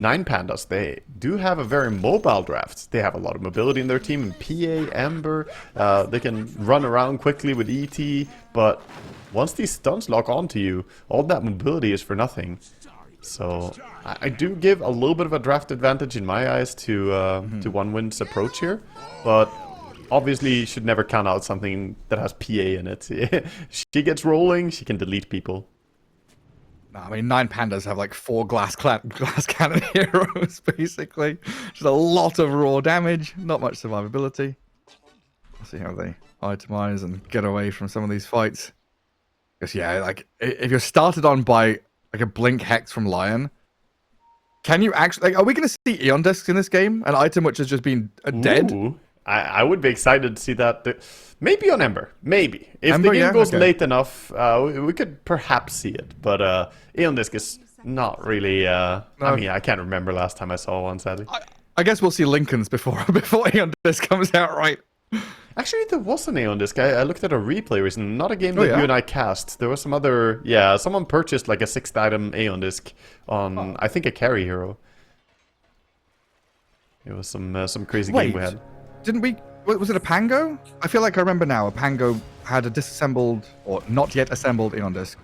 Nine Pandas, they do have a very mobile draft. They have a lot of mobility in their team, and PA, Ember, they can run around quickly with ET, but once these stuns lock onto you, all that mobility is for nothing. So I do give a little bit of a draft advantage in my eyes to One Wind's approach here, but obviously you should never count out something that has PA in it. She gets rolling, she can delete people. No, I mean, 9 Pandas have like 4 glass cannon heroes, basically. Just a lot of raw damage, not much survivability. Let's see how they itemize and get away from some of these fights. Because, yeah, like, if you're started on by, like, a Blink Hex from Lion, can you actually... Like, are we going to see Eon Discs in this game? An item which has just been dead? Ooh, I would be excited to see that. Maybe on Ember. Maybe. If Ember, the game goes okay. late enough, we could perhaps see it. But Aeon Disc is not really... I mean, I can't remember last time I saw one, sadly. I guess we'll see Lincoln's before Eon Disc comes out, right? Actually, there was an Aeon Disc. I looked at a replay recently. Not a game that you and I cast. There was some other... Yeah, someone purchased like a 6th item Aeon Disc on, I think, a carry hero. It was some crazy game we had. Didn't we... Was it a Pango? I feel like I remember now. A Pango had a disassembled, or not yet assembled Eon Disc.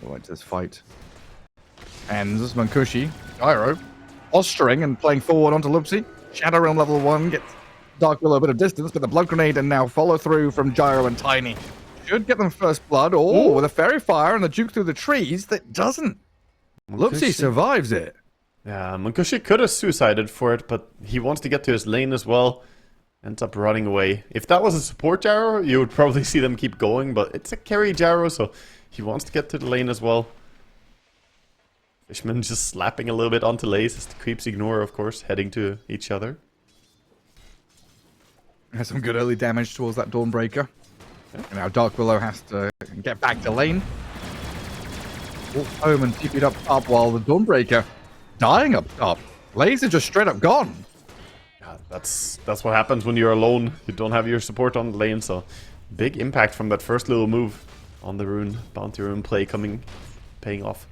Go into this fight. And this is Munkushi, Gyro, posturing and playing forward onto Lupsi. Shadow Realm level 1 gets Dark Willow a bit of distance, but the Blood Grenade and now follow through from Gyro and Tiny. Should get them first blood. Oh, with a Fairy Fire and the Juke through the trees, that doesn't. Lupsi survives it. Yeah, Munkushi could have suicided for it, but he wants to get to his lane as well. Ends up running away. If that was a support Gyro, you would probably see them keep going, but it's a carry Gyro, so he wants to get to the lane as well. Fishman just slapping a little bit onto Lace as the creeps ignore, of course, heading to each other. Has some good early damage towards that Dawnbreaker. Yeah. And now Dark Willow has to get back to lane. Walk home and keep it up top while the Dawnbreaker dying up top. Lace is just straight up gone. Yeah, that's what happens when you're alone. You don't have your support on the lane, so big impact from that first little move on the rune, bounty rune play paying off.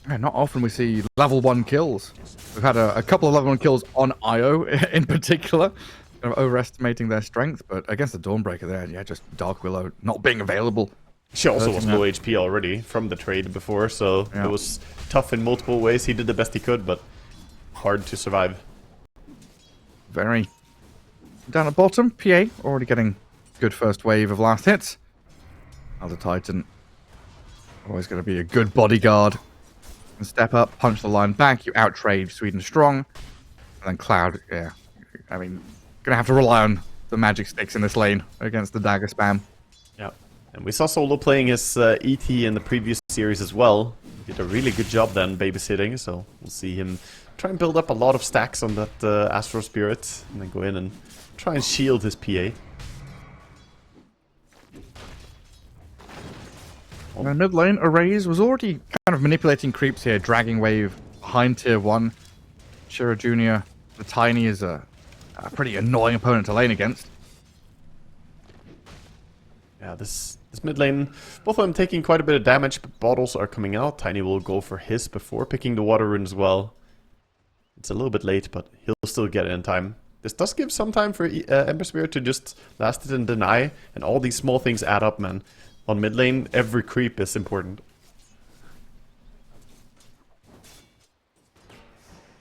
Yeah, not often we see level 1 kills. We've had a couple of level 1 kills on IO in particular, kind of overestimating their strength, but against the Dawnbreaker there, yeah, just Dark Willow not being available. She also was low HP already from the trade before, so it was tough in multiple ways. He did the best he could, but hard to survive. Very. Down at bottom, PA already getting good first wave of last hits. Elder Titan, always going to be a good bodyguard. And step up, punch the line back, you out-trade Sweden Strong. And then Cloud, yeah. I mean, going to have to rely on the magic sticks in this lane against the dagger spam. Yeah. And we saw Solo playing his ET in the previous series as well. He did a really good job then babysitting, so we'll see him try and build up a lot of stacks on that Astro Spirit, and then go in and try and shield his PA. Now mid lane, Arrays was already kind of manipulating creeps here, dragging wave behind tier 1. Shira Jr., the Tiny, is a pretty annoying opponent to lane against. Yeah, this mid lane, both of them taking quite a bit of damage, but bottles are coming out. Tiny will go for his before picking the water rune as well. It's a little bit late, but he'll still get it in time. This does give some time for Ember Spirit to just last it and deny, and all these small things add up, man. On mid lane, every creep is important.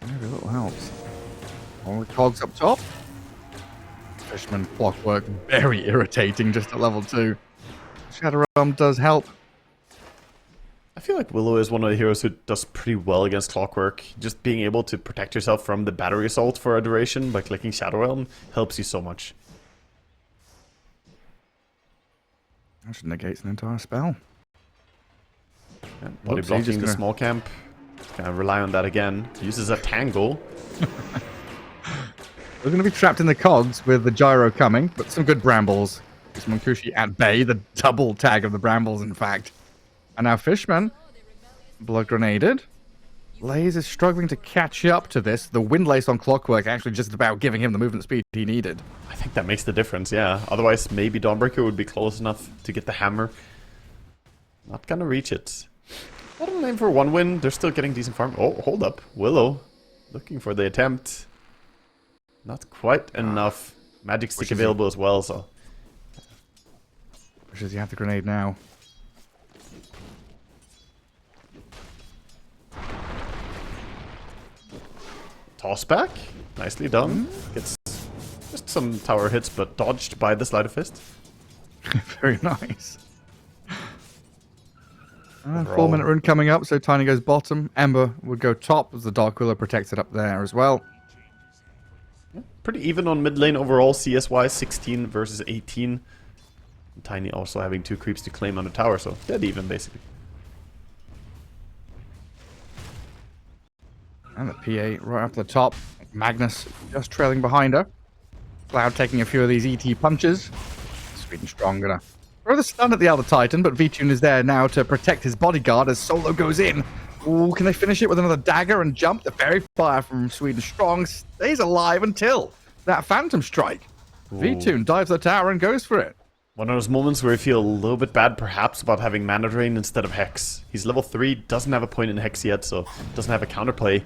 Every little helps. All the cogs up top. Fishman Clockwork, very irritating just at level 2. Shadow Realm does help. I feel like Willow is one of the heroes who does pretty well against Clockwork. Just being able to protect yourself from the battery assault for a duration by clicking Shadow Realm helps you so much. That should negate an entire spell. Yeah, body blocking the small camp. Gonna rely on that again. Uses a Tangle. We're going to be trapped in the cogs with the Gyro coming, but some good brambles. It's Munkushi at bay, the double tag of the brambles, in fact. And now Fishman, blood grenaded. Laze is struggling to catch up to this. The Windlace on Clockwork actually just about giving him the movement speed he needed. I think that makes the difference, yeah. Otherwise, maybe Dawnbreaker would be close enough to get the hammer. Not gonna reach it. Bottom lane for one win. They're still getting decent farm. Oh, hold up. Willow Looking for the attempt. Not quite enough. Magic stick available as well, so. Wishes you have the grenade now. Toss back. Nicely done. Gets just some tower hits, but dodged by the Sleight of Fist. Very nice. 4-minute run coming up, so Tiny goes bottom. Ember would go top as the Dark Willow protects it up there as well. Yeah, pretty even on mid lane overall, CS-wise, 16 versus 18. And Tiny also having 2 creeps to claim on the tower, so dead even, basically. And the PA right up to the top. Magnus just trailing behind her. Cloud taking a few of these ET punches. Sweden Strong gonna throw the stun at the Elder Titan, but V-Tune is there now to protect his bodyguard as Solo goes in. Ooh, can they finish it with another dagger and jump? The Fairy Fire from Sweden Strong stays alive until that Phantom Strike. V-Tune dives the tower and goes for it. One of those moments where I feel a little bit bad, perhaps, about having Mana Drain instead of Hex. He's level 3, doesn't have a point in Hex yet, so doesn't have a counterplay.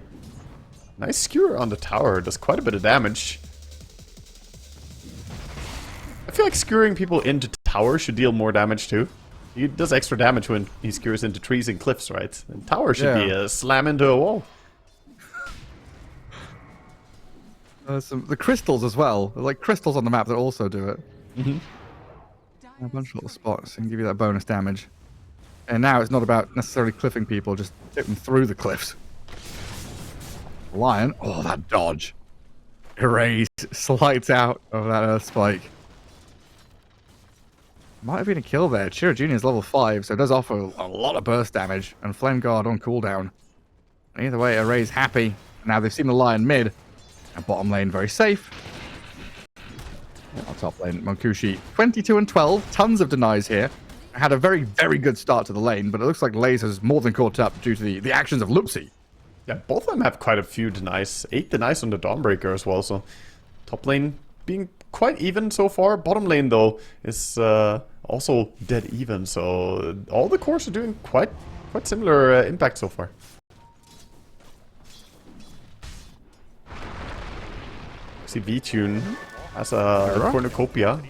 Nice skewer on the tower, does quite a bit of damage. I feel like skewering people into tower should deal more damage too. He does extra damage when he skewers into trees and cliffs, right? And tower should be a slam into a wall. The crystals as well. There's like crystals on the map that also do it. A bunch of little spots and give you that bonus damage. And now it's not about necessarily cliffing people, just tip them through the cliffs. Lion. Oh, that dodge. Erase. Slides out of that Earth Spike. Might have been a kill there. Chira Jr. is level 5, so it does offer a lot of burst damage. And Flame Guard on cooldown. Either way, Array's happy. Now they've seen the Lion mid. And bottom lane very safe. Our top lane, Monkushi, 22 and 12. Tons of denies here. Had a very, very good start to the lane, but it looks like Laze has more than caught up due to the actions of Loopsy. Yeah, both of them have quite a few denies. 8 denies on the Dawnbreaker as well, so top lane being quite even so far. Bottom lane, though, is also dead even, so all the cores are doing quite similar impact so far. See, V-Tune has a cornucopia.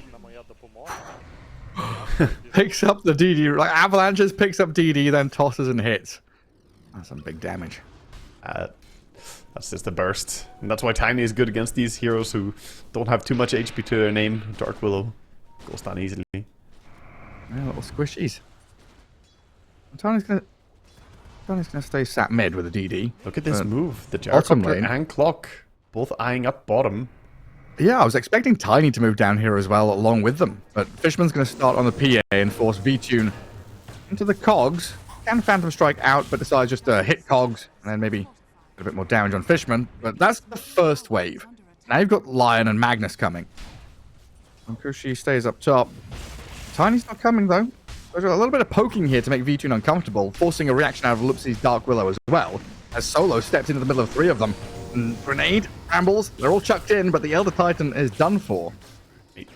Picks up the DD, like avalanches, picks up DD, then tosses and hits. That's some big damage. That's just a burst. And that's why Tiny is good against these heroes who don't have too much HP to their name. Dark Willow goes down easily. Yeah, little squishies. Tiny's gonna stay sat mid with a DD. Look at this move. The Gyrocopter and Clock both eyeing up bottom. Yeah, I was expecting Tiny to move down here as well, along with them. But Fishman's going to start on the PA and force V-Tune into the Cogs. Can Phantom Strike out, but decides just to hit Cogs, and then maybe a bit more damage on Fishman. But that's the first wave. Now you've got Lion and Magnus coming. Monkushi stays up top. Tiny's not coming, though. There's a little bit of poking here to make V-Tune uncomfortable, forcing a reaction out of Lupsi's Dark Willow as well, as Solo steps into the middle of 3 of them. Grenade, Brambles, they're all chucked in, but the Elder Titan is done for.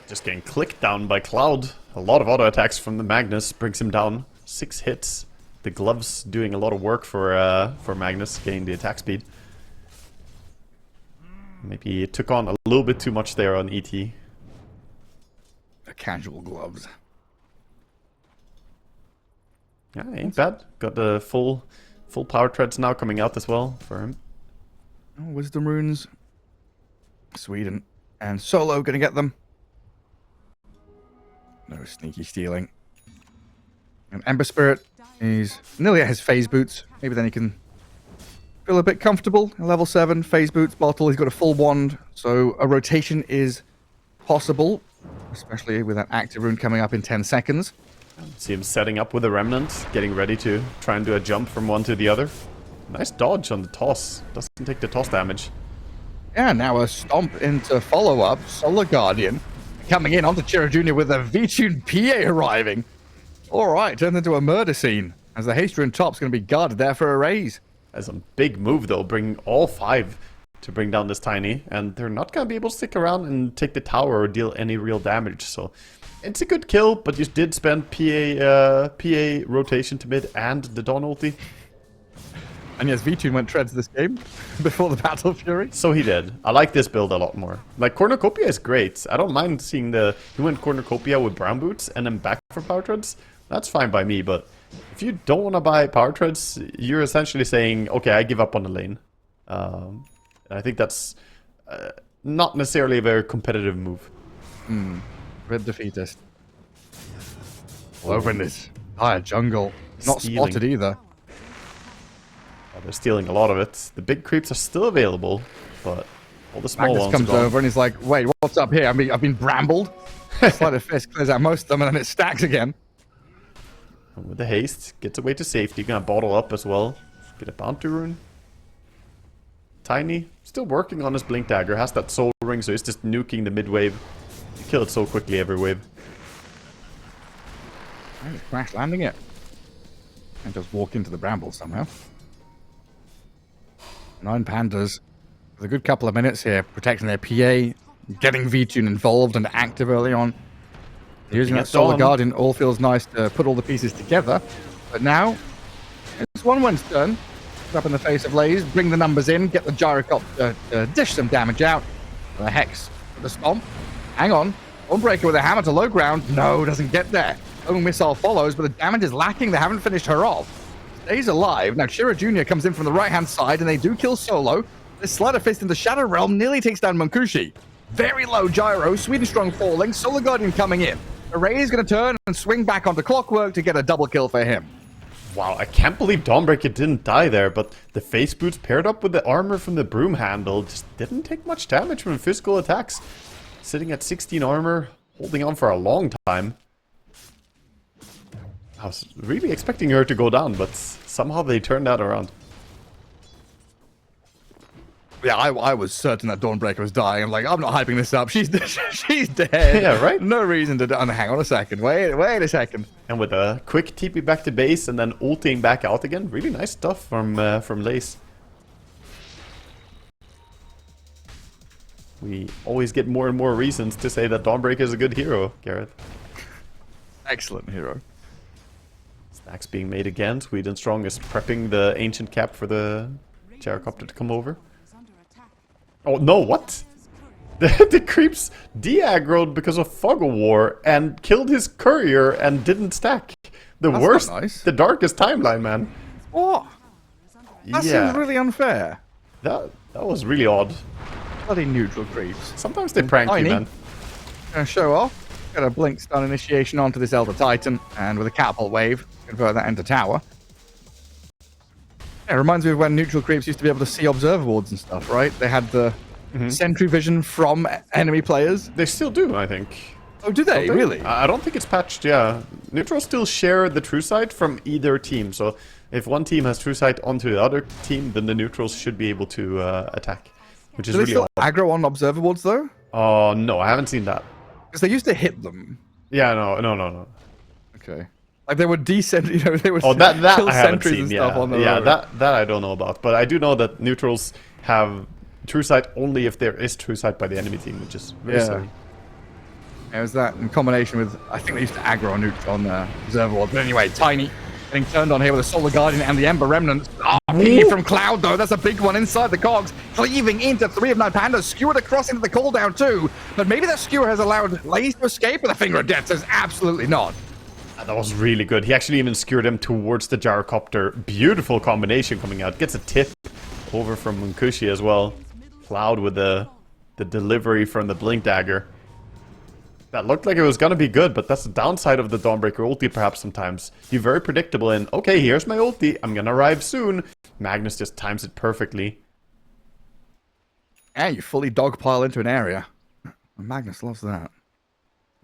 Just getting clicked down by Cloud. A lot of auto attacks from the Magnus brings him down. 6 hits. The gloves doing a lot of work for Magnus, getting the attack speed. Maybe it took on a little bit too much there on ET. The casual gloves. Yeah, ain't bad. Got the full power treads now coming out as well for him. Oh, Wisdom Runes. Sweden. And Solo gonna get them. No sneaky stealing. And Ember Spirit is nearly at his phase boots. Maybe then he can feel a bit comfortable. Level 7, phase boots, bottle. He's got a full wand, so a rotation is possible, especially with that active rune coming up in 10 seconds. See him setting up with a Remnant, getting ready to try and do a jump from one to the other. Nice dodge on the toss. Doesn't take the toss damage. Yeah, now a stomp into follow-up. Solar Guardian coming in onto Chira Jr. with a V-Tune PA arriving. Alright, turns into a murder scene, as the haste rune top's going to be guarded there for a raise. That's a big move, though, bringing all 5 to bring down this Tiny. And they're not going to be able to stick around and take the tower or deal any real damage. So it's a good kill, but you did spend PA rotation to mid and the Dawn ulti. And yes, V2 went treads this game before the Battle Fury. So he did. I like this build a lot more. Like, Cornucopia is great. I don't mind seeing he went Cornucopia with brown boots and then back for power treads. That's fine by me, but if you don't want to buy power treads, you're essentially saying, okay, I give up on the lane. I think that's not necessarily a very competitive move. Red defeatist. All over in this higher jungle. Not Stealing. spotted either. Oh, they're stealing a lot of it. The big creeps are still available, but all the small Magnus ones comes are gone. over and he's like, wait, what's up here? I've been brambled. Sleight of fist clears out most of them and then it stacks again. And with the haste, gets away to safety. Gonna bottle up as well. Get a bounty rune. Tiny, still working on his blink dagger. Has that soul ring, so he's just nuking the mid wave. You kill it so quickly every wave. And he's crash landing it. And just walk into the brambles somehow. 9 Pandas with a good couple of minutes here, protecting their PA, getting V-Tune involved and active early on. Using that Solar Guardian all feels nice to put all the pieces together. But now, it's One's turn. Up in the face of Lays, bring the numbers in, get the Gyrocopter, dish some damage out. The Hex with the Stomp. Hang on. Dawnbreaker with a hammer to low ground. No, doesn't get there. Own Missile follows, but the damage is lacking. They haven't finished her off. Stays alive. Now Chira Jr. comes in from the right-hand side, and they do kill Solo. This Sleight of Fist in the Shadow Realm nearly takes down Munkushi. Very low Gyro. Sweden Strong falling. Solar Guardian coming in. Array is going to turn and swing back onto Clockwork to get a double kill for him. Wow, I can't believe Dawnbreaker didn't die there, but the face boots paired up with the armor from the broom handle just didn't take much damage from physical attacks. Sitting at 16 armor, holding on for a long time. I was really expecting her to go down, but somehow they turned that around. Yeah, I was certain that Dawnbreaker was dying. I'm like, I'm not hyping this up. She's she's dead. Yeah, right? No reason to hang on a second. Wait a second. And with a quick TP back to base and then ulting back out again. Really nice stuff from Lace. We always get more and more reasons to say that Dawnbreaker is a good hero, Gareth. Excellent hero. Stacks being made again. Sweden Strong is prepping the ancient cap for the Gyrocopter to come over. Oh, no, what? The creeps de-aggroed because of Fog of War and killed his courier and didn't stack. The That's worst, not nice. the darkest timeline, man. What? That seems really unfair. That was really odd. Bloody neutral creeps. Sometimes they prank you, man. Gonna show off. Got a blink stun initiation onto this Elder Titan, and with a catapult wave, convert that into tower. Yeah, it reminds me of when neutral creeps used to be able to see observer wards and stuff, right? They had the sentry vision from enemy players. They still do, I think. Oh, do they? Really? I don't think it's patched, yeah. Neutrals still share the true sight from either team, so if one team has true sight onto the other team, then the neutrals should be able to attack, which is Do they really still odd. aggro on observer wards, though? Oh, no, I haven't seen that. Because they used to hit them. Yeah, no. Okay. Like they would they would Oh, that kill I haven't sentries seen, and yeah. stuff on the Yeah, road. that I don't know about. But I do know that neutrals have true sight only if there is true sight by the enemy team, which is very silly. It was that in combination with, I think they used to aggro on observer wards. But anyway, Tiny getting turned on here with a Solar Guardian and the Ember Remnants. Oh, PE from Cloud, though. That's a big one inside the cogs. Cleaving into 3 of 9 Pandas. Skewered across into the cooldown, too. But maybe that skewer has allowed Lays to escape, but the Finger of Death says absolutely not. That was really good. He actually even skewered him towards the Gyrocopter. Beautiful combination coming out. Gets a tip over from Munkushi as well. Cloud with the delivery from the Blink Dagger. That looked like it was going to be good, but that's the downside of the Dawnbreaker ulti perhaps sometimes. You're very predictable in, okay, here's my ulti, I'm going to arrive soon. Magnus just times it perfectly. And you fully dogpile into an area. Magnus loves that.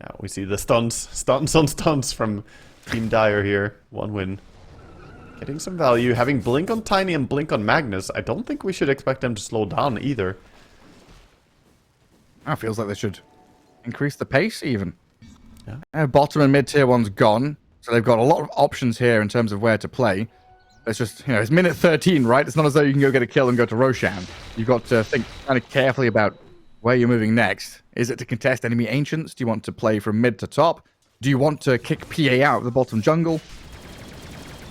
Now we see the stuns on stuns from Team Dire here. 1 win. Getting some value. Having Blink on Tiny and Blink on Magnus, I don't think we should expect them to slow down either. That feels like they should increase the pace even. Yeah. Bottom and mid tier one's gone, so they've got a lot of options here in terms of where to play. It's just, it's minute 13, right? It's not as though you can go get a kill and go to Roshan. You've got to think kind of carefully about where you're moving next. Is it to contest enemy ancients? Do you want to play from mid to top? Do you want to kick PA out of the bottom jungle?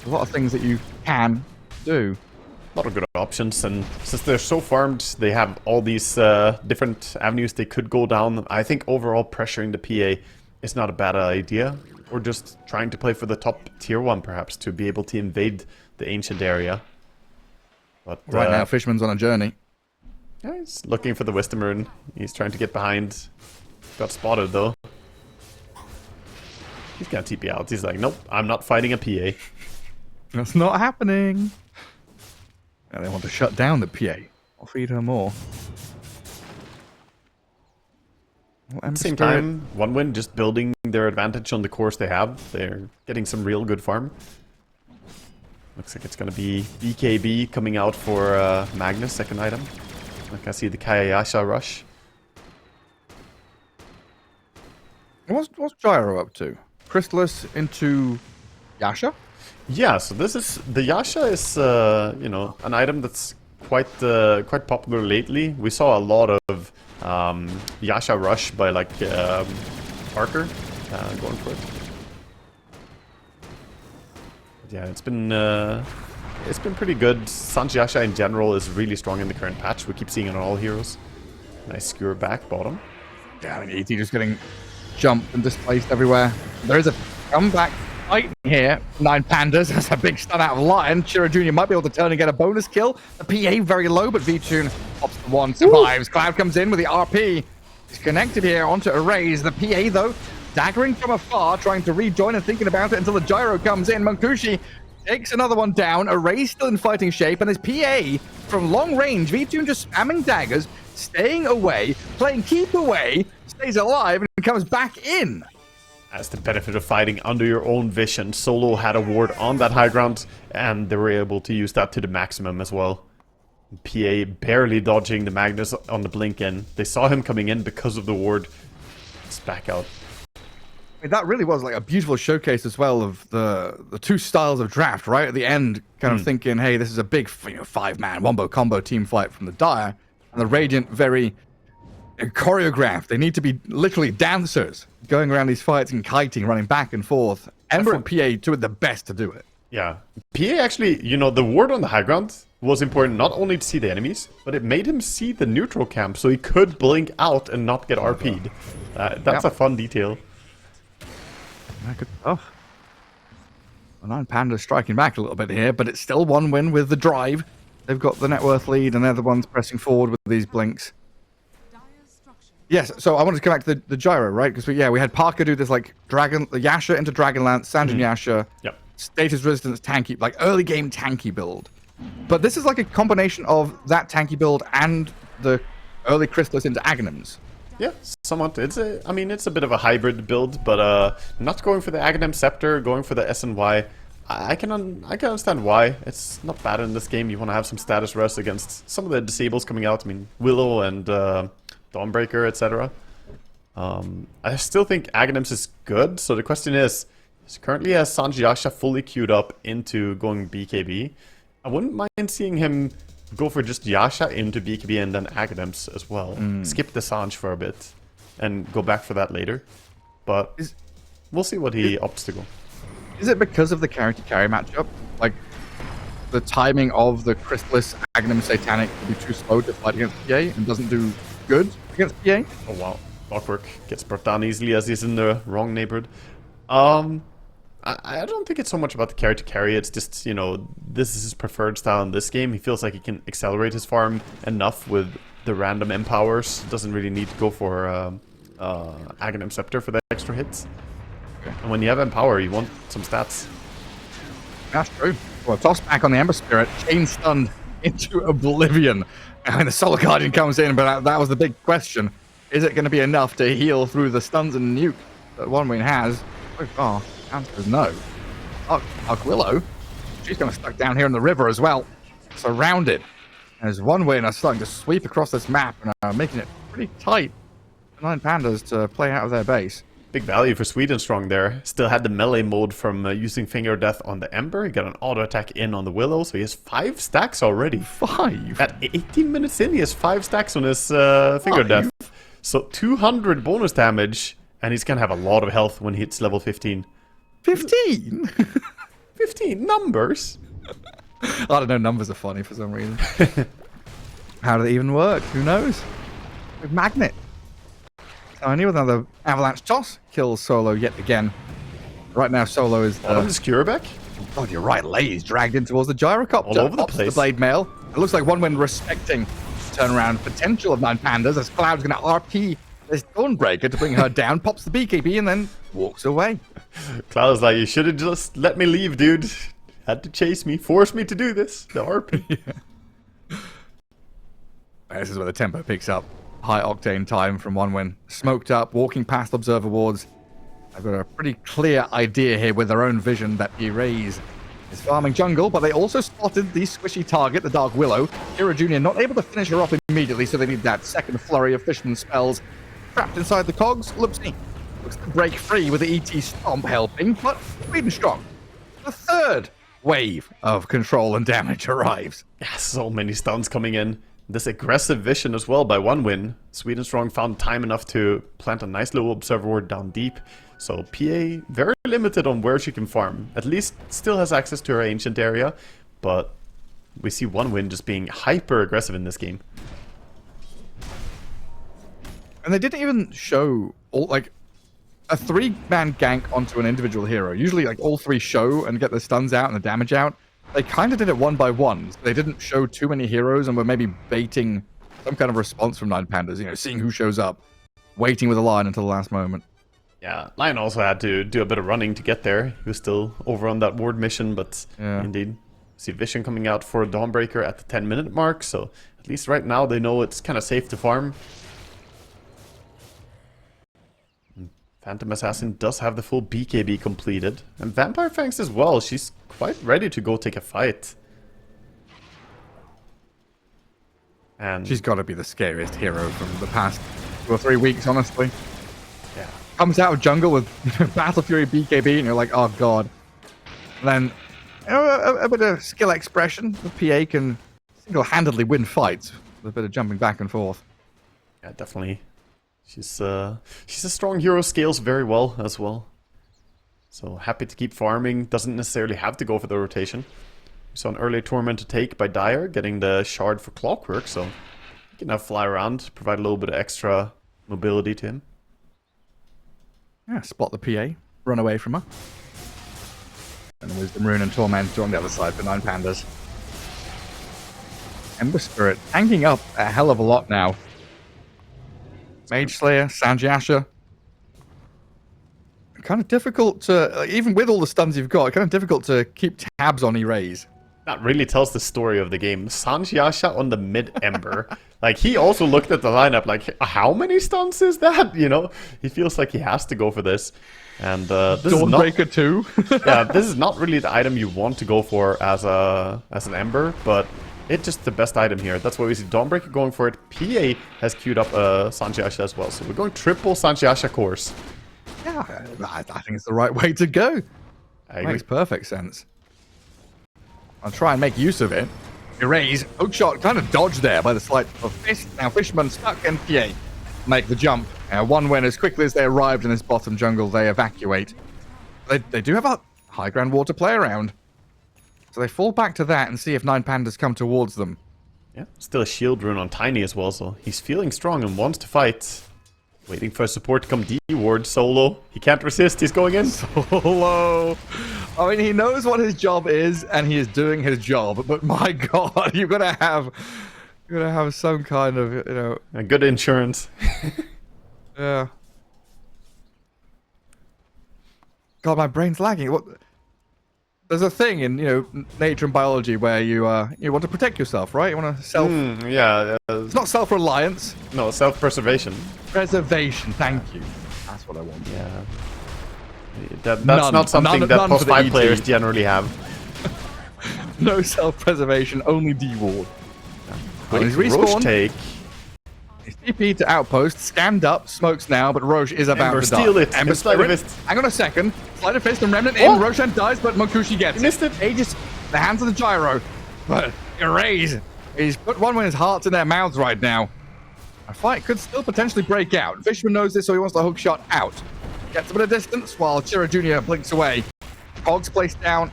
A lot of things that you can do. lot of good options, and since they're so farmed, they have all these different avenues they could go down. I think overall pressuring the PA is not a bad idea, or just trying to play for the top tier 1 perhaps to be able to invade the ancient area. But right now, Fishman's on a journey. Yeah, he's looking for the Wisdom Rune. He's trying to get behind. Got spotted though. He's gonna TP out. He's like, nope, I'm not fighting a PA. That's not happening. And they want to shut down the PA. I'll feed her more. At the same time, One Win just building their advantage on the course they have. They're getting some real good farm. Looks like it's going to be BKB coming out for Magnus, second item. Like I see the Kayayasha rush. What's Gyro up to? Chrysalis into Yasha? Yeah, so this is the Yasha is you know, an item that's quite popular lately. We saw a lot of Yasha rush by like Parker going for it. Yeah, it's been pretty good. Sanji Yasha in general is really strong in the current patch. We keep seeing it on all heroes. Nice skewer back bottom. Yeah, I mean, ET just getting jumped and displaced everywhere. There is a comeback fight here. 9 Pandas. That's a big stun out of Lion. Shiro Jr. might be able to turn and get a bonus kill. The PA very low, but V-Tune pops the 1, survives. Ooh. Cloud comes in with the RP. He's connected here onto Erase. The PA, though, daggering from afar, trying to rejoin and thinking about it until the gyro comes in. Munkushi takes another one down. Erase still in fighting shape, and his PA from long range. V-Tune just spamming daggers, staying away, playing keep away, stays alive, and comes back in. That's the benefit of fighting under your own vision. Solo had a ward on that high ground, and they were able to use that to the maximum as well. PA barely dodging the Magnus on the blink in. They saw him coming in because of the ward. It's back out. I mean, that really was like a beautiful showcase as well of the two styles of draft, right? At the end, kind of thinking, hey, this is a big 5-man wombo combo team fight from the Dire. And the Radiant very choreographed. They need to be literally dancers going around these fights and kiting, running back and forth. Ember and PA do it the best to do it. Yeah. PA actually, you know, the ward on the high ground was important not only to see the enemies, but it made him see the neutral camp so he could blink out and not get RP'd. That's a fun detail. Good stuff. Well, 9 Pandas striking back a little bit here, but it's still 1 win with the drive. They've got the net worth lead, and they're the ones pressing forward with these blinks. Yes, so I wanted to come back to the gyro, right? Because we had Parker do this like the Yasha into Dragonlance, Sanjin Yasha, status resistance tanky, like early game tanky build. But this is like a combination of that tanky build and the early Chrysalis into Aghanims. Yeah, somewhat. I mean, it's a bit of a hybrid build, but not going for the Aghanim Scepter, going for the SNY. I can understand why. It's not bad in this game. You want to have some status rest against some of the disables coming out. I mean, Willow and Dawnbreaker, etc. I still think Aghanims is good. So the question is currently has Sanji Yasha fully queued up into going BKB. I wouldn't mind seeing him go for just Yasha into BKB and then Aghanims as well. Skip the Sanj for a bit and go back for that later. But we'll see what he opts to go. Is it because of the carry-to-carry matchup? Like, the timing of the Chrysalis Aghanim Satanic will be too slow to fight against PA and doesn't do good against PA? Oh wow, Clockwork gets brought down easily as he's in the wrong neighborhood. I don't think it's so much about the carry-to-carry, it's just, you know, this is his preferred style in this game. He feels like he can accelerate his farm enough with the random empowers. Doesn't really need to go for Aghanim Scepter for the extra hits. And when you have Empower, you want some stats. That's true. Well, toss back on the Ember Spirit, chain stunned into oblivion. And the Solar Guardian comes in, but that was the big question. Is it going to be enough to heal through the stuns and nuke that One Win has? Oh, answer is no. Arc Willow, she's going to stuck down here in the river as well. Surrounded. As One Win are starting to sweep across this map and are making it pretty tight for 9 Pandas to play out of their base. Big value for Sweden Strong there. Still had the melee mode from using Finger Death on the Ember. He got an auto attack in on the Willow, so he has 5 stacks already. 5? At 18 minutes in, he has 5 stacks on his Finger Death. So 200 bonus damage, and he's gonna have a lot of health when he hits level 15. 15? 15 numbers? I don't know, numbers are funny for some reason. How do they even work? Who knows? With Magnet. Tiny with another avalanche toss. Kills Solo yet again. Right now, Solo is... On the Skirback? God, you're right. Lay is dragged in towards the gyrocopter. All over the Pops place. The blade mail. It looks like OneWin respecting turnaround potential of 9 Pandas as Cloud's going to RP this Dawnbreaker to bring her down. Pops the BKB and then walks away. Cloud's like, you should have just let me leave, dude. Had to chase me, force me to do this. The RP. Yeah. This is where the tempo picks up. High octane time from OneWin. Smoked up, walking past observer wards. I've got a pretty clear idea here with their own vision that Erase is farming jungle, but they also spotted the squishy target, the Dark Willow. Kira Jr. not able to finish her off immediately, so they need that second flurry of Fishman spells. Trapped inside the cogs, Lupsy looks to break free with the ET Stomp helping, but Sweden strong. The third wave of control and damage arrives. Yeah, so many stuns coming in. This aggressive vision as well by OneWin. Sweden Strong found time enough to plant a nice little observer ward down deep. So PA very limited on where she can farm. At least still has access to her ancient area, but we see OneWin just being hyper aggressive in this game. And they didn't even show all like a 3-man gank onto an individual hero. Usually like all 3 show and get the stuns out and the damage out. They kind of did it one by one. They didn't show too many heroes and were maybe baiting some kind of response from 9 Pandas, you know, seeing who shows up, waiting with a line until the last moment. Yeah, Lion also had to do a bit of running to get there. He was still over on that ward mission, but indeed, see Vision coming out for Dawnbreaker at the 10-minute mark, so at least right now they know it's kind of safe to farm. Phantom Assassin does have the full BKB completed, and Vampire Fangs as well. She's quite ready to go take a fight. And she's got to be the scariest hero from the past 2 or 3 weeks, honestly. Yeah. Comes out of jungle with Battle Fury BKB, and you're like, oh god. And then, you know, a bit of skill expression. The PA can single-handedly win fights with a bit of jumping back and forth. Yeah, definitely. She's a strong hero, scales very well as well. So happy to keep farming, doesn't necessarily have to go for the rotation. We saw an early Torment to take by Dyer, getting the shard for Clockwork, so he can now fly around, provide a little bit of extra mobility to him. Yeah, spot the PA, run away from her. And the Wisdom Rune and Torment on the other side for 9 Pandas. Ember Spirit tanking up a hell of a lot now. Mage Slayer, Sanjiasha. Kind of difficult to, even with all the stuns you've got, kind of difficult to keep tabs on Erase. That really tells the story of the game. Sanjiasha on the mid-Ember. Like, he also looked at the lineup like, how many stuns is that? You know, he feels like he has to go for this. And this is not... Dawnbreaker 2. Yeah, this is not really the item you want to go for as an Ember, but it's just the best item here. That's why we see Dawnbreaker going for it. PA has queued up Sanjiasha as well. So we're going triple Sanjiasha course. Yeah, I think it's the right way to go. Makes perfect sense. I'll try and make use of it. Erase, hookshot, kind of dodged there by the sleight of fist. Now Fisherman stuck and PA make the jump. OneWin, as quickly as they arrived in this bottom jungle, they evacuate. They do have a high ground water play around. So they fall back to that and see if 9 Pandas come towards them. Yeah, still a shield rune on Tiny as well, so he's feeling strong and wants to fight. Waiting for support to come D-ward. Solo. He can't resist. He's going in. Solo. I mean, he knows what his job is, and he is doing his job. But my God, you're gonna have some kind of, you know, a good insurance. Yeah. God, my brain's lagging. What? There's a thing in, you know, nature and biology where you want to protect yourself, right? You want to self... yeah. It's not self-reliance. No, self-preservation. Preservation, thank you. That's what I want. Yeah. That's not something that post 5 players generally have. No self-preservation, only D-ward. He's respawn. Take. He's TP to outpost, scanned up, smokes now, but Roche is about to die. Steal it. Ember Spirit. Hang on a second. Sleight of fist and remnant in. Roshan dies, but Monkushi gets it. Missed it. Aegis, the hands of the gyro. But Erase. He's put OneWin's hearts in their mouths right now. A fight could still potentially break out. Fishman knows this, so he wants the hook shot out. Gets a bit of distance while Chira Jr. blinks away. Cogs placed down.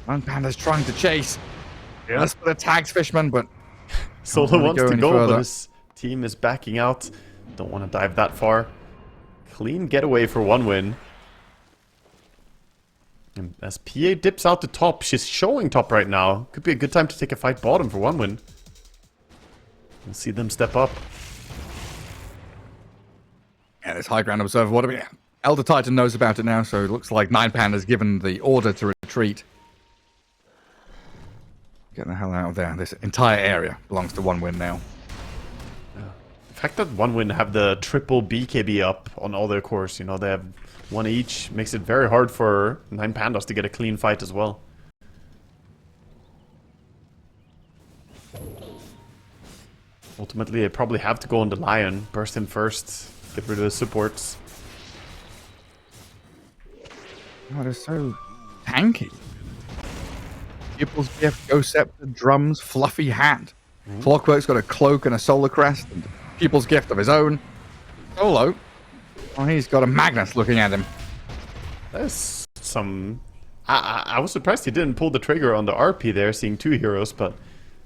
Nine Pandas trying to chase. Just for the tags Fishman, but Solo wants to go, further. but his team is backing out. Don't want to dive that far. Clean getaway for 1 win. And as PA dips out to top, she's showing top right now. Could be a good time to take a fight bottom for 1 win. We'll see them step up. Yeah, this high ground observer. What do we? Elder Titan knows about it now, so it looks like Nine Pandas given the order to retreat. Get the hell out of there. This entire area belongs to 1 win now. The fact that 1 win have the triple BKB up on all their cores, you know, they have 1 each, makes it very hard for 9 Pandas to get a clean fight as well. Ultimately, they probably have to go on the Lion, burst him first, get rid of the supports. Oh, they're so tanky. Pupil's Gift, Ghost Scepter, Drums, Fluffy Hat. Clockwork's got a cloak and a solar crest, and Pupil's Gift of his own. Solo, oh, he's got a Magnus looking at him. There's some... I was surprised he didn't pull the trigger on the RP there, seeing 2 heroes, but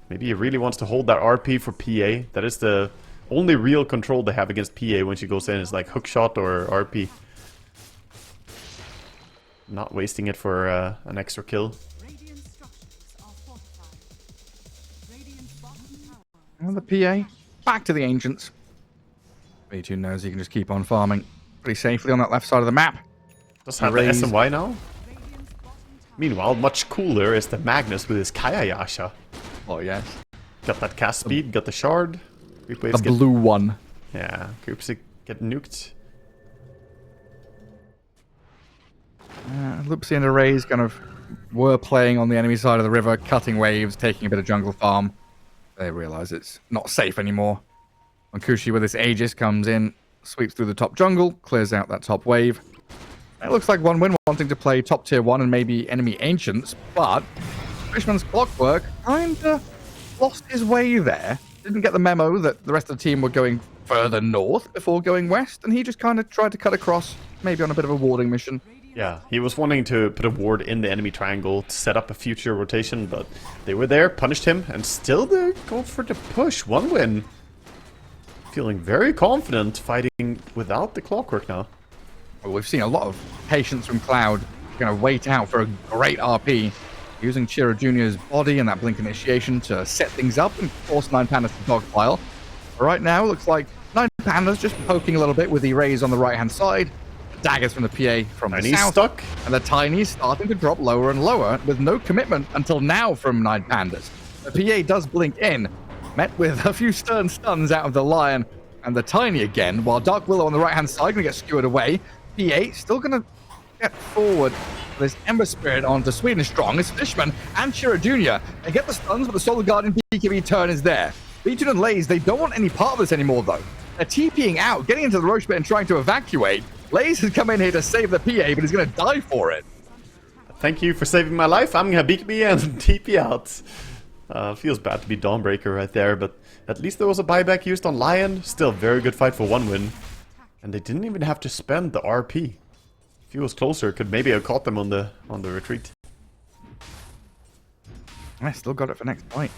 maybe he really wants to hold that RP for PA. That is the only real control they have against PA when she goes in, is like hookshot or RP. Not wasting it for an extra kill. And the PA, back to the Ancients. V2 knows he can just keep on farming pretty safely on that left side of the map. Does have the SMY now? Meanwhile, much cooler is the Magnus with his Kayayasha. Oh, yes. Got that cast speed, got the shard. Creep waves The blue one. Yeah, creeps get nuked. Loopsy and Arrays kind of were playing on the enemy side of the river, cutting waves, taking a bit of jungle farm. They realize it's not safe anymore. Mankushi with his Aegis comes in, sweeps through the top jungle, clears out that top wave. It looks like 1 win wanting to play top tier 1 and maybe enemy Ancients, but Fishman's Clockwork kinda lost his way there. Didn't get the memo that the rest of the team were going further north before going west, and he just kind of tried to cut across, maybe on a bit of a warding mission. Yeah, he was wanting to put a ward in the enemy triangle to set up a future rotation, but they were there, punished him, and still they go for the push. 1 win. Feeling very confident fighting without the Clockwork now. Well, we've seen a lot of patience from Cloud. Going to wait out for a great RP, using Chiro Jr.'s body and that Blink Initiation to set things up and force 9 Pandas to dogpile. But right now, looks like 9 Pandas just poking a little bit with the Rays on the right-hand side. Daggers from the PA from the south. Stuck. And the Tiny's starting to drop lower and lower with no commitment until now from 9 Pandas. The PA does blink in, met with a few stern stuns out of the Lion and the Tiny again, while Dark Willow on the right-hand side going to get skewered away. PA still going to get forward with this Ember Spirit onto Sweden Strong as Fishman and Chiro Jr. They get the stuns, but the Solar Guardian BKB turn is there. Legion and Lays, they don't want any part of this anymore, though. They're TPing out, getting into the Roche Pit and trying to evacuate. Lays has come in here to save the PA, but he's going to die for it. Thank you for saving my life. I'm going to BKB and TP out. Feels bad to be Dawnbreaker right there, but at least there was a buyback used on Lion. Still very good fight for 1 win. And they didn't even have to spend the RP. If he was closer, could maybe have caught them on the retreat. I still got it for next point.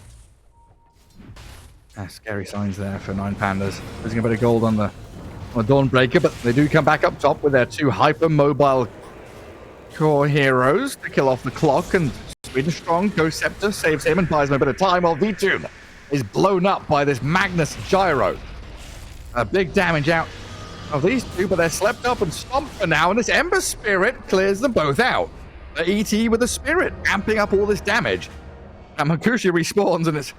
Scary signs there for 9 Pandas. Losing a bit of gold on the Dawnbreaker, but they do come back up top with their 2 hyper-mobile core heroes to kill off the clock, and Sweden Strong, Ghost Scepter, saves him and buys him a bit of time, while V2 is blown up by this Magnus Gyro. A big damage out of these 2, but they're slept up and stomped for now, and this Ember Spirit clears them both out. The ET with the Spirit, amping up all this damage. And Mankushi respawns, and it's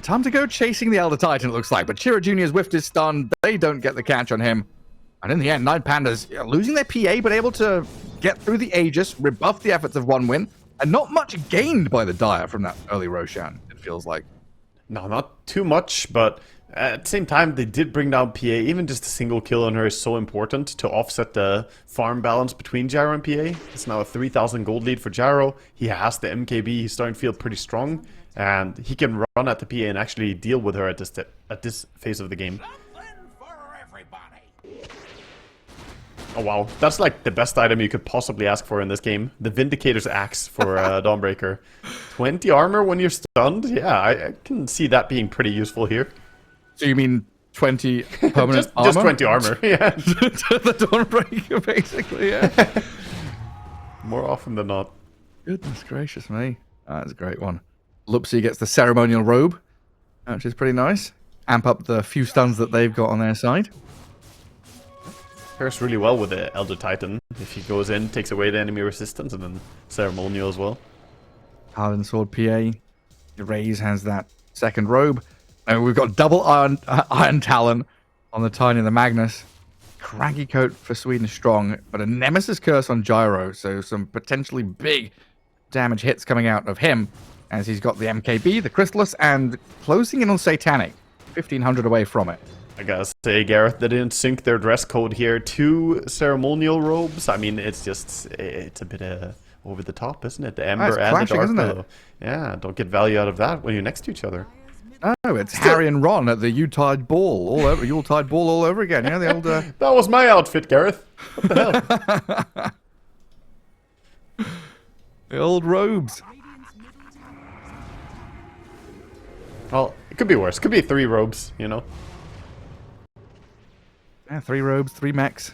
time to go chasing the Elder Titan, it looks like. But Chiro Jr.'s whiffed his stun. They don't get the catch on him. And in the end, 9 Pandas losing their PA, but able to get through the Aegis, rebuff the efforts of 1 win, and not much gained by the Dire from that early Roshan, it feels like. No, not too much, but at the same time, they did bring down PA. Even just a single kill on her is so important to offset the farm balance between Gyro and PA. It's now a 3,000 gold lead for Gyro. He has the MKB. He's starting to feel pretty strong. And he can run at the PA and actually deal with her at this phase of the game. Oh wow, that's like the best item you could possibly ask for in this game. The Vindicator's Axe for Dawnbreaker. 20 armor when you're stunned? Yeah, I can see that being pretty useful here. So you mean 20 permanent armor? Just 20 armor, yeah. The Dawnbreaker, basically, yeah. More often than not. Goodness gracious me. That's a great one. Lupsi gets the ceremonial robe, which is pretty nice. Amp up the few stuns that they've got on their side. Pairs really well with the Elder Titan. If he goes in, takes away the enemy resistance, and then ceremonial as well. Paladin Sword PA. Raze has that second robe. And we've got double Iron Talon on the Tiny and the Magnus. Craggy Coat for Sweden Strong, but a Nemesis Curse on Gyro, so some potentially big damage hits coming out of him, as he's got the MKB, the Chrysalis, and closing in on Satanic, 1500 away from it. I gotta say, Gareth, they didn't sync their dress code here. 2 ceremonial robes. I mean, it's a bit over the top, isn't it? The Ember and clashing, the Dark isn't it? Pillow. Yeah, don't get value out of that when you're next to each other. No, it's Harry and Ron at the Yuletide Ball all over again. You know, the old... That was my outfit, Gareth. What the hell? the old robes. Well, it could be worse. Could be 3 robes, you know? Yeah, 3 robes, 3 mechs.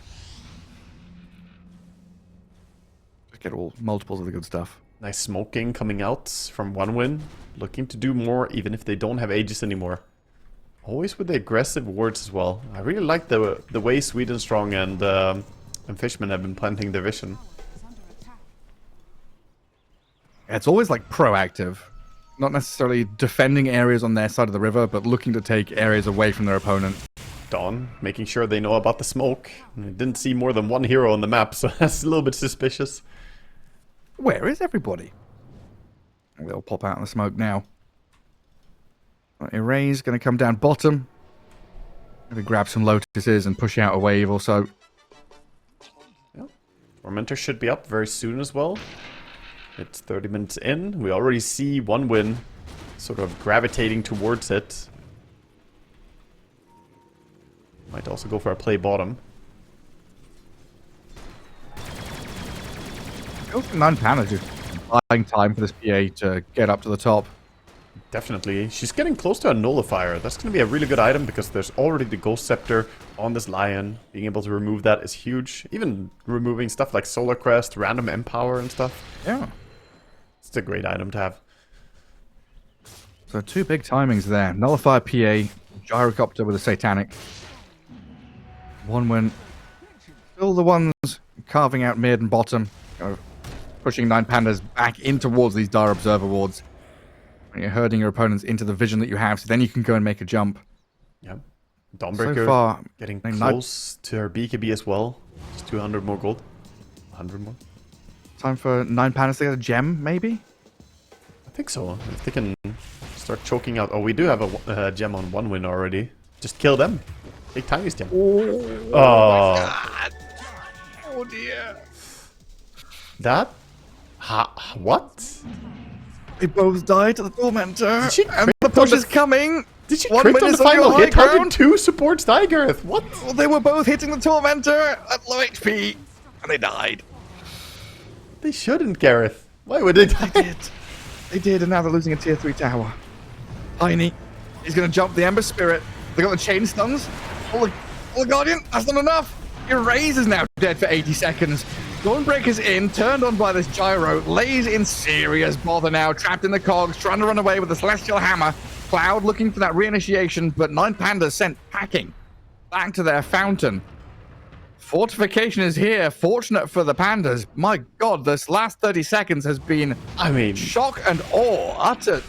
Just get all multiples of the good stuff. Nice smoking coming out from One Win. Looking to do more even if they don't have Aegis anymore. Always with the aggressive wards as well. I really like the way Sweden Strong and Fishman have been planting their vision. It's always like proactive. Not necessarily defending areas on their side of the river, but looking to take areas away from their opponent. Dawn, making sure they know about the smoke. I didn't see more than 1 hero on the map, so that's a little bit suspicious. Where is everybody? They'll pop out in the smoke now. Right, Erase going to come down bottom. Maybe grab some Lotuses and push out a wave or so. Yeah. Tormentor should be up very soon as well. It's 30 minutes in. We already see One Win sort of gravitating towards it. Might also go for a play bottom. Go for 9 Pandas, just buying time for this PA to get up to the top. Definitely. She's getting close to a nullifier. That's going to be a really good item because there's already the Ghost Scepter on this Lion. Being able to remove that is huge. Even removing stuff like Solar Crest, random Empower and stuff. Yeah. It's a great item to have. So 2 big timings there. Nullifier PA, Gyrocopter with a Satanic. One Win. Still the ones carving out mid and bottom. Kind of pushing 9 Pandas back in towards these Dire Observer wards. You're herding your opponents into the vision that you have, so then you can go and make a jump. Yeah. Dawnbreaker so far, getting close to her BKB as well. Just 200 more gold. 100 more. Time for 9 Pandas to get a gem, maybe? I think so. If they can start choking out... Oh, we do have a gem on One Win already. Just kill them. Take Tiny's gem. Oh, Oh. my God. Oh, dear. That? What? They both died to the Tormentor, Did she and crit the on push the- is coming. Did she One crit Win on the is on your final high hit? How did ground. 2 supports die, Gareth? What? Well, they were both hitting the Tormentor at low HP, and they died. They shouldn't, Gareth. Why would they die? They did. They did, and now they're losing a tier 3 tower. Tiny. He's going to jump the Ember Spirit. They got the chain stuns. Oh, the Guardian. That's not enough. Your Raze is now dead for 80 seconds. Dawnbreaker's in, turned on by this Gyro. Lays in serious bother now. Trapped in the cogs, trying to run away with the Celestial Hammer. Cloud looking for that reinitiation, but 9 Pandas sent packing back to their fountain. Fortification is here. Fortunate for the Pandas. My God, this last 30 seconds has been, I mean, shock and awe. Utter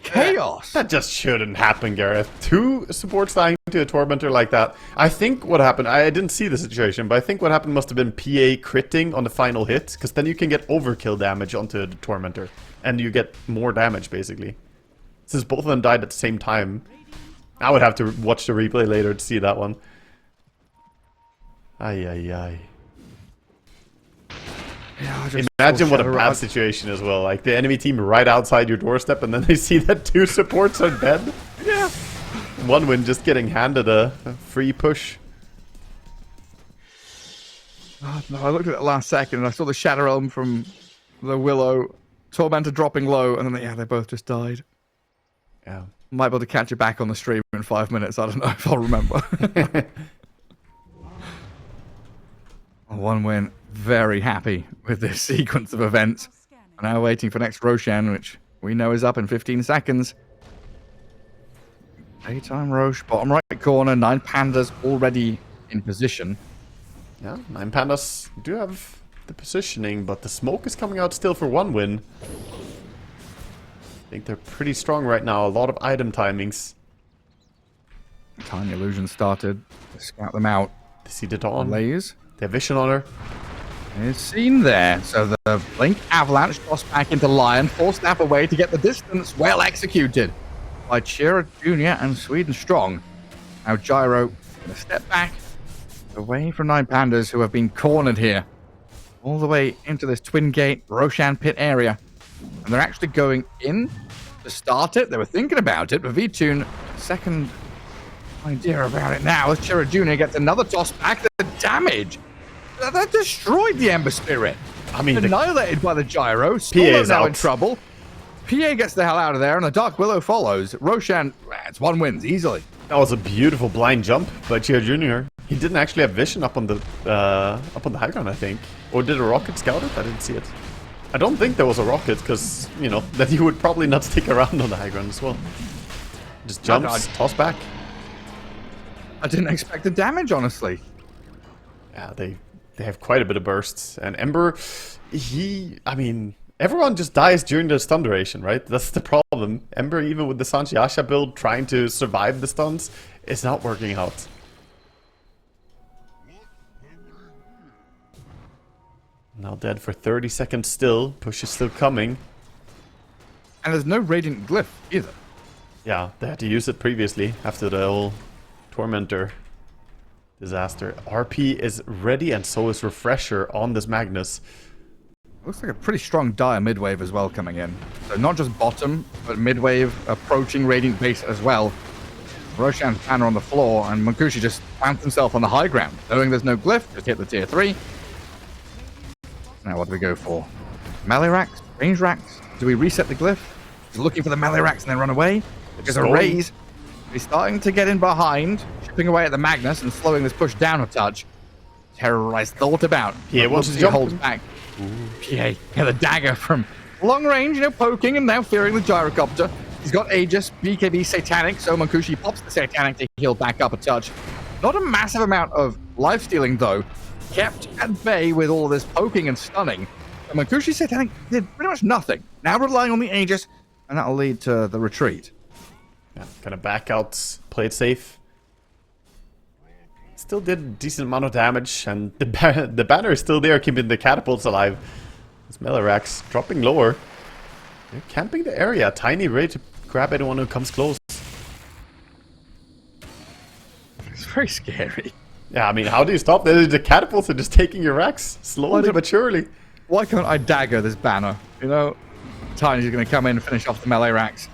chaos. that just shouldn't happen, Gareth. 2 supports dying to a Tormentor like that. I think what happened, I didn't see the situation, but I think what happened must have been PA critting on the final hit, because then you can get overkill damage onto the Tormentor, and you get more damage, basically. Since both of them died at the same time, I would have to watch the replay later to see that one. Ay, ay, ay. Yeah, just Imagine what a Shadow bad Rod. situation as well. Like the enemy team right outside your doorstep, and then they see that 2 supports are dead. Yeah. One Win just getting handed a free push. Oh, no, I looked at it last second and I saw the Shadow Realm from the Willow, Tormentor dropping low, and then they both just died. Yeah. Might be able to catch it back on the stream in 5 minutes. I don't know if I'll remember. One win. Very happy with this sequence of events. We're now waiting for next Roshan, which we know is up in 15 seconds. Daytime Roche, bottom right corner. 9 Pandas already in position. Yeah, 9 Pandas do have the positioning, but the smoke is coming out still for 1 win. I think they're pretty strong right now. A lot of item timings. Tiny Illusion started. Let's scout them out. They see the Dawn. Lays. They have vision on her. Is seen there. So the Blink Avalanche tossed back into Lion. Forced snap away to get the distance. Well executed by Chira Jr. and Sweden Strong. Now Gyro going to step back away from 9 Pandas, who have been cornered here. All the way into this Twin Gate Roshan pit area. And they're actually going in to start it. They were thinking about it, but V-Tune, second idea about it now as Chira Jr. gets another toss back. The damage! That destroyed the Ember Spirit. I mean, annihilated by the Gyro. PA is now out. in trouble. PA gets the hell out of there, and the Dark Willow follows. Roshan, it's 1 wins easily. that was a beautiful blind jump by Chia Jr. He didn't actually have vision up on the high ground, I think. Or did a rocket scout it? I didn't see it. I don't think there was a rocket, because, you know, that he would probably not stick around on the high ground as well. Just jumps, toss back. I didn't expect the damage, honestly. Yeah, they have quite a bit of bursts. And Ember, I mean, everyone just dies during the stun duration, right? That's the problem. Ember, even with the Sanchiasha build, trying to survive the stuns, it's not working out. Now dead for 30 seconds still. Push is still coming. And there's no Radiant Glyph either. Yeah, they had to use it previously after the whole Tormentor disaster. RP is ready and so is Refresher on this Magnus. Looks like a pretty strong dire midwave as well coming in. So not just bottom, but midwave approaching Radiant base as well. Roshan's banner on the floor, and Munkushi just found himself on the high ground. Knowing there's no glyph, just hit the tier 3. Now what do we go for? Melee racks? Range racks? Do we reset the glyph? He's looking for the melee racks and then run away. There's a raise. He's starting to get in behind, chipping away at the Magnus and slowing this push down a touch. Terrorized thought about. Yeah, once he holds back. PA, yeah, the dagger from long range, you know, poking and now fearing the gyrocopter. He's got Aegis, BKB Satanic, so Munkushi pops the Satanic to heal back up a touch. Not a massive amount of life stealing though. Kept at bay with all this poking and stunning. And Munkushi Satanic did pretty much nothing. Now relying on the Aegis, and that'll lead to the retreat. Yeah, kind of back out, play it safe. Still did a decent amount of damage, and the banner is still there, keeping the catapults alive. This Melirax dropping lower. They're camping the area, tiny, ready to grab anyone who comes close. It's very scary. Yeah, I mean, how do you stop that? The catapults are just taking your racks, slowly but surely. Why can't I dagger this banner? You know, Tiny's going to come in and finish off the melee racks.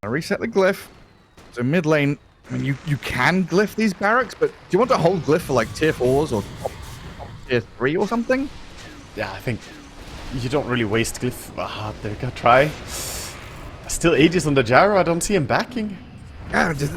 Reset the glyph. So mid lane, I mean, you can glyph these barracks, but do you want to hold glyph for like tier 4s or tier 3 or something? Yeah, I think you don't really waste glyph. They're gonna try. Still Aegis on the gyro, I don't see him backing. Yeah, just,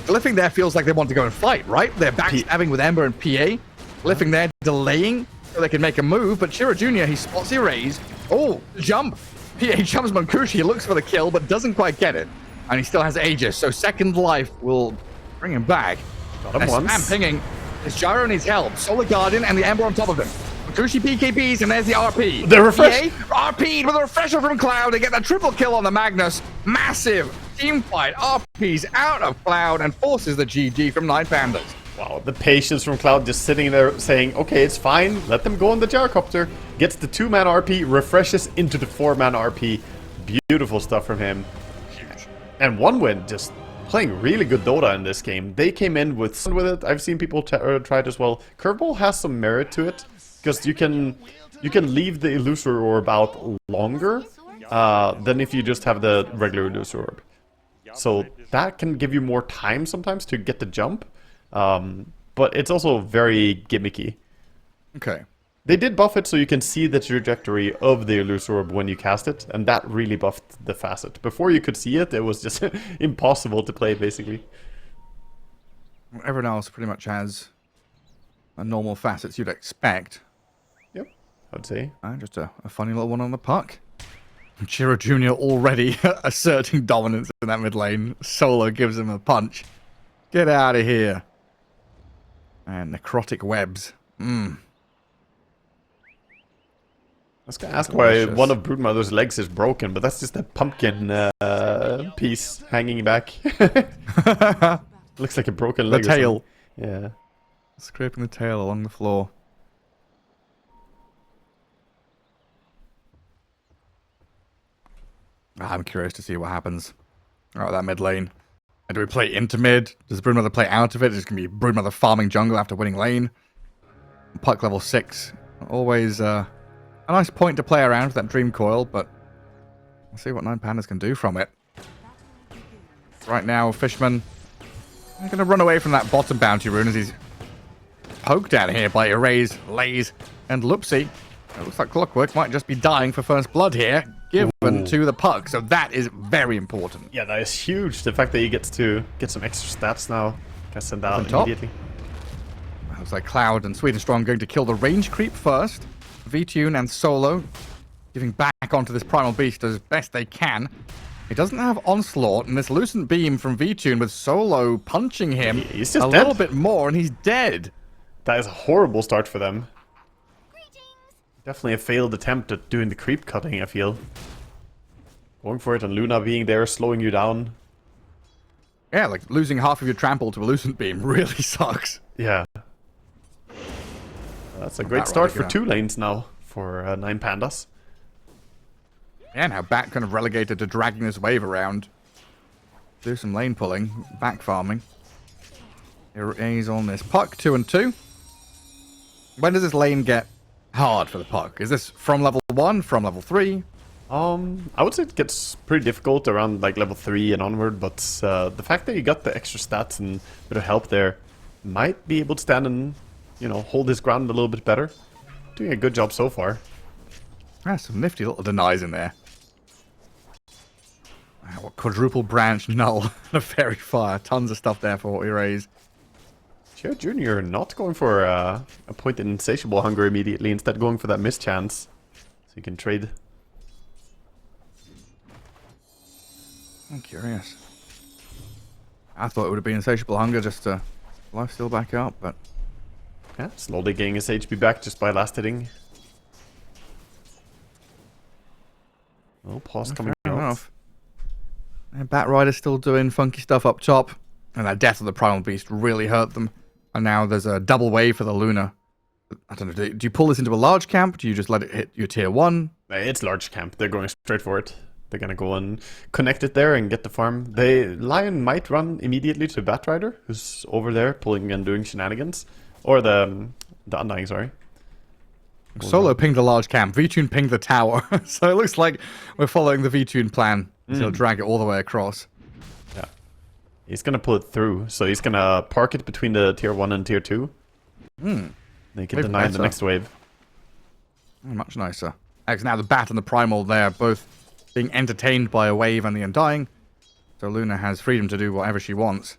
glyphing there feels like they want to go and fight, right? They're backstabbing with Ember and PA. Glyphing there, delaying so they can make a move, but Chira Jr., he spots the raise. Oh, jump! PA jumps Munkushi, he looks for the kill, but doesn't quite get it. And he still has Aegis, so second life will bring him back. Got him once. Spam pinging. This Gyro needs help. Solar Guardian and the Ember on top of him. Munkushi PKPs, and there's the RP. The refresh! RP'd with a refresher from Cloud to get the triple kill on the Magnus. Massive team fight. RP's out of Cloud and forces the GG from 9 Pandas. Wow, the patience from Cloud just sitting there saying, okay, it's fine, let them go on the gyrocopter. Gets the 2-man RP, refreshes into the 4-man RP. Beautiful stuff from him. And 1 win, just playing really good Dota in this game. They came in with it. I've seen people try it as well. Curveball has some merit to it, because you can leave the Illusory Orb out longer than if you just have the regular Illusory Orb. So that can give you more time sometimes to get the jump. but it's also very gimmicky. Okay. They did buff it so you can see the trajectory of the Illusory Orb when you cast it, and that really buffed the facet. Before you could see it, it was just impossible to play, basically. Everyone else pretty much has a normal facets you'd expect. Yep, I'd say. Just a funny little one on the puck. Chiro Jr. already asserting dominance in that mid lane. Solo gives him a punch. Get out of here. And necrotic webs. I was gonna ask why one of Broodmother's legs is broken, but that's just a pumpkin piece hanging back. Looks like a broken leg. The tail. Yeah. Scraping the tail along the floor. I'm curious to see what happens. Alright, that mid lane. And do we play into mid? Does Broodmother play out of it? Is it going to be Broodmother farming jungle after winning lane? Puck level 6. Always a nice point to play around with that Dream Coil, but we'll see what 9 Pandas can do from it. Right now, Fishman is going to run away from that bottom bounty rune as he's poked at here by Erase, Laze, and Loopsy. It looks like Clockwork might just be dying for first blood here, given to the puck, so that is very important. Yeah, that is huge. The fact that he gets to get some extra stats now. Can send that out immediately. Looks like Cloud and Sweet and Strong going to kill the range creep first. V-Tune and Solo giving back onto this Primal Beast as best they can. He doesn't have Onslaught, and this Lucent Beam from V-Tune with Solo punching him he's just a dead. little bit more, and he's dead. That is a horrible start for them. Definitely a failed attempt at doing the creep cutting, I feel. Going for it and Luna being there, slowing you down. Yeah, like losing half of your trample to a Lucent Beam really sucks. Yeah. That's a great start for 2 lanes now for 9 Pandas. Yeah, now Bat kind of relegated to dragging this wave around. Do some lane pulling, back farming. He's on this puck, 2 and 2. When does this lane get hard for the puck? Is this from level 1, from level 3? I would say it gets pretty difficult around like level 3 and onward, but the fact that you got the extra stats and a bit of help there might be able to stand and, you know, hold his ground a little bit better. Doing a good job so far. Some nifty little denies in there. What quadruple branch null and a fairy fire. Tons of stuff there for Erase. Chiro Jr. not going for a point in Insatiable Hunger immediately, instead going for that mischance. So you can trade. I'm curious. I thought it would have been Insatiable Hunger just to lifesteal back up, but... Yeah, slowly getting his HP back just by last hitting. Oh, pause coming out. And Bat Rider's still doing funky stuff up top. And that death of the Primal Beast really hurt them. And now there's a double wave for the Luna. I don't know, do you pull this into a large camp? Do you just let it hit your tier 1? It's large camp. They're going straight for it. They're gonna go and connect it there and get the farm. Lion might run immediately to Bat Rider, who's over there pulling and doing shenanigans. Or the Undying, sorry. Solo pinged the large camp. V-Tune pinged the tower. So it looks like we're following the V-Tune plan. He'll drag it all the way across. Yeah. He's gonna pull it through. So he's gonna park it between the tier 1 and tier 2. They can deny the next wave. Much nicer. Because now the Bat and the Primal, they're both being entertained by a wave and the Undying. So Luna has freedom to do whatever she wants.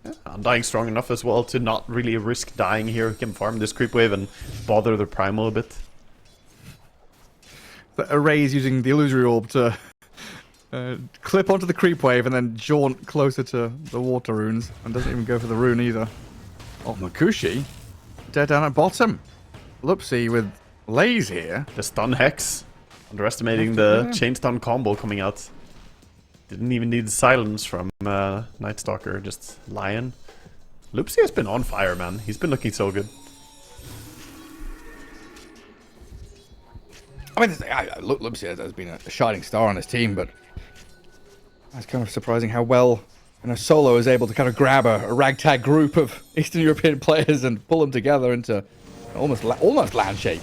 Yeah, Undying strong enough as well to not really risk dying here. He can farm this creep wave and bother the Primal a bit. The Array's using the Illusory Orb to clip onto the creep wave and then jaunt closer to the water runes. And doesn't even go for the rune either. Oh, Makushi dead down at bottom. Loopsy with Laze here. The stun hex. Underestimating the chain stun combo coming out. Didn't even need the silence from Night Stalker, just Lion. Loopsy has been on fire, man. He's been looking so good. I mean, Loopsy has been a shining star on his team, but it's kind of surprising how well Solo is able to kind of grab a ragtag group of Eastern European players and pull them together into almost land shape.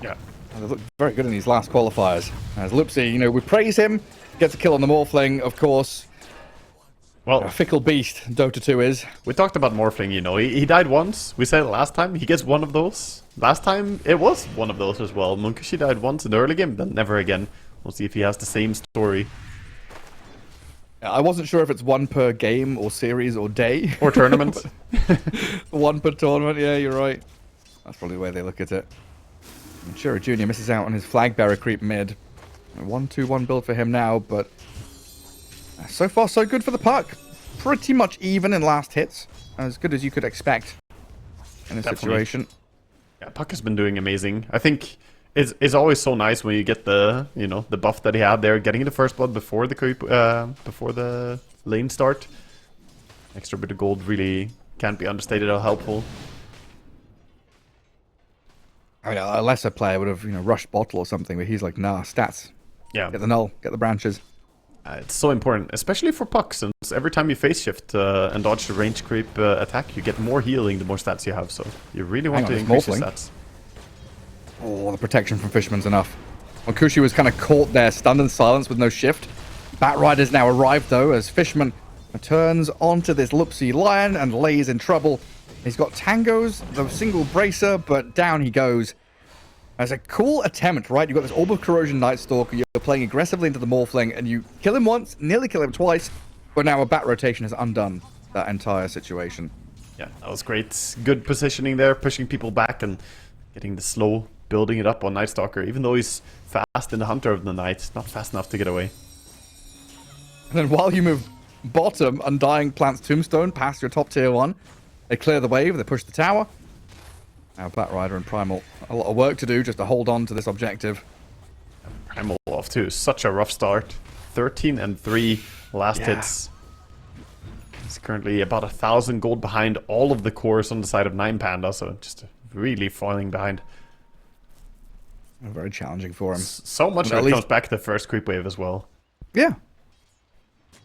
Yeah. They look very good in these last qualifiers. As Loopsy, we praise him, gets a kill on the Morphling, of course. Well, A fickle beast, Dota 2 is. we talked about Morphling, you know. He died once. We said it last time. He gets one of those. Last time, it was one of those as well. Munkushi died once in the early game, then never again. We'll see if he has the same story. I wasn't sure if it's one per game or series or day. Or tournament. One per tournament, yeah, you're right. That's probably the way they look at it. And Shiro Jr. misses out on his flag bearer creep mid. A 1-2-1 build for him now, but so far so good for the puck. Pretty much even in last hits. As good as you could expect in a situation. Yeah, Puck has been doing amazing. I think it's always so nice when you get the, you know, the buff that he had there, getting the first blood before the creep, before the lane start. Extra bit of gold really can't be understated how helpful. I mean, a lesser player would have, rushed bottle or something, but he's like, nah, stats. Yeah. Get the null, get the branches. It's so important, especially for Puck, since every time you phase shift and dodge the range creep attack, you get more healing the more stats you have, so you really want to increase your stats. Oh, the protection from Fisherman's enough. Monkushi was kind of caught there, stunned in silence with no shift. Batrider's now arrived, though, as Fishman turns onto this Lupsi Lion and lays in trouble. He's got Tangos, the single bracer, but down he goes. As a cool attempt, right? You've got this Orb of Corrosion Night Stalker, you're playing aggressively into the Morphling, and you kill him once, nearly kill him twice, but now a bat rotation has undone that entire situation. Yeah, that was great. Good positioning there, pushing people back and getting the slow, building it up on Night Stalker, even though he's fast in the Hunter of the Night, not fast enough to get away. And then while you move bottom, Undying plants Tombstone past your top tier 1. They clear the wave, they push the tower. Now Batrider and Primal, a lot of work to do just to hold on to this objective. Primal off too, such a rough start. 13 and 3 last hits. He's currently about 1,000 gold behind all of the cores on the side of 9 Panda, so just really falling behind. Very challenging for him. So much that comes back to the first creep wave as well. Yeah.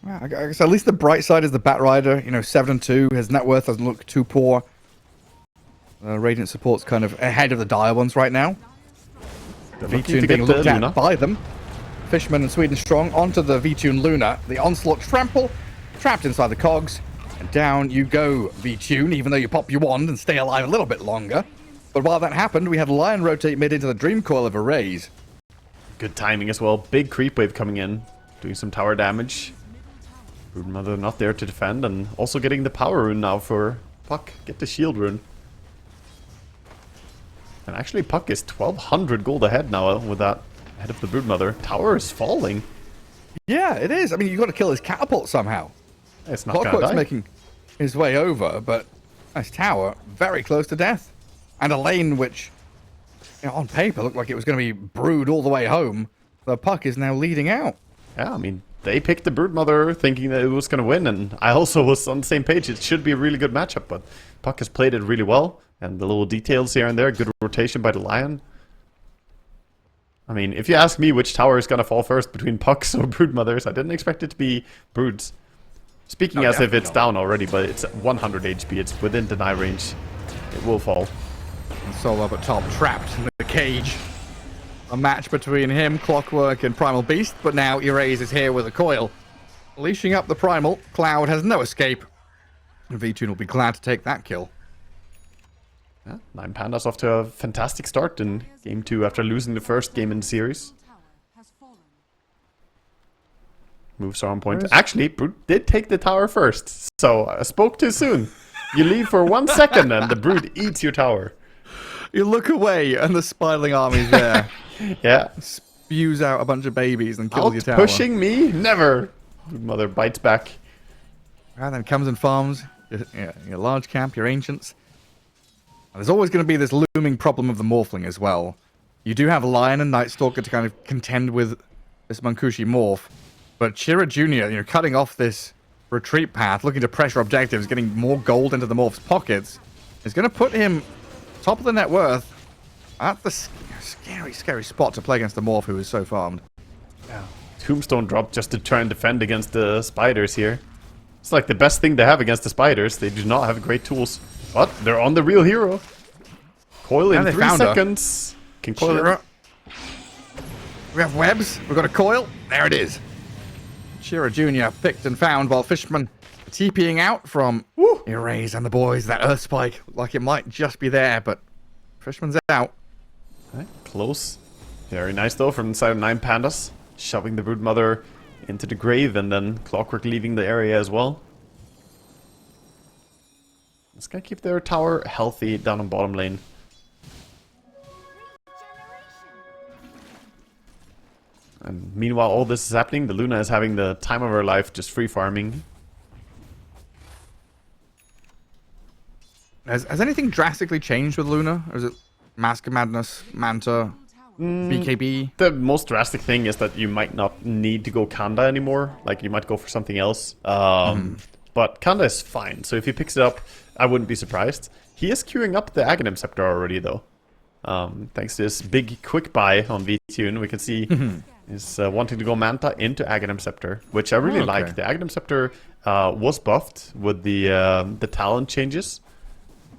I guess at least the bright side is the Batrider, 7 and 2. His net worth doesn't look too poor. Radiant support's kind of ahead of the dire ones right now. V-Tune being looked at by them. Fishman and Sweden Strong onto the V-Tune Luna. The onslaught trample, trapped inside the cogs. And down you go, V-Tune, even though you pop your wand and stay alive a little bit longer. But while that happened, we had Lion rotate mid into the Dream Coil of Arrays. Good timing as well. Big creep wave coming in, doing some tower damage. Broodmother not there to defend, and also getting the power rune now for Puck. Get the shield rune. And actually Puck is 1,200 gold ahead now with that ahead of the Broodmother. Tower is falling. Yeah, it is. I mean, you've got to kill his catapult somehow. It's not going to die. Making his way over, but this tower very close to death. And a lane which, on paper, looked like it was going to be brewed all the way home. The Puck is now leading out. Yeah, I mean, they picked the Broodmother thinking that it was going to win, and I also was on the same page. It should be a really good matchup, but Puck has played it really well. And the little details here and there, good rotation by the Lion. I mean, if you ask me which tower is going to fall first between Pucks or Broodmothers, I didn't expect it to be Broods. Speaking as if it's down already, but it's 100 HP. It's within deny range. It will fall. And Solo up at top, trapped in the cage. A match between him, Clockwork, and Primal Beast, but now Erase is here with a coil. Leashing up the Primal, Cloud has no escape. V-Tune will be glad to take that kill. Yeah, 9 Pandas off to a fantastic start in Game 2 after losing the first game in the series. Moves are on point. Actually, Brood did take the tower first, so I spoke too soon. You leave for 1 second and the Brood eats your tower. You look away and the spiraling army's there. Yeah. Spews out a bunch of babies and kills your tower. Pushing me? Never. Broodmother bites back. And then comes and farms your large camp, your ancients. And there's always going to be this looming problem of the Morphling as well. You do have Lion and Night Stalker to kind of contend with this Munkushi morph. But Chira Jr., cutting off this retreat path, looking to pressure objectives, getting more gold into the morph's pockets, is going to put him top of the net worth at the scary, scary spot to play against the morph who is so farmed. Yeah. Tombstone drop just to try and defend against the spiders here. It's like the best thing they have against the spiders. They do not have great tools. But they're on the real hero. Coil in 3 seconds. Can coil it. We have webs. We've got a coil. There it is. Shira Jr. picked and found while Fishman TPing out from Erase and the boys. That Earth Spike, like it might just be there, but Fishman's out. Okay, close. Very nice though from the side of 9 Pandas. Shoving the Broodmother into the grave and then Clockwork leaving the area as well. It's gonna keep their tower healthy down on bottom lane. And meanwhile all this is happening, the Luna is having the time of her life just free farming. Has anything drastically changed with Luna? Or is it Mask of Madness, Manta, BKB? The most drastic thing is that you might not need to go Kanda anymore. Like, you might go for something else. But Kanda is fine, so if he picks it up, I wouldn't be surprised. He is queuing up the Aghanim Scepter already, though. Thanks to this big quick buy on VTune, we can see he's wanting to go Manta into Aghanim Scepter, which I really like. The Aghanim Scepter was buffed with the talent changes.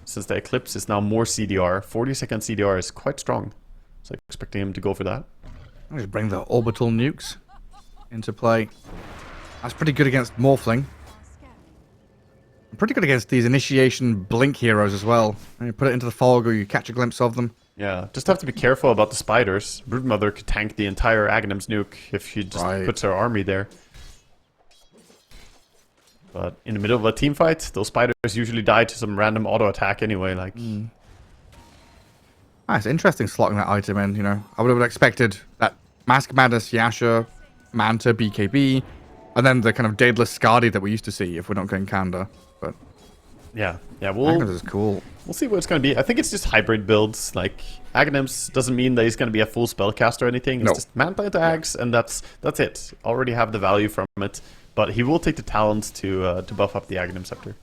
Since the Eclipse is now more CDR, 40-second CDR is quite strong. So expecting him to go for that. I'll just bring the orbital nukes into play. That's pretty good against Morphling. Pretty good against these initiation blink heroes as well. And you put it into the fog or you catch a glimpse of them. Yeah, just have to be careful about the spiders. Broodmother could tank the entire Aghanim's nuke if she just puts her army there. But in the middle of a team fight, those spiders usually die to some random auto attack anyway. Like, it's interesting slotting that item in. You know, I would have expected that Mask of Madness, Yasha, Manta, BKB, and then the kind of Daedalus Skadi that we used to see if we're not going Kanda. But yeah, Aghanim's is cool. We'll see what it's going to be. I think it's just hybrid builds. Like, Aghanim's doesn't mean that he's going to be a full spellcaster or anything. It's just Manta into Ags, and that's it. Already have the value from it. But he will take the talents to buff up the Aghanim Scepter.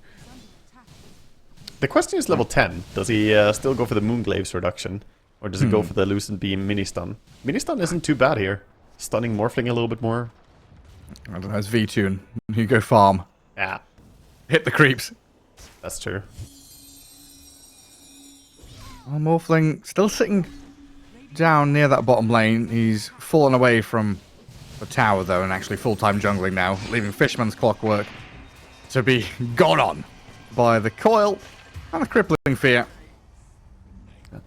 The question is level 10. Does he still go for the Moonglaves reduction? Or does he go for the Lucent Beam mini-stun? Mini-stun isn't too bad here. Stunning Morphling a little bit more. I don't know, it's V-Tune. You go farm. Yeah. Hit the creeps. That's true. Oh, Morphling still sitting down near that bottom lane. He's fallen away from the tower, though, and actually full-time jungling now, leaving Fishman's Clockwork to be gone on by the coil and the crippling fear.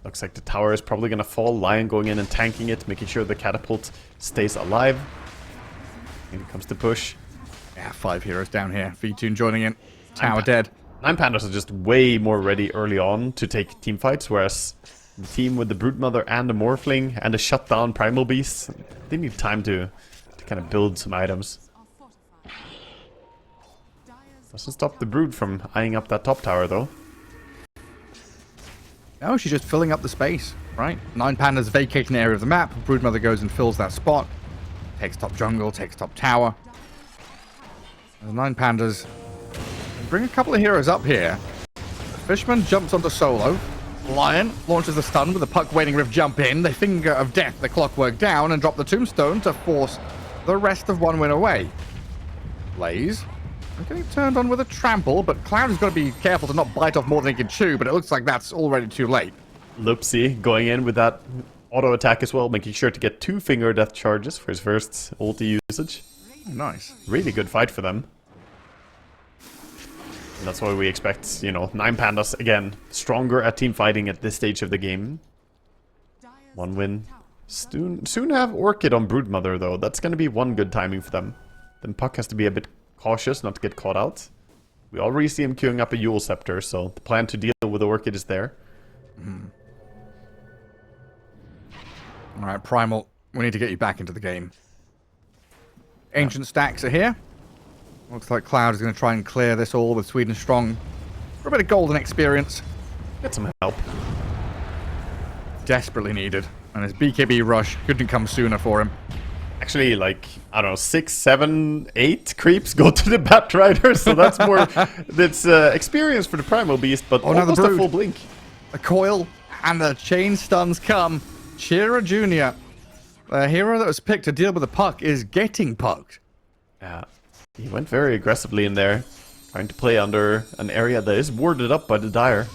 Looks like the tower is probably going to fall. Lion going in and tanking it, making sure the catapult stays alive. When it comes to push. Yeah, 5 heroes down here. V-Tune joining in. Tower dead. 9 Pandas are just way more ready early on to take team fights, whereas the team with the Broodmother and the Morphling and the shutdown Primal Beast, they need time to kind of build some items. Doesn't stop the Brood from eyeing up that top tower, though. No, she's just filling up the space, right? 9 Pandas vacating an area of the map. Broodmother goes and fills that spot. Takes top jungle, takes top tower. The 9 Pandas bring a couple of heroes up here. Fishman jumps onto solo. Lion launches the stun with a puck waiting rift jump in. The finger of death, the Clockwork down, and drop the tombstone to force the rest of one win away. Blaze getting turned on with a trample, but Cloud has got to be careful to not bite off more than he can chew, but it looks like that's already too late. Loopsy going in with that auto attack as well, making sure to get 2 finger death charges for his first ulti usage. Nice. Really good fight for them. And that's why we expect, you know, 9 Pandas, again, stronger at team fighting at this stage of the game. 1 win. Soon have Orchid on Broodmother, though. That's going to be one good timing for them. Then Puck has to be a bit cautious not to get caught out. We already see him queuing up a Yule Scepter, so the plan to deal with the Orchid is there. Alright, Primal, we need to get you back into the game. Ancient stacks are here. Looks like Cloud is going to try and clear this all with Sweden Strong for a bit of golden experience. Get some help. Desperately needed. And his BKB rush couldn't come sooner for him. Actually, like, I don't know, 6, 7, 8 creeps go to the Batrider, so that's more... That's experience for the Primal Beast, but almost a full blink. The coil and the chain stuns come. Shira Jr., the hero that was picked to deal with the puck, is getting pucked. Yeah, he went very aggressively in there, trying to play under an area that is warded up by the Dire.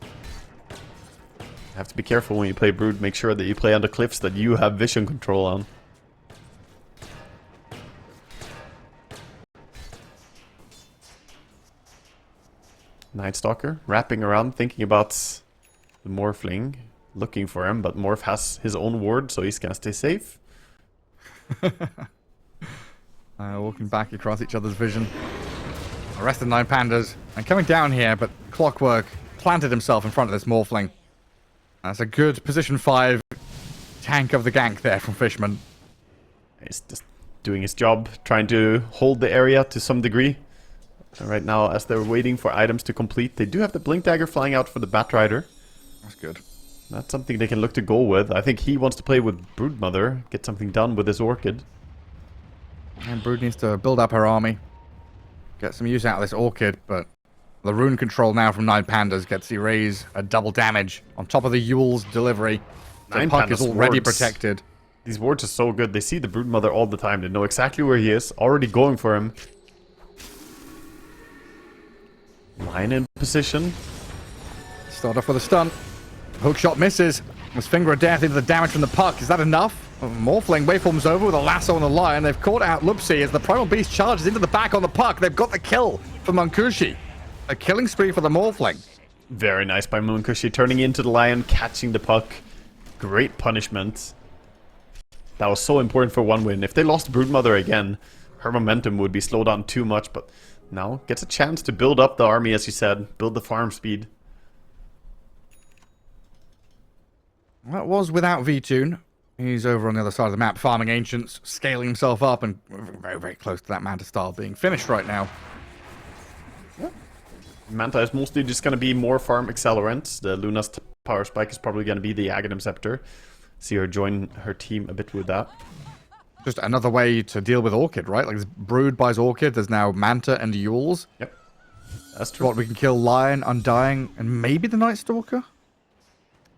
You have to be careful when you play Brood. Make sure that you play under cliffs that you have vision control on. Night Stalker wrapping around, thinking about the Morphling, looking for him, but Morph has his own ward, so he's gonna stay safe. Walking back across each other's vision. The rest of the 9 Pandas. And coming down here, but Clockwork planted himself in front of this Morphling. That's a good position 5 tank of the gank there from Fishman. He's just doing his job, trying to hold the area to some degree. And right now, as they're waiting for items to complete, they do have the Blink Dagger flying out for the Batrider. That's good. That's something they can look to go with. I think he wants to play with Broodmother, get something done with his Orchid. And Brood needs to build up her army. Get some use out of this Orchid, but the rune control now from 9 Pandas gets erase a double damage on top of the Yule's delivery. The 9 puck Pandas is already wards. protected. These wards are so good. They see the Broodmother all the time. They know exactly where he is, already going for him. Lion in position. Start off with a stun. Hook shot misses. There's Finger of Death into the damage from the puck. Is that enough? Morphling waveforms over with a lasso on the Lion. They've caught out Lupsi as the Primal Beast charges into the back on the puck. They've got the kill for Munkushi. A killing spree for the Morphling. Very nice by Munkushi, turning into the Lion, catching the puck. Great punishment. That was so important for one win. If they lost Broodmother again, her momentum would be slowed down too much, but now gets a chance to build up the army, as you said, build the farm speed. That was without V-Tune. He's over on the other side of the map, farming Ancients, scaling himself up, and very, very close to that Manta style being finished right now. Manta is mostly just going to be more farm accelerant. The Luna's power spike is probably going to be the Aghanim Scepter. See her join her team a bit with that. Just another way to deal with Orchid, right? Like, Brood buys Orchid, there's now Manta and Yules. Yep, that's true. What, we can kill Lion, Undying, and maybe the Night Stalker?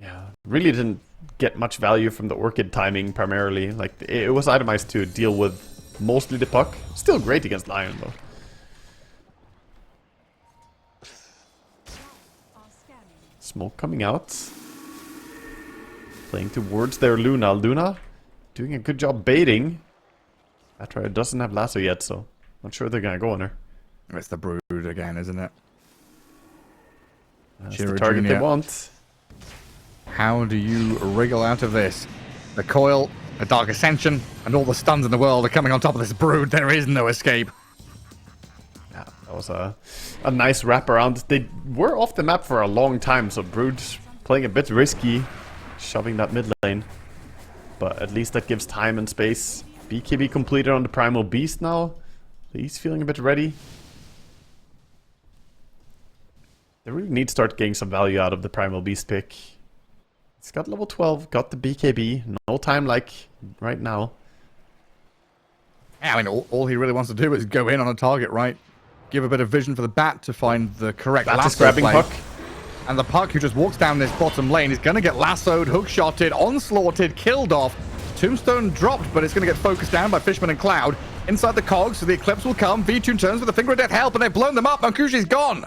Yeah, really didn't get much value from the Orchid timing primarily. Like, it was itemized to deal with mostly the puck. Still great against Lion, though. Smoke coming out. Playing towards their Luna. Luna doing a good job baiting. Batrider doesn't have lasso yet, so not sure they're gonna go on her. It's the Brood again, isn't it? That's the target they want. How do you wriggle out of this? The Coil, a Dark Ascension, and all the stuns in the world are coming on top of this Brood. There is no escape. Yeah, that was a nice wraparound. They were off the map for a long time, so Brood playing a bit risky, shoving that mid lane. But at least that gives time and space. BKB completed on the Primal Beast now. He's feeling a bit ready. They really need to start getting some value out of the Primal Beast pick. It's got level 12, got the BKB. No time like right now. Yeah, I mean, all he really wants to do is go in on a target, right? Give a bit of vision for the Bat to find the correct Bat is lasso grabbing play. puck. And the puck who just walks down this bottom lane is going to get lassoed, hook-shotted, onslaughted, killed off. Tombstone dropped, but it's going to get focused down by Fishman and Cloud. Inside the cogs, so the Eclipse will come. V-Tune turns with a Finger of Death help, and they've blown them up. Munkushi's gone.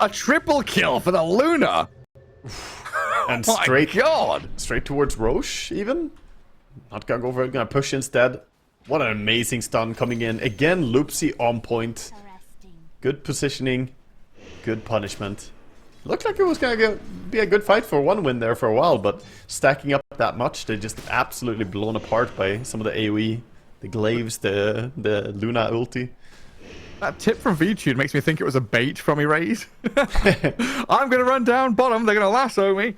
A triple kill for the Luna. And Oh straight, my God. straight towards Roche, even. Not gonna go for it, gonna push instead. What an amazing stun coming in. Again, Lupsi on point. Good positioning. Good punishment. Looked like it was gonna be a good fight for one win there for a while, but stacking up that much, they just absolutely blown apart by some of the AoE. The glaives, the Luna ulti. That tip from V-Tune makes me think it was a bait from Erase. I'm going to run down bottom. They're going to lasso me.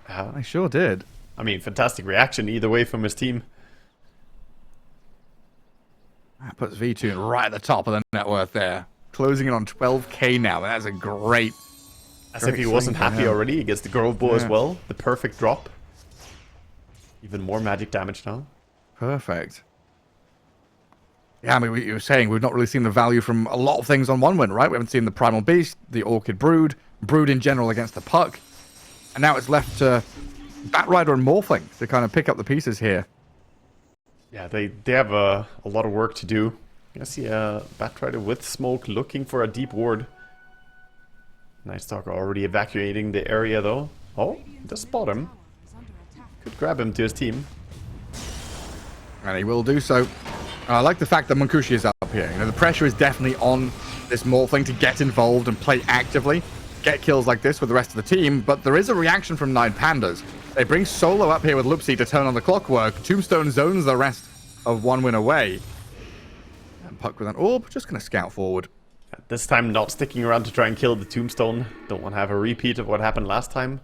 I sure did. I mean, fantastic reaction either way from his team. That puts V-Tune right at the top of the net worth there. Closing in on 12k now. That's a great... As if he wasn't happy already. He gets the Grove Bow as well. The perfect drop. Even more magic damage now. Perfect. Yeah, I mean, you were saying we've not really seen the value from a lot of things on one win, right? We haven't seen the Primal Beast, the Orchid Brood, Brood in general against the puck. And now it's left to Batrider and Morphling to kind of pick up the pieces here. Yeah, they have a lot of work to do. I see a Batrider with smoke looking for a deep ward. Night Stalker already evacuating the area though. Oh, just spot him. Could grab him to his team. And he will do so. I like the fact that Munkushi is up here. You know, the pressure is definitely on this Morphling to get involved and play actively, get kills like this with the rest of the team, but there is a reaction from 9 Pandas. They bring Solo up here with Loopsy to turn on the clockwork. Tombstone zones the rest of 1 win away. And Puck with an orb, just going to scout forward. This time not sticking around to try and kill the Tombstone. Don't want to have a repeat of what happened last time.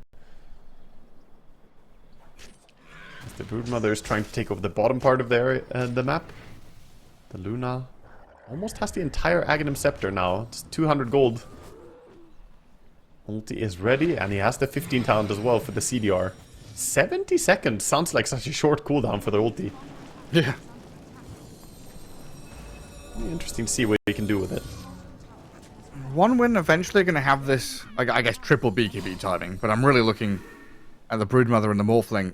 As the Broodmother is trying to take over the bottom part of the map. The Luna almost has the entire Aghanim Scepter now. It's 200 gold. Ulti is ready, and he has the 15 talent as well for the CDR. 70 seconds sounds like such a short cooldown for the ulti. Yeah. Interesting to see what you can do with it. 1 win eventually going to have this, I guess, triple BKB timing, but I'm really looking at the Broodmother and the Morphling.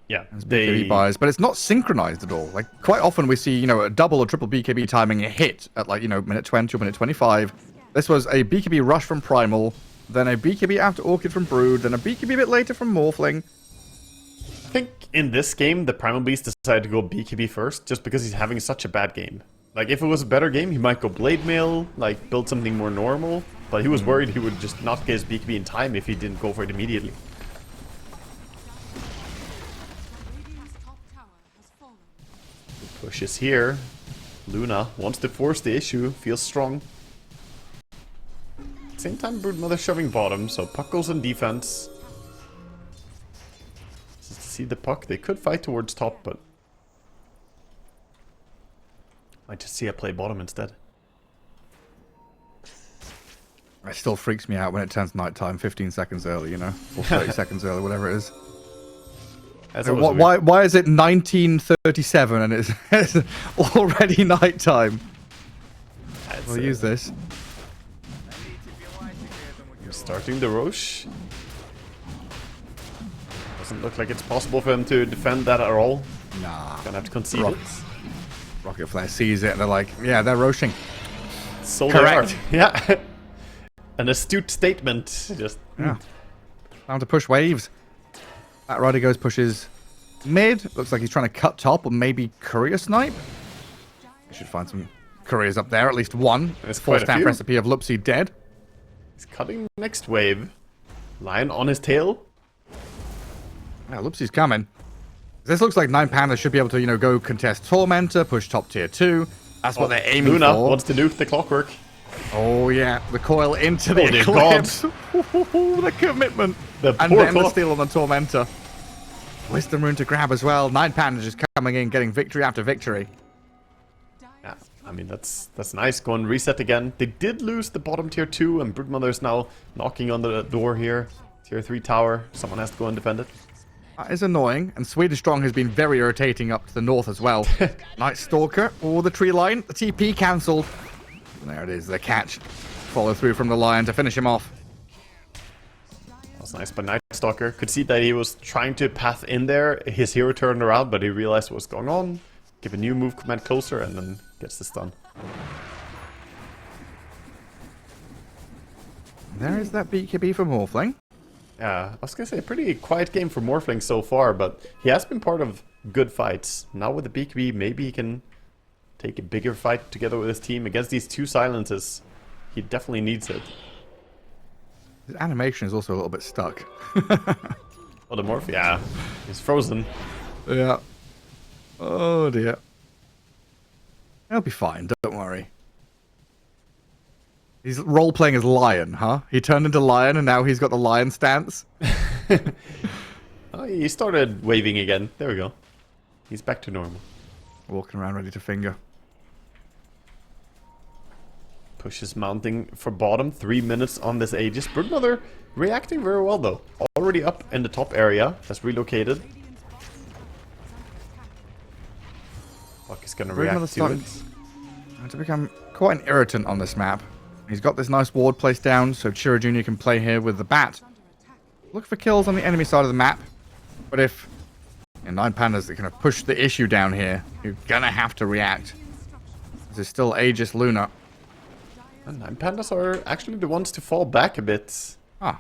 Yeah, as BKB buys, but it's not synchronized at all. Like, quite often we see, a double or triple BKB timing hit at, like, minute 20 or minute 25. This was a BKB rush from Primal, then a BKB after Orchid from Brood, then a BKB a bit later from Morphling. I think in this game, the Primal Beast decided to go BKB first, just because he's having such a bad game. Like, if it was a better game, he might go Blade Mail, like, build something more normal, but he was worried he would just not get his BKB in time if he didn't go for it immediately. Pushes here. Luna wants to force the issue, feels strong. At the same time, Broodmother shoving bottom, so Puck goes in defense. Just to see the Puck, they could fight towards top, but might just see a play bottom instead. It still freaks me out when it turns nighttime 15 seconds early, or 30 seconds early, whatever it is. Why is it 1937 and it's already nighttime? We'll use this. Starting the Roche. Doesn't look like it's possible for them to defend that at all. Nah. Gonna have to concede it. Rocket Flare sees it and they're like, yeah, they're Roshing. So correct. Yeah. An astute statement. Just Time to push waves. That Rider goes pushes mid. Looks like he's trying to cut top or maybe courier snipe. We should find some couriers up there. At least one. There's Four quite a stamp few. recipe of Loopsy dead. He's cutting next wave. Lion on his tail. Yeah, Loopsy's coming. This looks like 9 Pandas should be able to, go contest Tormentor, push top tier 2. That's what they're aiming Luna for. wants to nuke the clockwork. Oh yeah, the coil into the dear eclipse. The commitment. The And poor then the clock. steal on the Tormentor. Wisdom rune to grab as well. 9 Pandas just coming in, getting victory after victory. Yeah, I mean, that's nice. Go and reset again. They did lose the bottom tier 2, and Broodmother is now knocking on the door here. Tier 3 tower. Someone has to go and defend it. That is annoying, and Swedish Strong has been very irritating up to the north as well. Night Stalker, or the tree line. The TP cancelled. There it is, the catch. Follow through from the Lion to finish him off. That was nice, but Night Stalker could see that he was trying to path in there. His hero turned around, but he realized what's going on. Give a new move command closer, and then gets the stun. There is that BKB from Morphling. Yeah, I was gonna say, a pretty quiet game for Morphling so far, but he has been part of good fights. Now with the BKB, maybe he can take a bigger fight together with his team. Against these 2 silences, he definitely needs it. His animation is also a little bit stuck. Oh, the Morph, yeah, he's frozen. Yeah. Oh dear. He'll be fine, don't worry. He's role-playing as Lion, huh? He turned into Lion and now he's got the Lion stance. Oh, he started waving again. There we go. He's back to normal. Walking around ready to finger. Pushes mounting for bottom. 3 minutes on this Aegis. Broodmother reacting very well though. Already up in the top area. Has relocated. Puck is gonna react to it. To become quite an irritant on this map. He's got this nice ward placed down, so Chira Jr. can play here with the bat. Look for kills on the enemy side of the map. But if 9 Pandas are going to push the issue down here, you're going to have to react. There's still Aegis Luna. And 9 Pandas are actually the ones to fall back a bit. Ah.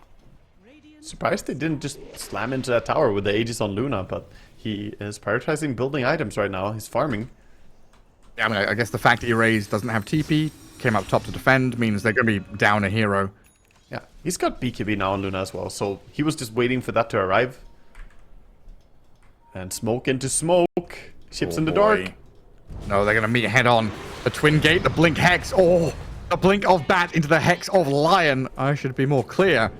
Surprised they didn't just slam into that tower with the Aegis on Luna, but he is prioritizing building items right now. He's farming. Yeah, I mean, I guess the fact that Erase doesn't have TP came up top to defend means they're going to be down a hero. Yeah, he's got BKB now on Luna as well, so he was just waiting for that to arrive. And smoke into smoke. Ships in the dark. No, they're going to meet head on. The Twin Gate, the Blink Hex. Oh, the Blink of Bat into the Hex of Lion. I should be more clear.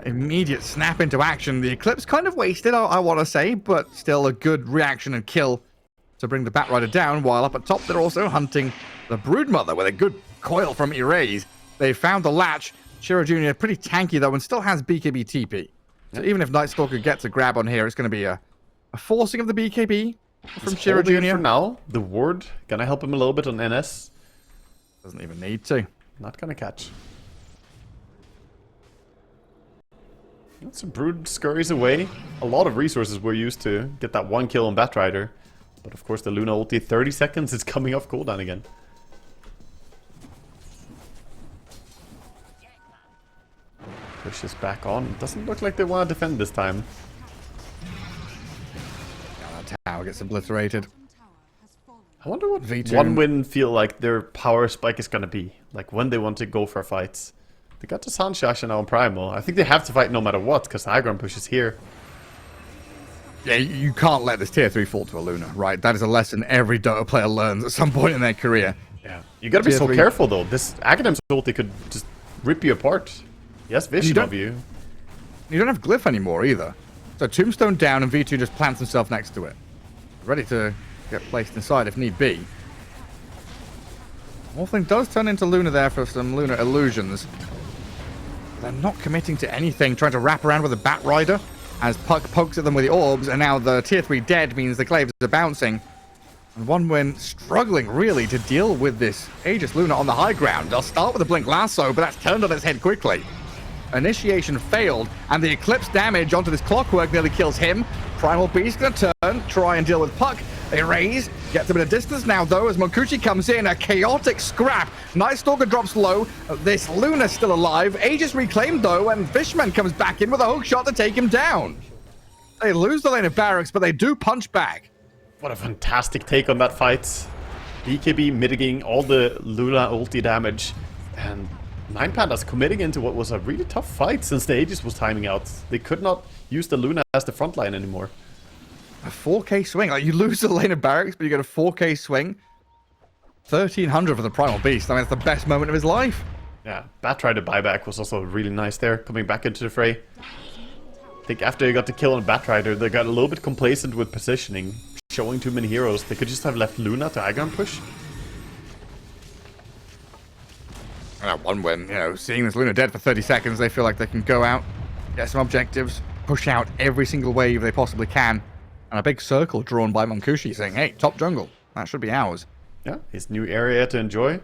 Immediate snap into action. The Eclipse kind of wasted, I want to say, but still a good reaction and kill to bring the Bat Rider down, while up at top they're also hunting the Broodmother with a good coil from Erase. They found the latch. Shiro Jr. pretty tanky though and still has BKB TP. So even if Night Stalker gets a grab on here, it's going to be a forcing of the BKB from Shiro Jr. For now, the ward gonna help him a little bit on NS. Doesn't even need to. Not gonna catch. So Brood scurries away. A lot of resources were used to get that one kill on Batrider. But of course the Luna ulti, 30 seconds, is coming off cooldown again. Pushes back on. Doesn't look like they want to defend this time. That tower gets obliterated. I wonder what V2. one win feel like their power spike is gonna be. Like when they want to go for fights. They got the Sunshash now on Primal. I think they have to fight no matter what, because the high ground push is here. Yeah, you can't let this tier 3 fall to a Luna, right? That is a lesson every Dota player learns at some point in their career. Yeah. You gotta be Tier so 3. careful though. This Academ's ulti could just rip you apart. Yes, vision of you. You don't have Glyph anymore either. So Tombstone down and V2 just plants himself next to it. Ready to get placed inside if need be. Morphling does turn into Luna there for some Luna illusions. They're not committing to anything, trying to wrap around with a Bat Rider as Puck pokes at them with the orbs, and now the tier 3 dead means the Glaives are bouncing. And one win struggling really to deal with this Aegis Luna on the high ground. They'll start with a Blink Lasso, but that's turned on its head quickly. Initiation failed, and the Eclipse damage onto this Clockwork nearly kills him. Primal Beast gonna turn, try and deal with Puck. They raise, gets a bit of distance now though as Monkushi comes in, a chaotic scrap. Night Stalker drops low, this Luna's still alive. Aegis reclaimed though, and Fishman comes back in with a hook shot to take him down. They lose the lane of barracks, but they do punch back. What a fantastic take on that fight. BKB mitigating all the Luna ulti damage, and 9 Pandas committing into what was a really tough fight since the Aegis was timing out. They could not use the Luna as the front line anymore. A 4k swing. Like, you lose the lane of barracks, but you get a 4k swing. 1300 for the Primal Beast. I mean, it's the best moment of his life. Yeah, Batrider buyback was also really nice there, coming back into the fray. I think after they got the kill on Batrider, they got a little bit complacent with positioning, showing too many heroes. They could just have left Luna to high ground push. And that one win, you know, seeing this Luna dead for 30 seconds, they feel like they can go out, get some objectives, push out every single wave they possibly can. And a big circle drawn by Monkushi saying, hey, top jungle, that should be ours. Yeah, his new area to enjoy.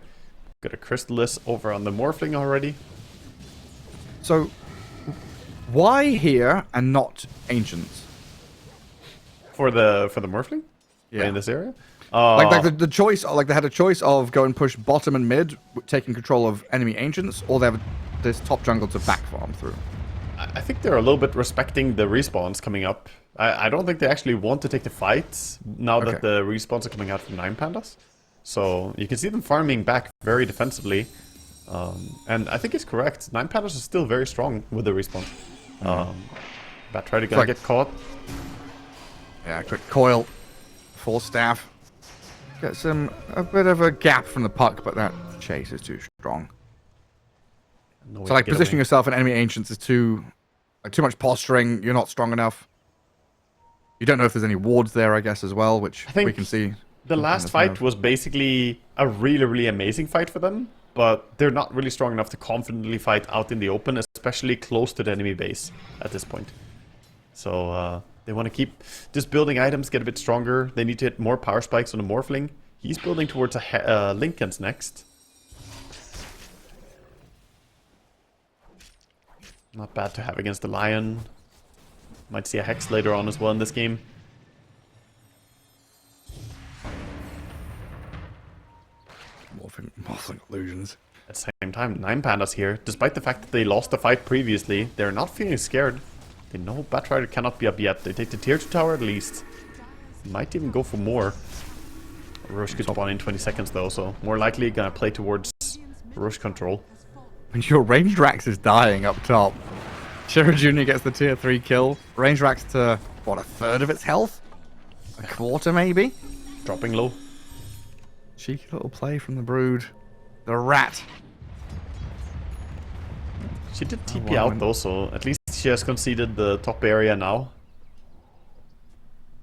Got a Crystallis over on the Morphling already. So, why here and not Ancients? For the Morphling? Yeah. In this area? Like the choice, like they had a choice of go and push bottom and mid, taking control of enemy Ancients, or they have this top jungle to back farm through. I think they're a little bit respecting the respawns coming up. I don't think they actually want to take the fights now that the respawns are coming out from 9 Pandas. So you can see them farming back very defensively. And I think it's correct. 9 Pandas is still very strong with the respawn. Batrider gonna get caught. Yeah, quick coil. Full staff. Gets a bit of a gap from the Puck, but that chase is too strong. No So like positioning yourself in enemy Ancients is too much posturing. You're not strong enough. You don't know if there's any wards there, I guess, as well, which we can see. The last fight was basically a really, really amazing fight for them, but they're not really strong enough to confidently fight out in the open, especially close to the enemy base at this point. So they want to keep just building items, get a bit stronger. They need to hit more power spikes on the Morphling. He's building towards a Lincoln's next. Not bad to have against the Lion. Might see a Hex later on as well in this game. Morphling illusions. At the same time, 9 Pandas here. Despite the fact that they lost the fight previously, they're not feeling scared. They know Batrider cannot be up yet. They take the tier 2 tower at least. Might even go for more. Rosh could spawn in 20 seconds though, so more likely gonna play towards Rush control. When your ranged Rax is dying up top, Shira Jr. gets the tier 3 kill. Ranged Rax to, what, a third of its health? A quarter, maybe? Dropping low. Cheeky little play from the Brood. The rat. She did TP out though, so at least she has conceded the top area now.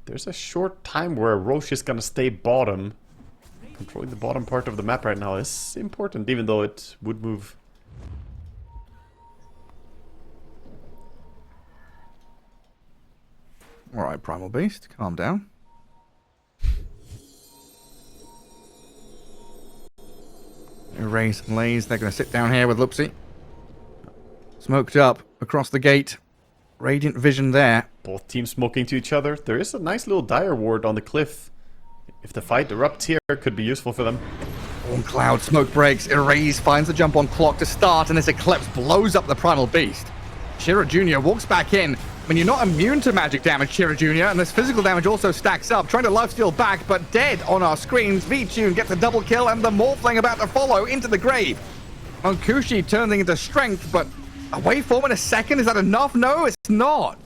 There's a short time where Roche is gonna stay bottom. Controlling the bottom part of the map right now is important, even though it would move. Alright, Primal Beast, calm down. Erase and Lays, they're going to sit down here with Lupsy. Smoked up across the gate. Radiant vision there. Both teams smoking to each other. There is a nice little dire ward on the cliff. If the fight erupts here, it could be useful for them. On Cloud, smoke breaks. Erase finds the jump on clock to start, and this Eclipse blows up the Primal Beast. Shira Jr. walks back in. I mean, you're not immune to magic damage, Shira Jr., and this physical damage also stacks up. Trying to lifesteal back, but dead on our screens. V-Tune gets a double kill, and the Morphling about to follow into the grave. Monkushi turning into strength, but a waveform in a second, is that enough? No, it's not.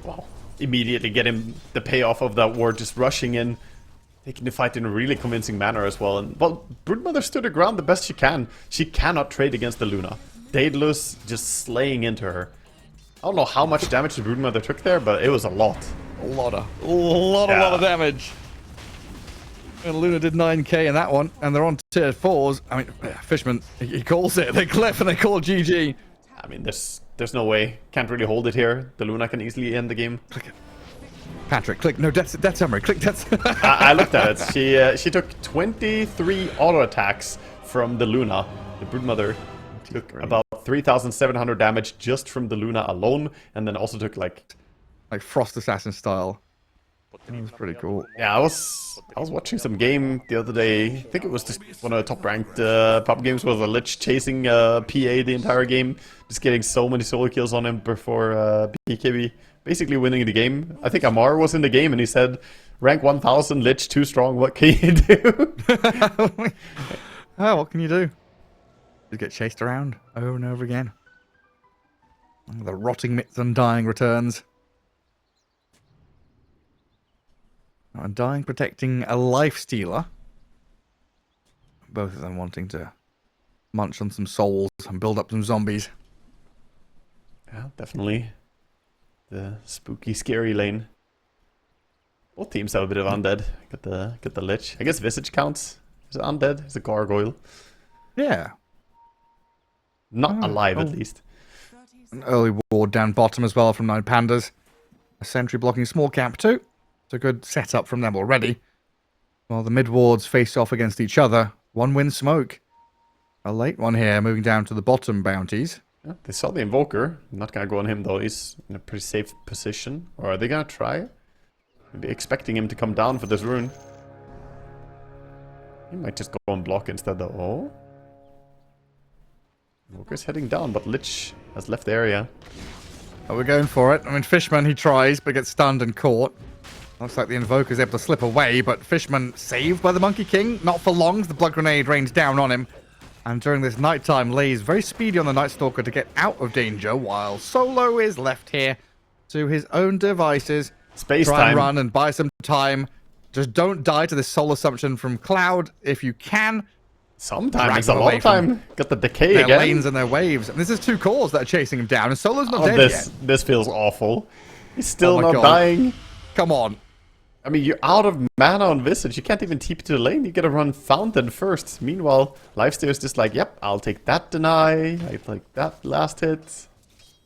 Wow. Immediately getting the payoff of that ward, just rushing in, taking the fight in a really convincing manner as well. And, well, Broodmother stood her ground the best she can. She cannot trade against the Luna. Daedalus just slaying into her. I don't know how much damage the Broodmother took there, but it was a lot. A lot of damage. And Luna did 9k in that one, and they're on tier 4s. I mean, Fishman, he calls it. They cliff and they call GG. I mean, there's no way. Can't really hold it here. The Luna can easily end the game. Click it. Patrick, click. No, death summary. Click death. I looked at it. She took 23 auto attacks from the Luna. The Broodmother took about 3,700 damage just from the Luna alone, and then also took like Frost Assassin style. That was pretty cool. Yeah, I was watching some game the other day. I think it was just one of the top ranked pub games. Was a Lich chasing PA the entire game, just getting so many solo kills on him before BKB basically winning the game. I think Amar was in the game and he said, "Rank 1000, Lich too strong. What can you do?" Oh, what can you do? Just get chased around over and over again. The rotting myths Undying returns. Undying protecting a life stealer. Both of them wanting to munch on some souls and build up some zombies. Yeah, definitely. The spooky, scary lane. Both teams have a bit of undead. Get the Lich. I guess Visage counts. Is it undead? It's a gargoyle. Yeah. Not alive, at least. An early ward down bottom as well from 9 Pandas. A sentry blocking small camp too. It's a good setup from them already. While the mid wards face off against each other. One win smoke. A late one here, moving down to the bottom bounties. Yeah, they saw the Invoker. I'm not gonna go on him though. He's in a pretty safe position. Or are they gonna try? Maybe expecting him to come down for this rune. He might just go on block instead though. Oh. Invoker's heading down, but Lich has left the area. Oh, we're going for it. I mean, Fishman, he tries, but gets stunned and caught. Looks like the Invoker's able to slip away, but Fishman saved by the Monkey King. Not for long, the Blood Grenade rains down on him. And during this nighttime, Lay's very speedy on the Night Stalker to get out of danger, while Solo is left here to his own devices. Space Try time. and run and buy some time. Just don't die to this soul assumption from Cloud if you can. Sometimes it's a lot of time. Got the decay their again. lanes and their waves. And this is 2 cores that are chasing him down, and Solo's not dead yet. This feels awful. He's still my not God. dying. Come on. I mean, you're out of mana on Visage. You can't even TP to the lane. You gotta run Fountain first. Meanwhile, Lifesteal is just like, yep, I'll take that deny. I take that last hit.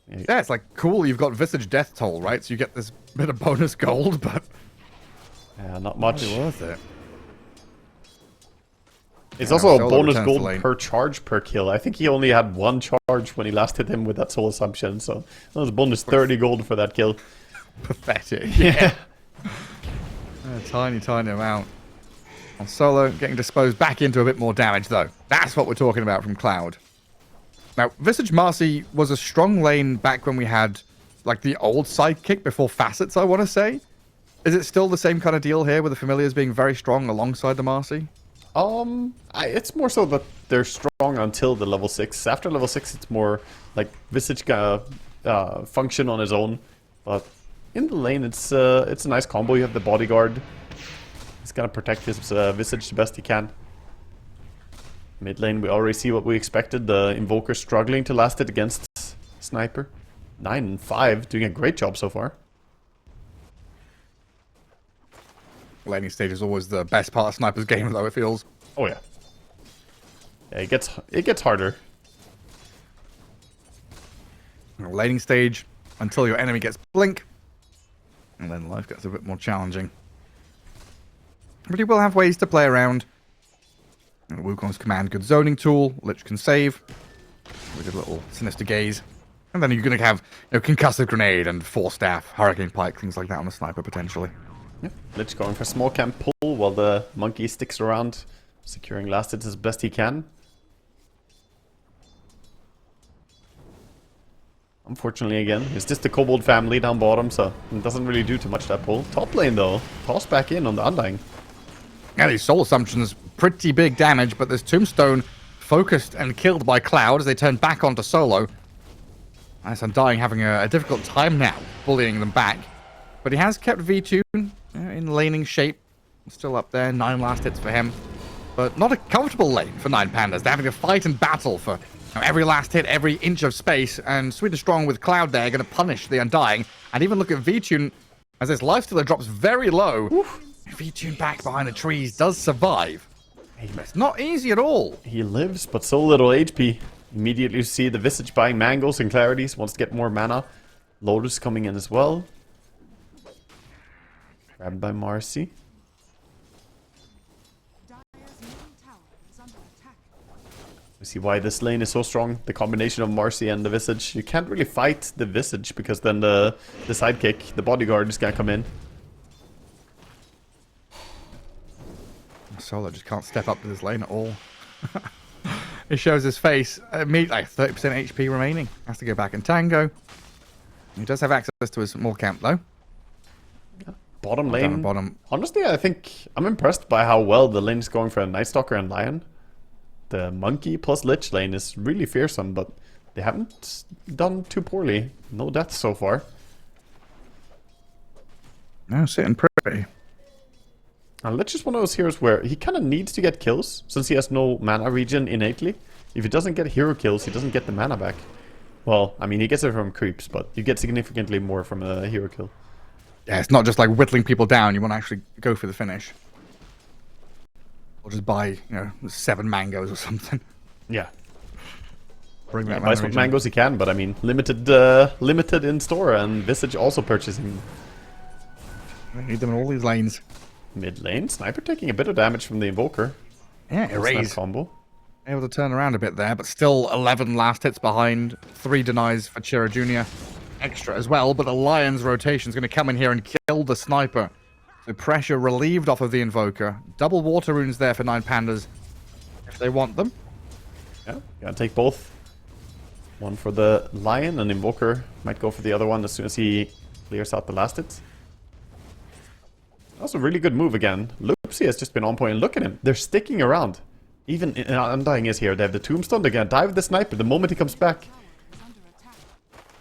Yeah, it's like, cool, you've got Visage Death Toll, right? So you get this bit of bonus gold, but... Yeah, not much. Not worth it. It's also a Solo bonus returns gold the lane. per charge per kill. I think he only had 1 charge when he last hit him with that Soul Assumption. So that was bonus 30 gold for that kill. Pathetic. Yeah. A tiny, tiny amount. And Solo getting disposed back into a bit more damage, though. That's what we're talking about from Cloud. Now, Visage Marcy was a strong lane back when we had, like, the old sidekick before Facets, I want to say. Is it still the same kind of deal here with the Familiars being very strong alongside the Marcy? It's more so that they're strong until the level 6. After level 6, it's more like Visage function on his own. But in the lane, it's a nice combo. You have the bodyguard. He's gonna protect his Visage the best he can. Mid lane, we already see what we expected. The Invoker struggling to last it against Sniper. 9 and 5, doing a great job so far. Laning stage is always the best part of Sniper's game, though, it feels. Oh yeah. Yeah, it gets harder. Laning stage until your enemy gets blink, and then life gets a bit more challenging. But you will have ways to play around. Wukong's command, good zoning tool. Lich can save with a little sinister gaze, and then you're going to have concussive grenade and force staff, hurricane pike, things like that on the Sniper potentially. Yeah. Lich going for small camp pull while the monkey sticks around, securing last hits as best he can. Unfortunately, again, it's just the Kobold family down bottom, so it doesn't really do too much, that pull. Top lane, though, toss back in on the Undying. Yeah, these Soul Assumptions, pretty big damage, but this Tombstone focused and killed by Cloud as they turn back onto Solo. Nice Undying having a difficult time now, bullying them back. But he has kept V2 in laning shape. Still up there, 9 last hits for him. But not a comfortable lane for 9 Pandas. They're having to fight and battle for every last hit, every inch of space. And Sweet and Strong with Cloud there going to punish the Undying. And even look at V-Tune as his lifestealer drops very low. Oof. V-Tune back behind the trees does survive. It's not easy at all. He lives, but so little HP. Immediately see the Visage buying Mangles and Clarities, wants to get more mana. Lotus coming in as well. Grabbed by Marcy. We see why this lane is so strong. The combination of Marcy and the Visage. You can't really fight the Visage because then the sidekick, the bodyguard, is gonna come in. Solo just can't step up to this lane at all. He shows his face. Like 30% HP remaining. Has to go back and tango. He does have access to his small camp though. Bottom lane. Bottom. Honestly, I think I'm impressed by how well the lane is going for a Night Stalker and Lion. The Monkey plus Lich lane is really fearsome, but they haven't done too poorly. No deaths so far. No, sitting pretty. Lich is one of those heroes where he kind of needs to get kills, since he has no mana regen innately. If he doesn't get hero kills, he doesn't get the mana back. Well, I mean, he gets it from creeps, but you get significantly more from a hero kill. Yeah, it's not just like whittling people down. You want to actually go for the finish. Or just buy, 7 mangoes or something. Yeah. Bring that buys what mangoes he can, but I mean, limited in store, and Visage also purchasing. We need them in all these lanes. Mid lane, Sniper taking a bit of damage from the Invoker. Yeah, erase. Combo. Able to turn around a bit there, but still 11 last hits behind. 3 denies for Chira Jr. Extra as well, but the Lion's rotation is going to come in here and kill the Sniper. So pressure relieved off of the Invoker. Double water runes there for 9 Pandas if they want them. Yeah, gotta take both. One for the Lion, and Invoker might go for the other one as soon as he clears out the last hits. That's a really good move again. Loopsy has just been on point, and look at him. They're sticking around. Even Undying is here. They have the Tombstone. They're gonna dive the Sniper the moment he comes back.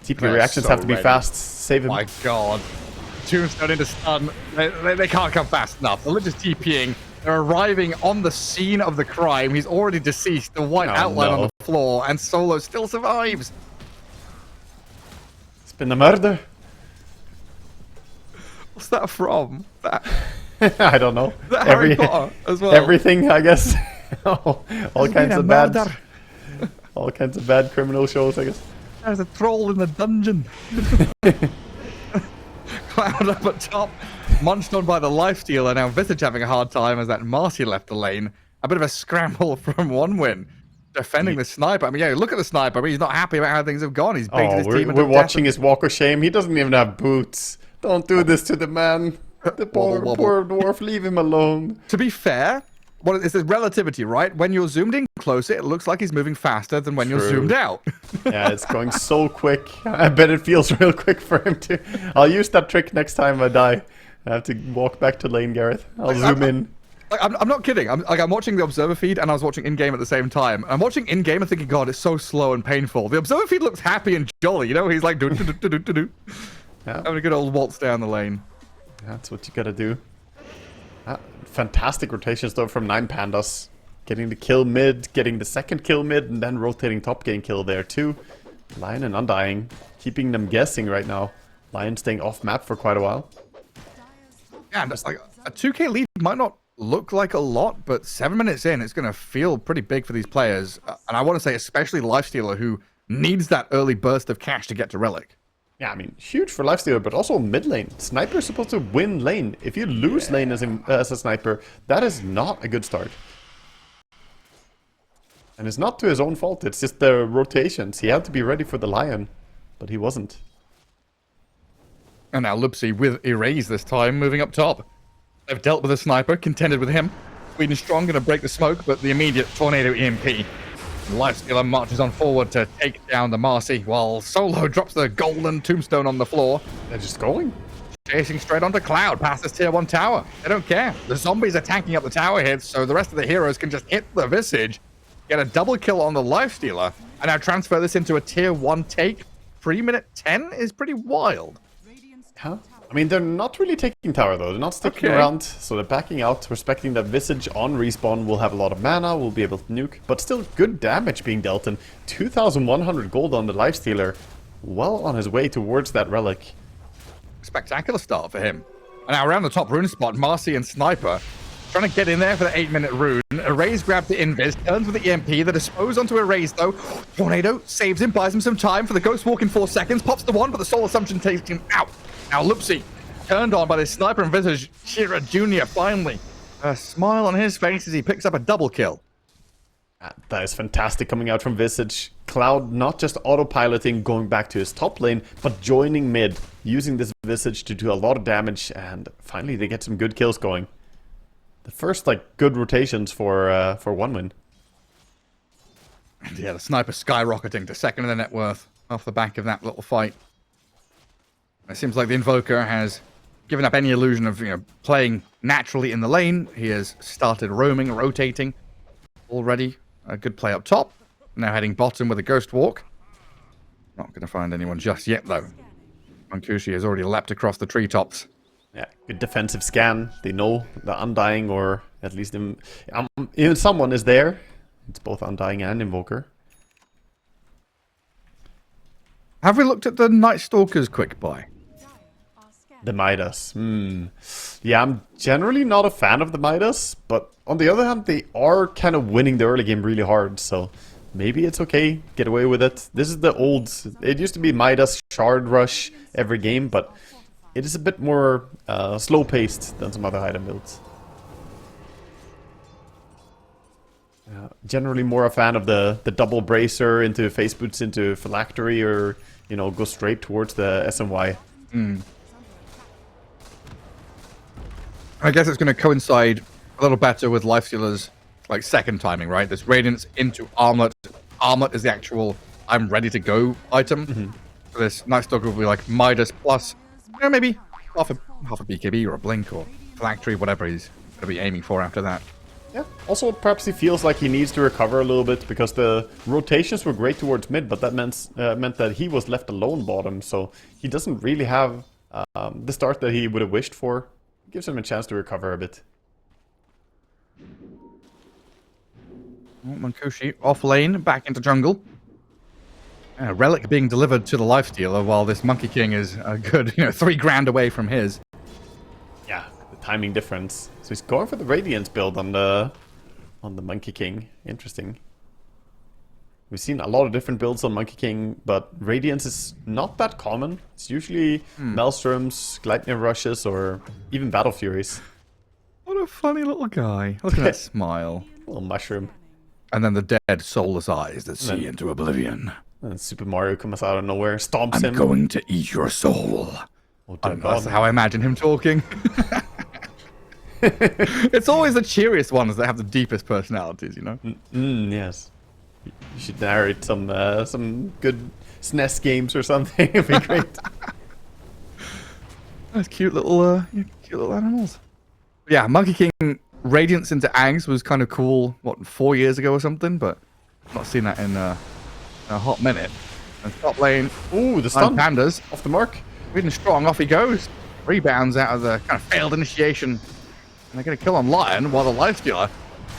TP reactions have to be fast. Save him. My god. Tombstone into stun. They can't come fast enough. They're just TPing. They're arriving on the scene of the crime. He's already deceased. The white outline on the floor, and Solo still survives. It's been a murder. What's that from? I don't know. That Harry Potter as well. Everything, I guess. all kinds of bad. All kinds of bad criminal shows, I guess. There's a troll in the dungeon. Cloud up at top, munched on by the lifestealer. Now Visage having a hard time as that Marcy left the lane. A bit of a scramble from one win. Defending the Sniper. I mean, yeah, look at the Sniper. I mean, he's not happy about how things have gone. He's baited his team. We're watching his walk of shame. He doesn't even have boots. Don't do this to the man. The poor dwarf, leave him alone. To be fair, it's the relativity, right? When you're zoomed in closer, it looks like he's moving faster than when you're zoomed out. Yeah, it's going so quick. I bet it feels real quick for him too. I'll use that trick next time I die. I have to walk back to lane, Gareth. I'll zoom in. I'm not kidding. I'm watching the observer feed and I was watching in-game at the same time. I'm watching in-game and thinking, God, it's so slow and painful. The observer feed looks happy and jolly, you know? He's like, do. Yeah. Having a good old waltz down the lane. That's what you gotta do. Fantastic rotations though from 9 Pandas. Getting the kill mid, getting the second kill mid, and then rotating top gain kill there too. Lion and Undying, keeping them guessing right now. Lion staying off map for quite a while. Yeah, and like a 2k lead might not look like a lot, but 7 minutes in, it's going to feel pretty big for these players. And I want to say especially Lifestealer, who needs that early burst of cash to get to Relic. Yeah, I mean, huge for Lifestealer, but also mid lane. Sniper is supposed to win lane. If you lose lane as a sniper, that is not a good start. And it's not to his own fault, it's just the rotations. He had to be ready for the Lion, but he wasn't. And now Lupsi with Erase this time, moving up top. They've dealt with a sniper, contended with him. Sweden Strong going to break the smoke, but the immediate Tornado EMP. Lifestealer marches on forward to take down the Marcy, while Solo drops the golden tombstone on the floor. They're just going. Chasing straight onto Cloud, past this tier 1 tower. They don't care. The zombies are tanking up the tower hits, so the rest of the heroes can just hit the Visage, get a double kill on the Lifestealer, and now transfer this into a tier 1 take. 3-minute 10 is pretty wild. Huh? I mean, they're not really taking tower though. They're not sticking around, so they're backing out, respecting that Visage on respawn will have a lot of mana, will be able to nuke, but still good damage being dealt, and 2,100 gold on the Lifestealer, well on his way towards that Relic. Spectacular start for him. And now around the top rune spot, Marcy and Sniper trying to get in there for the 8-minute rune. Erase grabs the invis, turns with the EMP, the dispose onto Erase though. Tornado saves him, buys him some time for the Ghost Walk in 4 seconds, pops the one, but the Soul Assumption takes him out. Now Lupsi, turned on by this Sniper and Visage, Shira Jr. finally. A smile on his face as he picks up a double kill. That is fantastic coming out from Visage. Cloud not just autopiloting, going back to his top lane, but joining mid, using this Visage to do a lot of damage, and finally they get some good kills going. The first, like, good rotations for 1 win. And yeah, the Sniper skyrocketing to second in the net worth off the back of that little fight. It seems like the Invoker has given up any illusion of, playing naturally in the lane. He has started roaming, rotating already. A good play up top. Now heading bottom with a Ghost Walk. Not going to find anyone just yet, though. Mankushi has already leapt across the treetops. Yeah, good defensive scan. They know the Undying, or at least even someone is there. It's both Undying and Invoker. Have we looked at the Night Stalker's quick buy? The Midas. Yeah, I'm generally not a fan of the Midas, but on the other hand, they are kind of winning the early game really hard, so maybe it's okay, get away with it. This is the old... It used to be Midas Shard Rush every game, but it is a bit more slow-paced than some other item builds. Generally more a fan of the double bracer into face boots into phylactery, or, go straight towards the SMY. I guess it's going to coincide a little better with Lifestealer's second timing, right? This Radiance into Armlet. Armlet is the actual I'm ready to go item. So this Night Stalker will be like Midas plus maybe half a BKB or a Blink or Phylactery, whatever he's going to be aiming for after that. Yeah. Also, perhaps he feels like he needs to recover a little bit, because the rotations were great towards mid, but that meant that he was left alone bottom, so he doesn't really have the start that he would have wished for. Gives him a chance to recover a bit. Mankushi off lane, back into jungle. Relic being delivered to the Lifestealer, while this Monkey King is a good, 3 grand away from his. Yeah, the timing difference. So he's going for the Radiance build on the Monkey King. Interesting. We've seen a lot of different builds on Monkey King, but Radiance is not that common. It's usually Maelstroms, Gleipnir Rushes, or even Battle Furies. What a funny little guy. Look at that smile. Little mushroom. And then the dead, soulless eyes that see into oblivion. And Super Mario comes out of nowhere, stomps him. I'm going to eat your soul. Oh, that's how I imagine him talking. It's always the cheeriest ones that have the deepest personalities, Yes. You should narrate some good SNES games or something. It'd be great. That's cute little animals. Yeah, Monkey King Radiance into Ags was kind of cool, what, 4 years ago or something, but I've not seen that in a hot minute. And top lane, Ooh, the stun. Pandas. Off the mark. Reading strong, off he goes. Rebounds out of the kind of failed initiation. And they're going to kill on Lion, while the Lifestealer,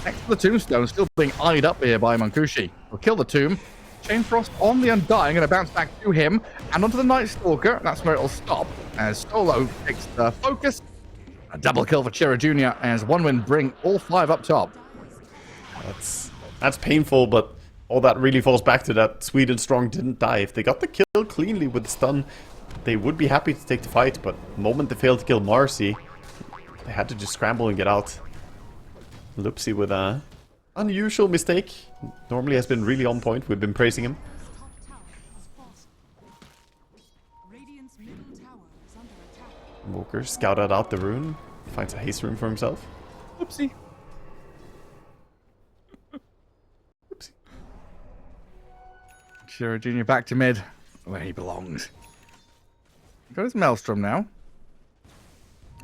next to the Tombstone, still being eyed up here by Mankushi. Will kill the Tomb. Chain Frost on the Undying, going to bounce back to him. And onto the Night Stalker. That's where it'll stop, as Solo takes the focus. A double kill for Chira Jr. as One Win bring all 5 up top. That's painful, but all that really falls back to that Sweden Strong didn't die. If they got the kill cleanly with the stun, they would be happy to take the fight, but the moment they failed to kill Marcy, they had to just scramble and get out. Lupsi with a unusual mistake. Normally has been really on point. We've been praising him. Walker scouted out the rune, finds a haste rune for himself. Oopsie. Oopsie. Chira Jr. back to mid, where he belongs. Got his Maelstrom now.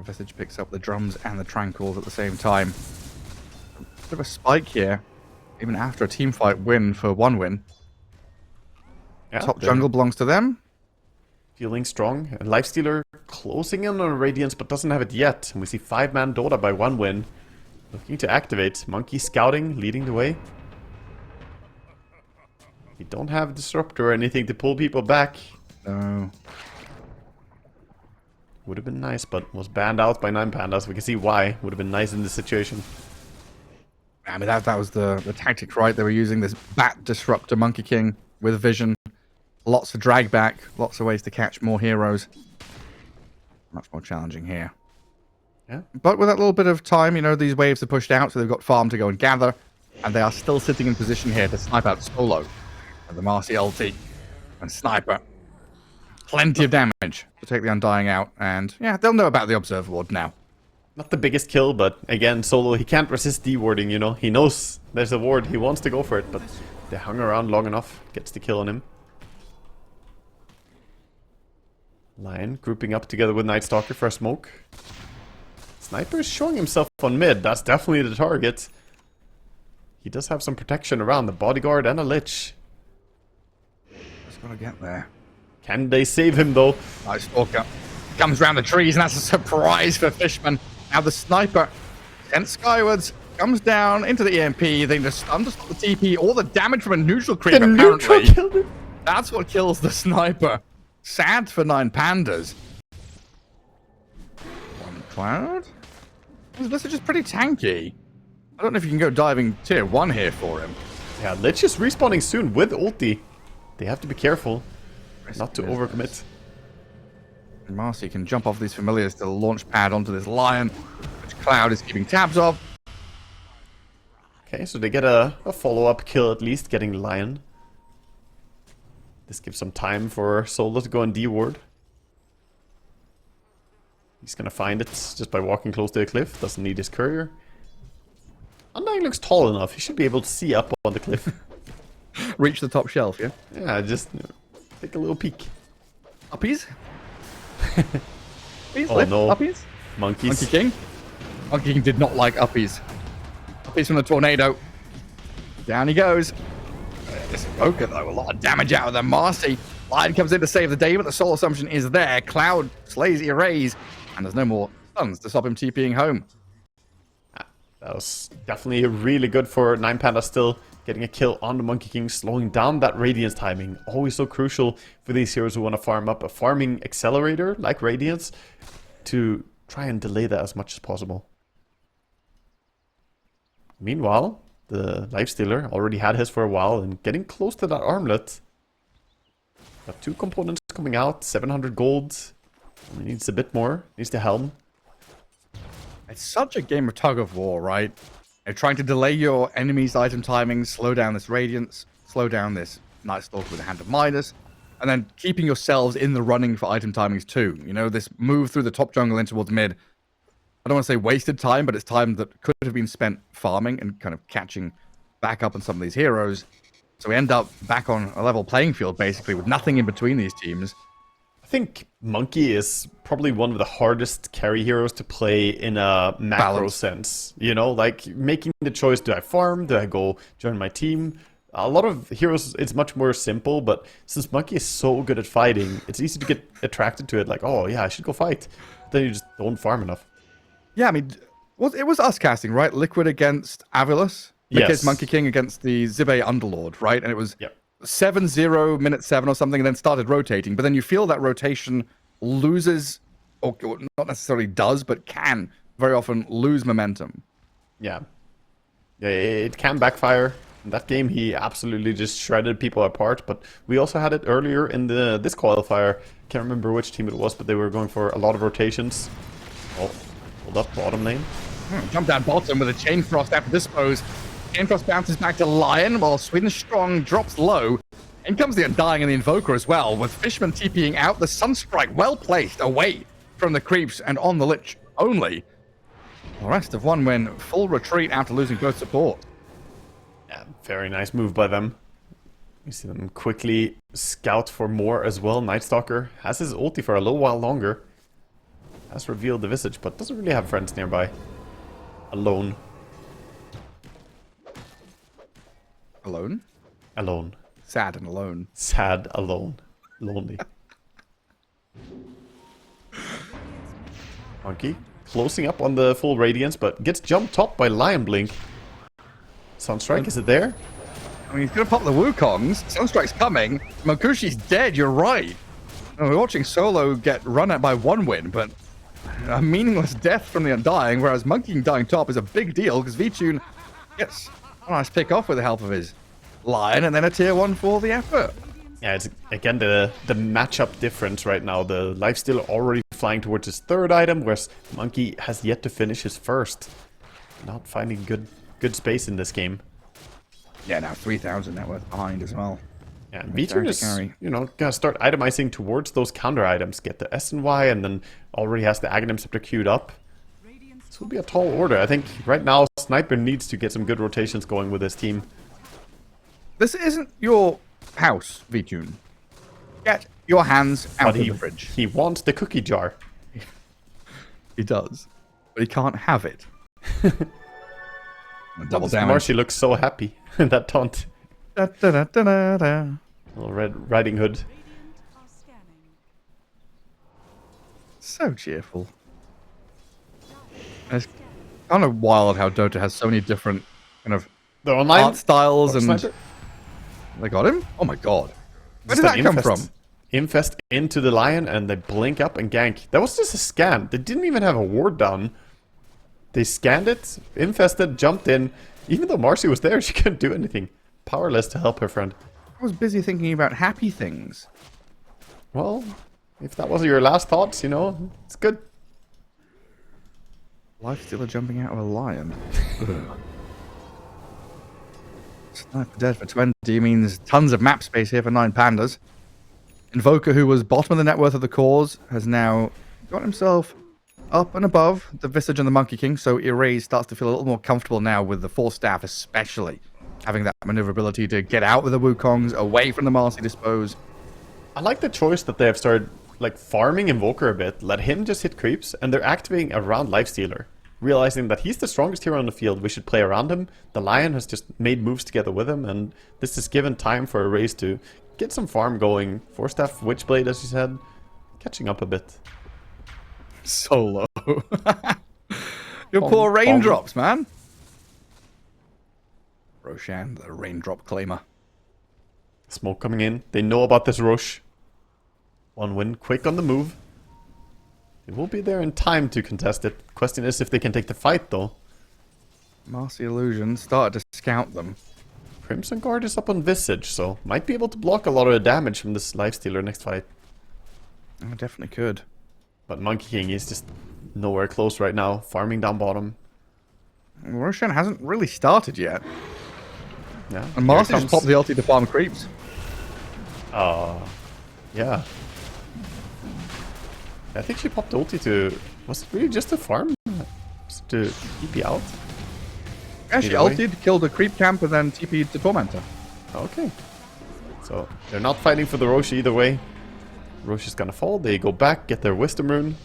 Vestige picks up the drums and the tranquils at the same time. Bit of a spike here, even after a teamfight win for One Win. Yeah, Top jungle belongs to them. Feeling strong. Lifestealer closing in on Radiance, but doesn't have it yet. And we see 5-man Dota by One Win. Looking to activate. Monkey scouting, leading the way. We don't have Disruptor or anything to pull people back. No. Would have been nice, but was banned out by 9 Pandas. We can see why. Would have been nice in this situation. I mean, that was the tactic, right? They were using this Bat Disruptor Monkey King with vision. Lots of drag back, lots of ways to catch more heroes. Much more challenging here. Yeah. But with that little bit of time, you know, these waves are pushed out, so they've got farm to go and gather. And they are still sitting in position here to snipe out Solo. And the Marcy ulti and Sniper. Plenty of damage to take the Undying out. And yeah, they'll know about the Observer Ward now. Not the biggest kill, but again, Solo, he can't resist D-warding, you know. He knows there's a ward, he wants to go for it, but they hung around long enough. Gets the kill on him. Lion grouping up together with Night Stalker for a smoke. Sniper is showing himself on mid. That's definitely the target. He does have some protection around the bodyguard and a lich. Just gotta get there. Can they save him though? Night Stalker comes round the trees, and that's a surprise for Fishman. Now the Sniper sent skywards, comes down into the EMP, then just stuns the TP, all the damage from a neutral creep apparently. Killed him. That's what kills the Sniper. Sad for 9 Pandas. One Cloud? This is just pretty tanky. I don't know if you can go diving tier 1 here for him. Yeah, Lich is respawning soon with ulti. They have to be careful not to overcommit. And Marcy can jump off these familiars to the launch pad onto this Lion, which Cloud is keeping tabs of. Okay, so they get a follow-up kill at least, getting Lion. This gives some time for Solo to go on D-ward. He's gonna find it just by walking close to the cliff. Doesn't need his courier. Undying looks tall enough. He should be able to see up on the cliff. Reach the top shelf, yeah? Yeah, just take a little peek. Uppies? Uppies? Oh no. Uppies? Monkeys. Monkey King? Monkey King did not like uppies. Uppies from the tornado. Down he goes. This Invoker, though, a lot of damage out of them. Marcy. Lion comes in to save the day, but the soul assumption is there. Cloud slays Erase, and there's no more stuns to stop him TPing home. That was definitely really good for 9 Panda still. Getting a kill on the Monkey King, slowing down that Radiance timing. Always so crucial for these heroes who want to farm up a farming accelerator like Radiance to try and delay that as much as possible. Meanwhile, the Lifestealer already had his for a while and getting close to that armlet. Got 2 components coming out, 700 gold. Only needs a bit more. Needs the helm. It's such a game of tug of war, right? You're trying to delay your enemy's item timing, slow down this Radiance, slow down this Night Stalker with a Hand of Midas, and then keeping yourselves in the running for item timings too. You know, this move through the top jungle in towards mid. I don't want to say wasted time, but it's time that could have been spent farming and kind of catching back up on some of these heroes. So we end up back on a level playing field, basically, with nothing in between these teams. I think Monkey is probably one of the hardest carry heroes to play in a macro Balance. sense. You know, like making the choice, do I farm? Do I go join my team? A lot of heroes, it's much more simple, but since Monkey is so good at fighting, it's easy to get attracted to it. Like, oh yeah, I should go fight. Then you just don't farm enough. Yeah, I mean, it was us casting, right? Liquid against Avilus. Yes. Monkey King against the Zibe Underlord, right? And it was 7-0, minute 7 or something, and then started rotating. But then you feel that rotation loses, or not necessarily does, but can very often lose momentum. Yeah. It can backfire. In that game, he absolutely just shredded people apart. But we also had it earlier in this qualifier. Can't remember which team it was, but they were going for a lot of rotations. Oh, hold up, bottom lane. Jump down bottom with a Chain Frost after dispose. Chain Frost bounces back to Lion, while Sweden Strong drops low. In comes the Undying and the Invoker as well, with Fishman TPing out. The Sunstrike well placed away from the creeps and on the Lich only. The rest of One Win, full retreat after losing both support. Yeah, very nice move by them. You see them quickly scout for more as well. Nightstalker has his ulti for a little while longer. Has revealed the visage, but doesn't really have friends nearby. Alone. Alone? Alone. Sad and alone. Sad, alone. Lonely. Monkey closing up on the full radiance, but gets jumped top by Lion Blink. Sunstrike, is it there? I mean, he's going to pop the Wukongs. Sunstrike's coming. Makushi's dead, you're right. We're watching Solo get run at by One Win, but a meaningless death from the Undying, whereas Monkey dying top is a big deal, because VTune gets a nice pick off with the help of his Lion, and then a tier 1 for the effort. Yeah, it's again the matchup difference right now. The Lifestealer already flying towards his third item, whereas Monkey has yet to finish his first. Not finding good space in this game. Yeah, now 3,000 net worth behind as well. Yeah, and VTune is, gonna start itemizing towards those counter items. Get the S and Y, and then already has the Aghanim Scepter queued up. This will be a tall order. I think right now Sniper needs to get some good rotations going with his team. This isn't your house, VTune. Get your hands out of the fridge. He wants the cookie jar. He does, but he can't have it. Double damage. Marcy looks so happy in that taunt. Da, da, da, da, da, da. Little Red Riding Hood. So cheerful. And it's kind of wild how Dota has so many different kind of art styles and... Sniper? They got him? Oh my god. Where did that come from? Infest into the Lion and they blink up and gank. That was just a scan. They didn't even have a ward down. They scanned it, infested, jumped in. Even though Marcy was there, she couldn't do anything. Powerless to help her friend. I was busy thinking about happy things. Well, if that wasn't your last thoughts, it's good. Lifestealer jumping out of a Lion. Sniper dead for 20 means tons of map space here for 9 Pandas. Invoker, who was bottom of the net worth of the cause, has now got himself up and above the Visage and the Monkey King, so Erase starts to feel a little more comfortable now with the 4 staff, especially having that maneuverability to get out with the Wukongs, away from the Marcy Dispose. I like the choice that they have started farming Invoker a bit, let him just hit creeps, and they're activating around Lifestealer. Realizing that he's the strongest hero on the field, we should play around him. The Lion has just made moves together with him, and this is given time for Erase to get some farm going. 4-staff Witchblade, as you said, catching up a bit. Solo. Your poor raindrops, man. Roshan, the raindrop claimer. Smoke coming in. They know about this rush. One Win, quick on the move. They will be there in time to contest it. Question is if they can take the fight, though. Marcy Illusion started to scout them. Crimson Guard is up on Visage, so might be able to block a lot of the damage from this Lifestealer next fight. I definitely could. But Monkey King is just nowhere close right now, farming down bottom. Roshan hasn't really started yet. Yeah. And Marcy just popped the ulti to farm creeps. Yeah. I think she popped ulti to... Was it really just to farm? Just to TP out? Yeah, she ultied, killed a creep camp, and then TP'd to Tormentor. Okay. So, they're not fighting for the Rosh either way. Roche is gonna fall. They go back, get their Wisdom Rune.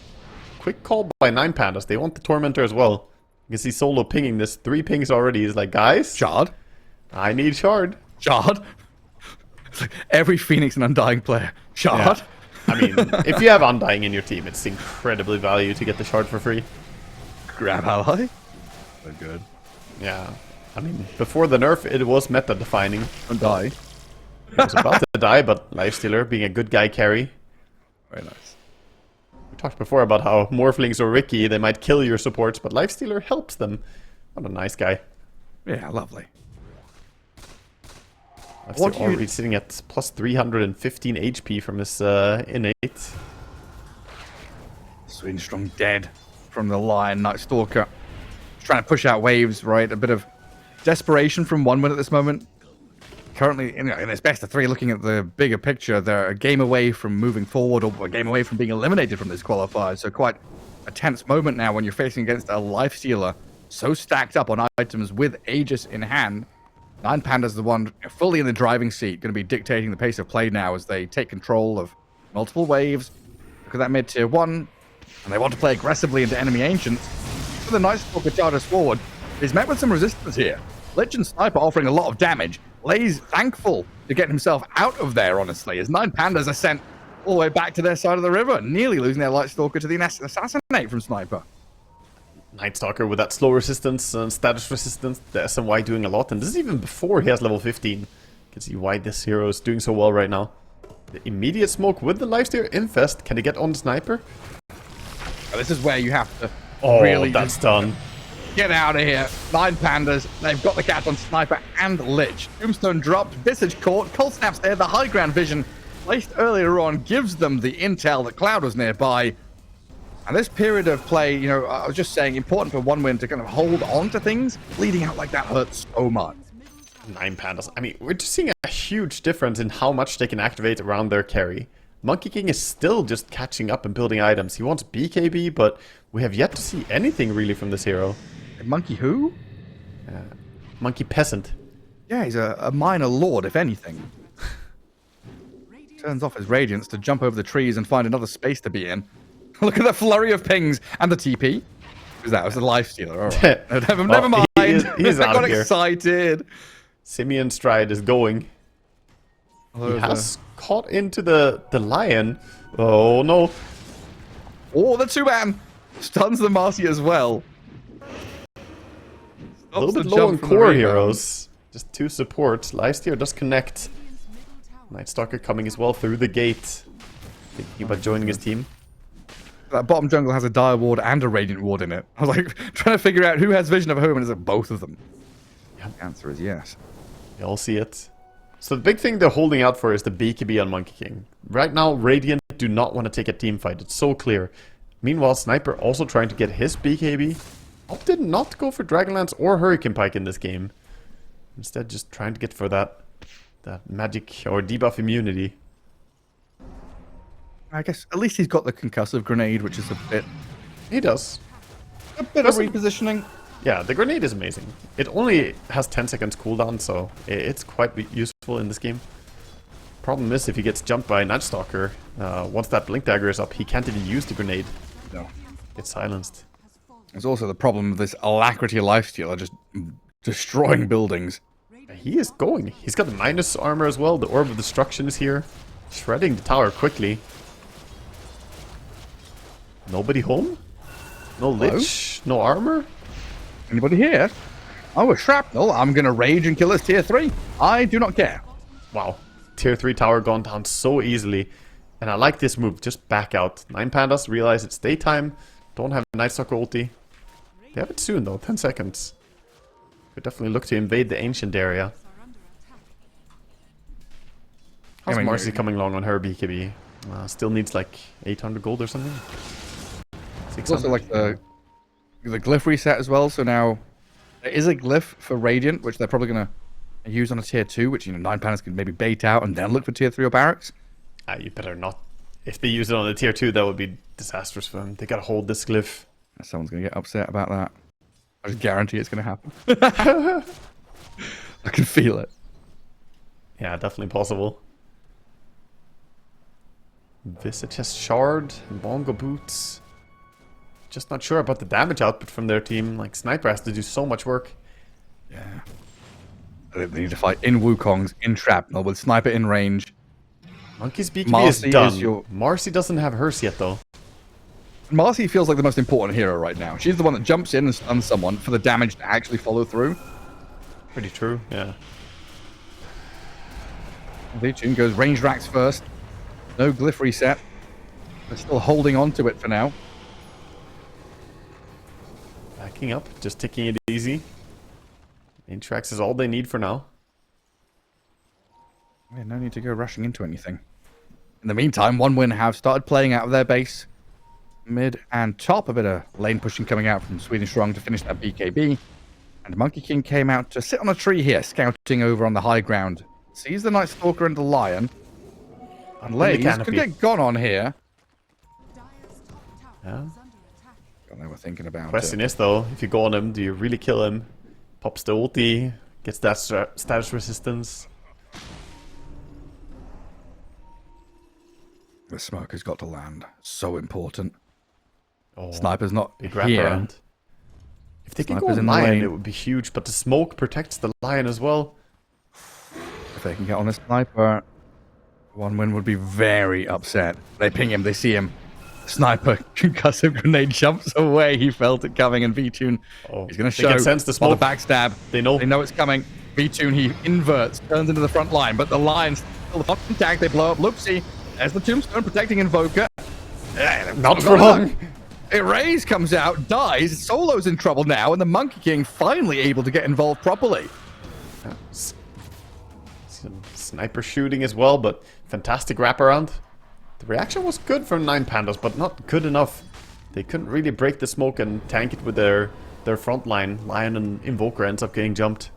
Quick call by 9 Pandas. They want the Tormentor as well. You can see Solo pinging this. 3 pings already. He's like, guys, Shard. I need Shard. Shard. It's like every Phoenix and Undying player. Shard. Yeah. I mean, if you have Undying in your team, it's incredibly value to get the Shard for free. Grab ally. So good. Yeah. I mean, before the nerf, it was meta defining. Undying. He was about to die, but Lifestealer, being a good guy carry. Very nice. We talked before about how Morphlings or Ricky, they might kill your supports, but Lifestealer helps them. What a nice guy. Yeah, lovely. Lifestealer already sitting at plus 315 HP from his innate. Swing strong dead from the Lion Night Stalker. Trying to push out waves, right? A bit of desperation from OneWin at this moment. Currently, in its best of 3, looking at the bigger picture, they're a game away from moving forward or a game away from being eliminated from this qualifier. So quite a tense moment now when you're facing against a Lifestealer so stacked up on items with Aegis in hand. 9 Pandas, the one fully in the driving seat, going to be dictating the pace of play now as they take control of multiple waves. Look at that mid-tier 1, and they want to play aggressively into enemy Ancients. So the Night Stalker charges forward. He's met with some resistance here. Lich and Sniper offering a lot of damage. Lay's thankful to get himself out of there, honestly, as 9 Pandas are sent all the way back to their side of the river, nearly losing their Light Stalker to the assassinate from Sniper. Night Stalker with that slow resistance and status resistance, the SMY doing a lot, and this is even before he has level 15. You can see why this hero is doing so well right now. The immediate smoke with the Lifestealer Infest, can he get on the Sniper? This is where you have to really that's done. Get out of here. 9 Pandas. They've got the cat on Sniper and Lich. Tombstone dropped. Visage caught. Cold Snap's there. The high ground vision placed earlier on gives them the intel that Cloud was nearby. And this period of play, you know, I was just saying, important for OneWin to kind of hold on to things. Bleeding out like that hurts so much. 9 Pandas. I mean, we're just seeing a huge difference in how much they can activate around their carry. Monkey King is still just catching up and building items. He wants BKB, but we have yet to see anything really from this hero. Monkey who? Monkey Peasant. Yeah, he's a minor lord, if anything. Turns off his radiance to jump over the trees and find another space to be in. Look at the flurry of pings and the TP. Who's that? It was the Lifestealer. All right. Never mind. He's I out got of here. Excited. Simeon Stride is going. He has caught into the lion. Oh no. Oh, the 2-man stuns the Marcy as well. A little bit low on core heroes. Just 2 supports. Lifestealer does connect. Night Stalker coming as well through the gate. Thinking about joining his team. That bottom jungle has a Dire Ward and a Radiant Ward in it. I was like trying to figure out who has vision of whom, and it's like both of them. Yep. The answer is yes. You all see it. So the big thing they're holding out for is the BKB on Monkey King. Right now, Radiant do not want to take a team fight. It's so clear. Meanwhile, Sniper also trying to get his BKB. Opted not to go for Dragonlance or Hurricane Pike in this game. Instead, just trying to get for that magic or debuff immunity. I guess at least he's got the concussive grenade, which is a bit... He does. A bit of repositioning. Yeah, the grenade is amazing. It only has 10 seconds cooldown, so it's quite useful in this game. Problem is, if he gets jumped by a Night Stalker, once that Blink Dagger is up, he can't even use the grenade. No. It's silenced. There's also the problem of this Alacrity Lifestealer just destroying buildings. He is going. He's got the minus armor as well. The Orb of Destruction is here. Shredding the tower quickly. Nobody home? No Lich? No armor? Anybody here? Oh, a shrapnel. I'm going to rage and kill this tier 3. I do not care. Wow. Tier 3 tower gone down so easily. And I like this move. Just back out. 9 Pandas realize it's daytime. Don't have a Night Stalker ulti. They have it soon though. 10 seconds. Could definitely look to invade the ancient area. How's Marcy coming along on her BKB? Still needs like 800 gold or something. It's also like the glyph reset as well. So now there is a glyph for Radiant, which they're probably going to use on a tier 2, which 9 Pandas could maybe bait out and then look for tier 3 or barracks. You better not. If they use it on a tier 2, that would be disastrous for them. They gotta hold this glyph. Someone's gonna get upset about that. I just guarantee it's gonna happen. I can feel it. Yeah, definitely possible. Visage has Shard and Bongo Boots. Just not sure about the damage output from their team. Like, Sniper has to do so much work. Yeah. They need to fight in Wukong's, in Shrapnel, with Sniper in range. Monkey's BKB Marcy is done. is your- Marcy doesn't have hers yet, though. Marcy feels like the most important hero right now. She's the one that jumps in and stuns someone for the damage to actually follow through. Pretty true, yeah. Vichun goes range racks first. No glyph reset. They're still holding on to it for now. Backing up, just taking it easy. Main tracks is all they need for now. Yeah, no need to go rushing into anything. In the meantime, OneWin have started playing out of their base. Mid and top, a bit of lane pushing coming out from Sweden Strong to finish that BKB. And Monkey King came out to sit on a tree here, scouting over on the high ground. Sees the Night Stalker and the Lion. And Lays could get gone on here. Yeah. God, they were thinking about Question is, though, if you go on him, do you really kill him? Pops the ulti, gets that status resistance. The smoke has got to land. So important. Oh, Sniper's not big here. wraparound. If they can go Sniper's in the Lion, lane. it would be huge, but the smoke protects the Lion as well. If they can get on a Sniper, OneWin would be very upset. They ping him, they see him. Sniper concussive grenade jumps away. He felt it coming, and Vtune he's going to show can sense the for smoke. the backstab. They know it's coming. Vtune, he inverts, turns into the front line, but the Lion's still the contact. They blow up Loopsy. There's the Tombstone protecting Invoker. Not for long. Erase comes out, dies. Solo's in trouble now, and the Monkey King finally able to get involved properly. Some sniper shooting as well, but fantastic wraparound. The reaction was good from 9 Pandas, but not good enough. They couldn't really break the smoke and tank it with their front line. Lion and Invoker ends up getting jumped.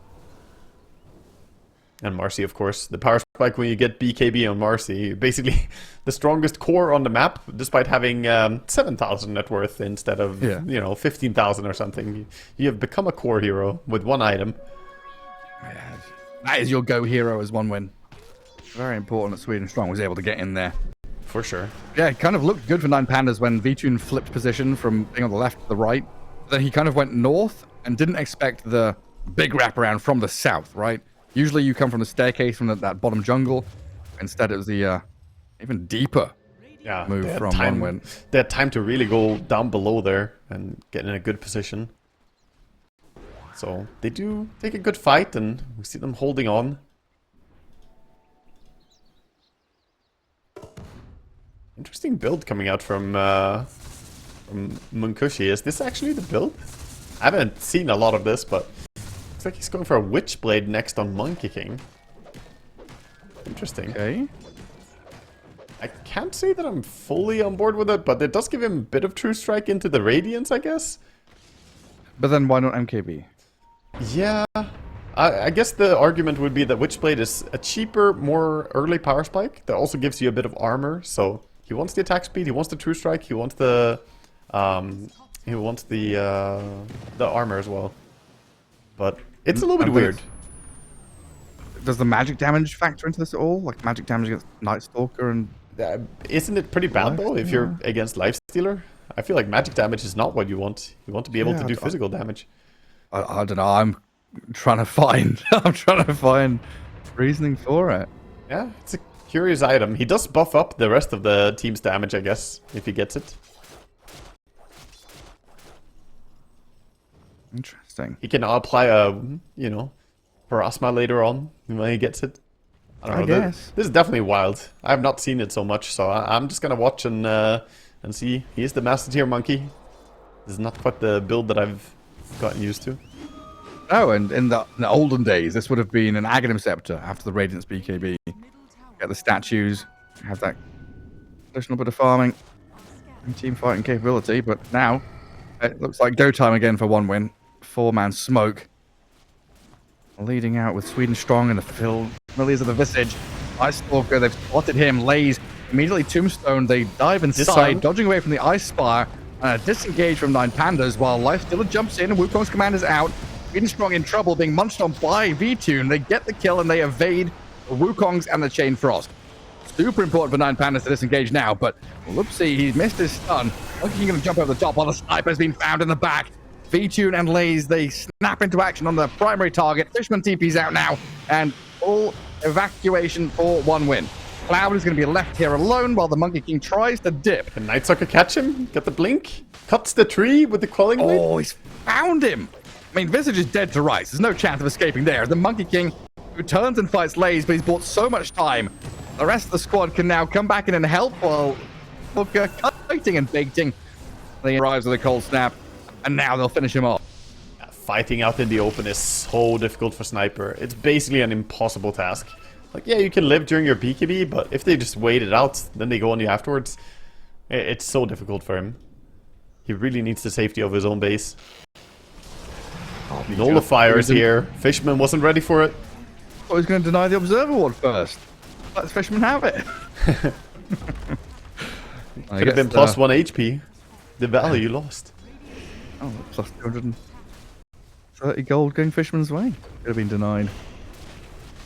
And Marcy, of course. The power spike when you get BKB on Marcy. Basically, the strongest core on the map, despite having 7,000 net worth instead of, 15,000 or something. You have become a core hero with one item. Yeah, that is your go hero as OneWin. Very important that Sweden Strong was able to get in there. For sure. Yeah, it kind of looked good for 9 Pandas when Vtune flipped position from being on the left to the right. Then he kind of went north and didn't expect the big wraparound from the south, right? Usually you come from the staircase from that bottom jungle. Instead, it was the even deeper move from OneWin. They had time to really go down below there and get in a good position. So they do take a good fight, and we see them holding on. Interesting build coming out from Munkushi. Is this actually the build? I haven't seen a lot of this, but looks like he's going for a Witchblade next on Monkey King. Interesting. Okay. I can't say that I'm fully on board with it, but it does give him a bit of True Strike into the Radiance, I guess. But then why not MKB? Yeah. I guess the argument would be that Witchblade is a cheaper, more early power spike that also gives you a bit of armor, so he wants the attack speed, he wants the True Strike, he wants the armor as well. But it's a little bit weird. Does the magic damage factor into this at all? Like magic damage against Night Stalker and... Isn't it pretty bad though if you're against Lifestealer? I feel like magic damage is not what you want. You want to be able to do physical damage. I don't know. I'm trying to find reasoning for it. Yeah, it's a curious item. He does buff up the rest of the team's damage, I guess, if he gets it. Interesting. He can apply a, Parasma later on when he gets it. I guess. This is definitely wild. I have not seen it so much, so I'm just gonna watch and see. He is the Master Tier Monkey. This is not quite the build that I've gotten used to. Oh, and in the olden days, this would have been an Aghanim Scepter after the Radiance BKB. Get the statues, have that additional bit of farming and team fighting capability, but now it looks like go time again for OneWin. 4-man smoke. Leading out with Sweden Strong in the familiars of the Visage. Ice Stalker, they've spotted him. Lays immediately Tombstone. They dive inside, dodging away from the Ice Spire. Disengage from 9 Pandas while Lifestealer jumps in and Wukong's commander's out. Sweden Strong in trouble, being munched on by Vtune. They get the kill and they evade the Wukongs and the Chain Frost. Super important for 9 Pandas to disengage now, but whoopsie, he missed his stun. Monkey King going to jump over the top while the sniper's been found in the back. V-Tune and Lays, they snap into action on the primary target. Fishman TP's out now, and full evacuation for 1 win. Cloud is going to be left here alone while the Monkey King tries to dip. Can Nightsucker catch him? Get the blink? Cuts the tree with the quelling blade? Oh, he's found him. I mean, Visage is dead to rights. There's no chance of escaping there. The Monkey King who turns and fights Lays, but he's bought so much time. The rest of the squad can now come back in and help while Booker kiting and baiting. He arrives with a cold snap, and now they'll finish him off. Fighting out in the open is so difficult for Sniper. It's basically an impossible task. Like, yeah, you can live during your BKB, but if they just wait it out, then they go on you afterwards. It's so difficult for him. He really needs the safety of his own base. Nullifier is here. Fishman wasn't ready for it. Oh, he's going to deny the Observer Ward first. Let Fishman have it. Could have been plus 1 HP. The value you lost. Oh, plus 230 gold going Fishman's way. Could have been denied.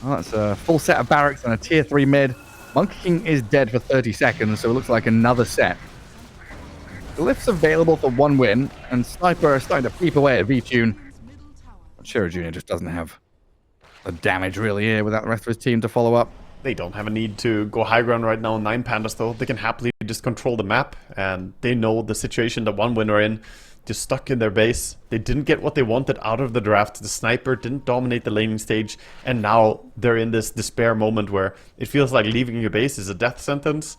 Oh, that's a full set of barracks and a tier 3 mid. Monkey King is dead for 30 seconds, so it looks like another set. Glyph's available for 1 win, and Sniper is starting to peep away at V-Tune. Shiro Jr. just doesn't have the damage really here without the rest of his team to follow up. They don't have a need to go high ground right now. 9 Pandas though, they can happily just control the map, and they know the situation that 1 win are in. Just stuck in their base. They didn't get what they wanted out of the draft. The Sniper didn't dominate the laning stage, and now they're in this despair moment where it feels like leaving your base is a death sentence.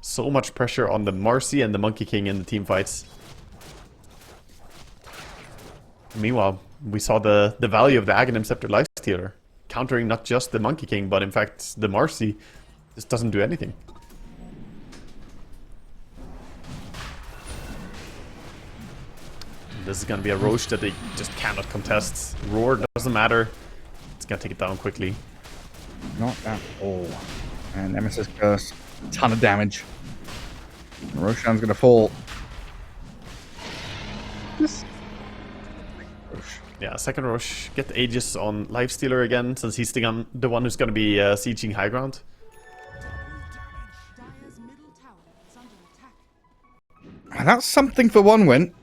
So much pressure on the Marcy and the Monkey King in the team fights. Meanwhile, we saw the value of the Aghanim Scepter Lifestealer, countering not just the Monkey King, but in fact the Marcy just doesn't do anything. This is going to be a Roche that they just cannot contest. Roar doesn't matter. It's going to take it down quickly. Not at all. And Nemesis Curse, a ton of damage. Roshan's going to fall. Yeah, second Roche. Get the Aegis on Lifestealer again, since he's the one who's going to be sieging high ground. That's something for 1 win.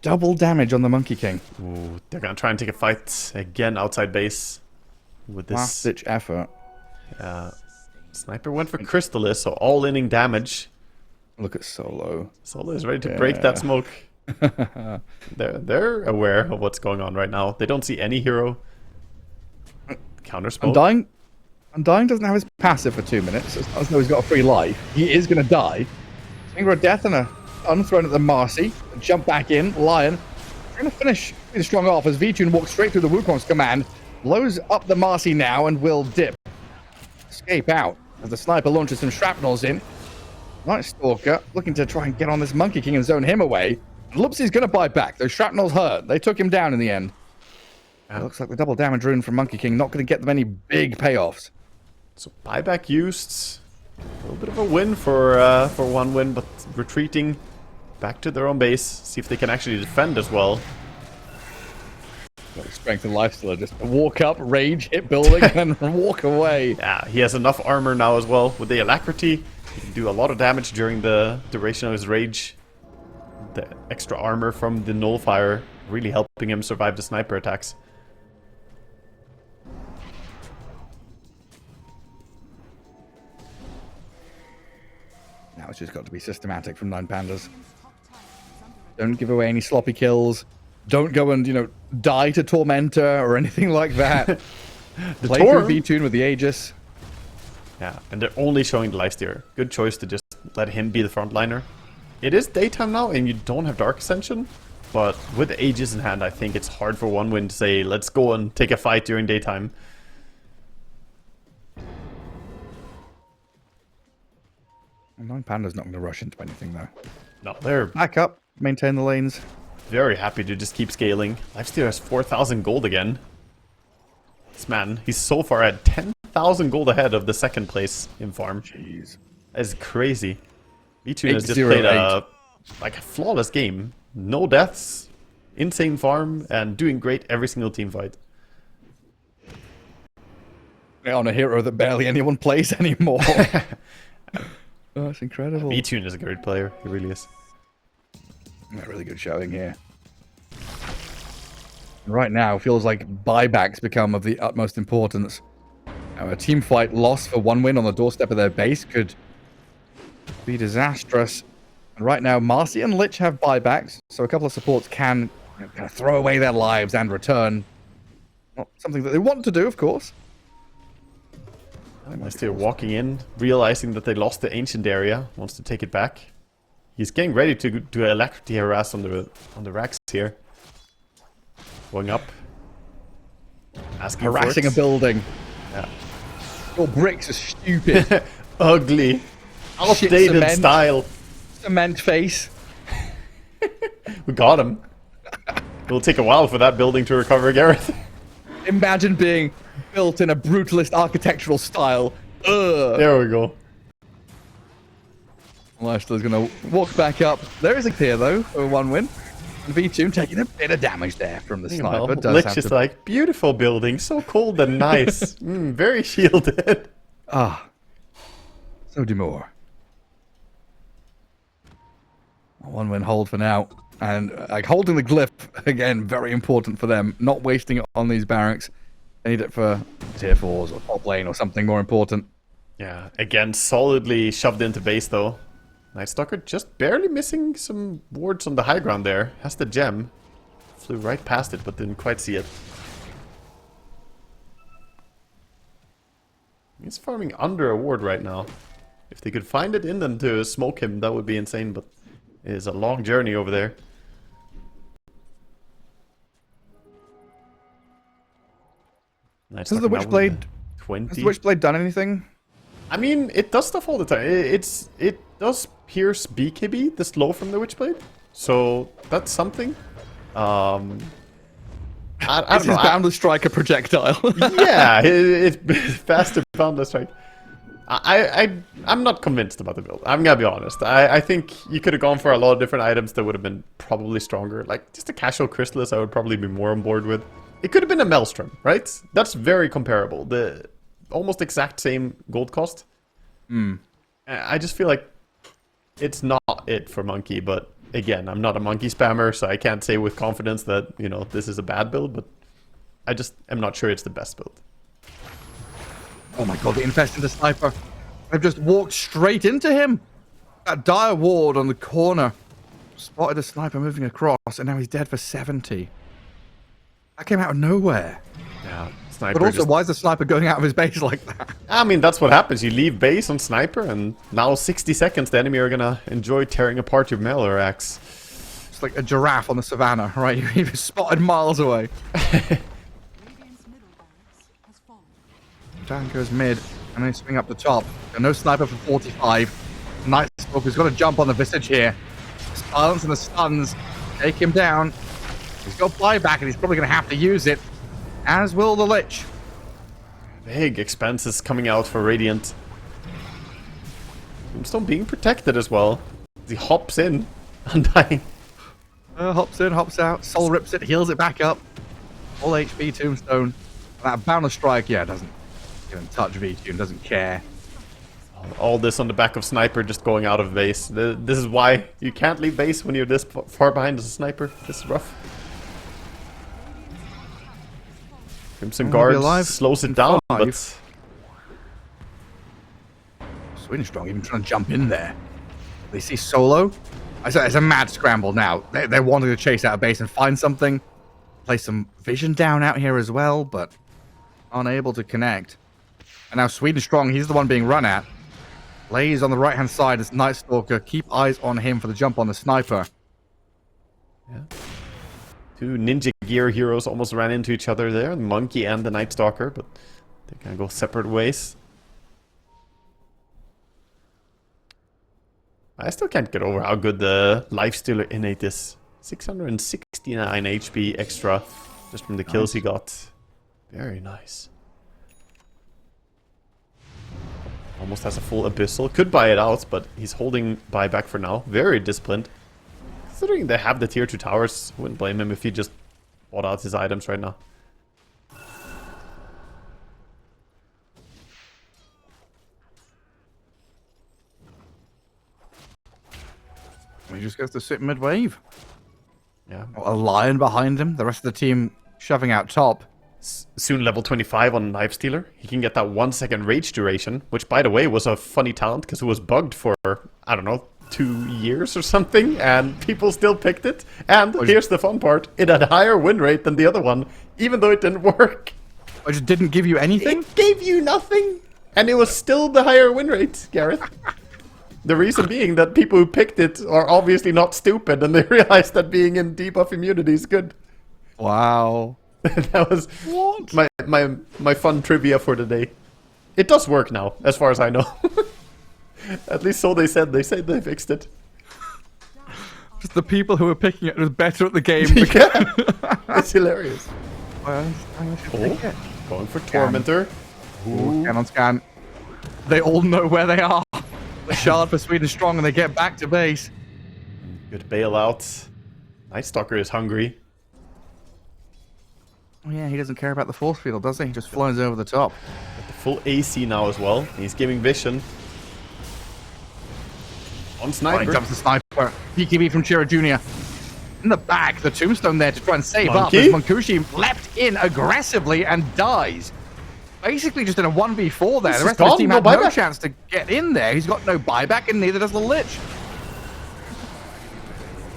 Double damage on the Monkey King. Ooh, they're going to try and take a fight again outside base with this last-ditch effort. Sniper went for Crystallis, so all-inning damage. Look at Solo. Solo is ready to break that smoke. They're aware of what's going on right now. They don't see any hero. Counter smoke. Undying doesn't have his passive for 2 minutes. It's not as though he's got a free life. He is going to die. Finger of Death and a unthrown at the Marcy. Jump back in. Lion trying to finish really strong off as V-Tune walks straight through the Wukong's command. Blows up the Marcy now and will dip. Escape out as the Sniper launches some shrapnels in. Night Stalker looking to try and get on this Monkey King and zone him away. Lupsi's going to bite back. Those shrapnels hurt. They took him down in the end. It looks like the double damage rune from Monkey King not going to get them any big payoffs. So buyback used. A little bit of a win for 1 win, but retreating back to their own base. See if they can actually defend as well. Strength and lifesteal, just walk up, rage, hit building, and walk away. Yeah, he has enough armor now as well. With the alacrity, he can do a lot of damage during the duration of his rage. The extra armor from the Nullifier really helping him survive the sniper attacks. Now it's just got to be systematic from 9 Pandas. Don't give away any sloppy kills. Don't go and, die to Tormentor or anything like that. Play through V-Tune with the Aegis. Yeah, and they're only showing the Lifestealer. Good choice to just let him be the frontliner. It is daytime now, and you don't have Dark Ascension. But with the Aegis in hand, I think it's hard for 1 win to say, let's go and take a fight during daytime. Well, 9 Panda's not going to rush into anything, though. No, they're back up, maintain the lanes. Very happy to just keep scaling. Lifestealer has 4,000 gold again. This man, he's so far at 10,000 gold ahead of the second place in farm. Jeez. That's crazy. V-Tune has just played a flawless game. No deaths, insane farm, and doing great every single team fight. On a hero that barely anyone plays anymore. Oh, that's incredible. V-Tune is a great player. He really is. A really good showing here. Right now, feels like buybacks become of the utmost importance. Now, a team fight loss for one win on the doorstep of their base could be disastrous. And right now, Marcy and Lich have buybacks, so a couple of supports can kind of throw away their lives and return. Not something that they want to do, of course. Still walking in, realizing that they lost the ancient area, wants to take it back. He's getting ready to do electricity harass on the racks here. Going up. Asking Harassing for a building. Yeah. Your bricks are stupid. Ugly. Outdated style. Cement face. We got him. It'll take a while for that building to recover, Gareth. Imagine being built in a brutalist architectural style. Ugh. There we go. Lifestyle's gonna walk back up. There is a clear though for one win. And V-Tune taking a bit of damage there from the sniper. Lich is like, beautiful building, so cold and nice. Very shielded. Ah. So demure. One win hold for now. And like holding the glyph, again, very important for them. Not wasting it on these barracks. They need it for tier 4s or top lane or something more important. Yeah, again, solidly shoved into base though. Night Stalker just barely missing some wards on the high ground there. Has the gem. Flew right past it, but didn't quite see it. He's farming under a ward right now. If they could find it in them to smoke him, that would be insane, but it is a long journey over there. Has the Witchblade 20. Has the Witchblade done anything? I mean, it does stuff all the time. It does pierce BKB, the slow from the Witchblade. So that's something. I don't know. Boundless Strike a projectile? Yeah, it's faster Boundless Strike. I'm not convinced about the build. I'm gonna be honest. I think you could have gone for a lot of different items that would have been probably stronger. Like just a casual Chrysalis, I would probably be more on board with. It could have been a Maelstrom, right? That's very comparable. The almost exact same gold cost. I just feel like it's not it for Monkey, but again, I'm not a Monkey spammer, so I can't say with confidence that, you know, this is a bad build, but I just am not sure it's the best build. Oh my god, the infest into Sniper. They've just walked straight into him. That dire ward on the corner. Spotted a Sniper moving across, and now he's dead for 70. That came out of nowhere. Yeah, Sniper. But also, why is the Sniper going out of his base like that? I mean, that's what happens. You leave base on Sniper, and now 60 seconds, the enemy are gonna enjoy tearing apart your melee axe. It's like a giraffe on the savannah, right? You're spotted miles away. Down goes mid, and then swing up the top. No Sniper for 45. Night Stalker's got to jump on the Visage here. Silence and the stuns take him down. He's got flyback, and he's probably going to have to use it, as will the Lich. Big expenses coming out for Radiant. Tombstone being protected as well. He hops in, undying. Hops in, hops out. Soul rips it, heals it back up. All HP Tombstone. That Boundless Strike, yeah, doesn't even touch V-Tune, doesn't care. All this on the back of Sniper just going out of base. This is why you can't leave base when you're this far behind as a Sniper. This is rough. Crimson Guard slows it down, but... Sweden Strong even trying to jump in there. They see Solo. It's a mad scramble now. They're wanting to chase out of base and find something. Play some vision down out here as well, but unable to connect. And now Sweden Strong, he's the one being run at. Lays on the right-hand side as Night Stalker. Keep eyes on him for the jump on the Sniper. Yeah. Two Ninja Gear heroes almost ran into each other there. The Monkey and the Night Stalker, but they kind of go separate ways. I still can't get over how good the Lifestealer innate is. 669 HP extra just from the kills he got. Very nice. Almost has a full Abyssal. Could buy it out, but he's holding buyback for now. Very disciplined. Considering they have the tier 2 towers, wouldn't blame him if he just bought out his items right now. He just gets to sit mid-wave. Yeah. A lion behind him. The rest of the team shoving out top. Soon level 25 on Lifestealer. He can get that 1 second rage duration, which by the way was a funny talent because it was bugged for, I don't know, 2 years or something, and people still picked it. And here's the fun part, it had a higher win rate than the other one, even though it didn't work. It just didn't give you anything? It gave you nothing! And it was still the higher win rate, Gareth. The reason being that people who picked it are obviously not stupid, and they realize that being in debuff immunity is good. Wow. That was my fun trivia for the day. It does work now, as far as I know. At least so they said. They said they fixed it. Just the people who were picking it was better at the game. Yeah. It's hilarious. Well, Going for Tormentor. Ooh. Scan on scan. They all know where they are. The shard for Sweden strong, and they get back to base. Good bailout. Night Stalker is hungry. Oh yeah, he doesn't care about the force field, does he? He just flies over the top. Got the full AC now as well. He's giving vision. On Sniper. He dumps the Sniper. PKB from Chira Jr. In the back, the tombstone there to try and save up as Mankushi leapt in aggressively and dies. Basically just in a 1v4 there. The rest of the team had no chance to get in there. He's got no buyback and neither does the Lich.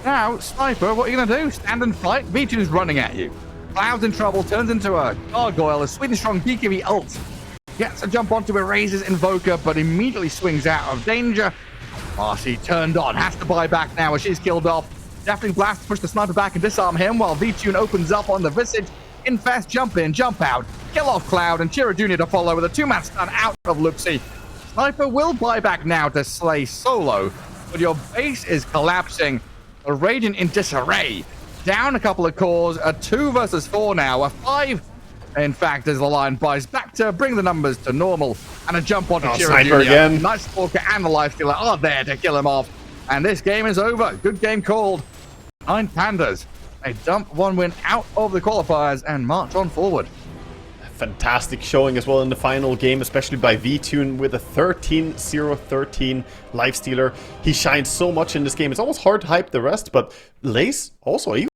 Now, Sniper, what are you going to do? Stand and fight? V2's running at you. Cloud's in trouble, turns into a gargoyle. A Sweden strong BKB ult. Gets a jump onto Eraser's Invoker, but immediately swings out of danger. Marcy turned on, has to buy back now as she's killed off. Definitely Blast to push the Sniper back and disarm him while V-Tune opens up on the Visage. Infest, jump in, jump out, kill off Cloud, and Chira Jr. to follow with a 2-man stun out of Luxie. Sniper will buy back now to slay Solo, but your base is collapsing. The Radiant in disarray. Down a couple of cores, a 2 versus 4 now, a 5. In fact, as the line buys back to bring the numbers to normal, and a jump onto Chira Jr. Again. Night Stalker and the Lifestealer are there to kill him off. And this game is over. Good game called. 9 Pandas. They dump 1 win out of the qualifiers and march on forward. Fantastic showing as well in the final game, especially by V-Tune with a 13-0-13 Lifestealer. He shines so much in this game. It's almost hard to hype the rest, but Lace also, he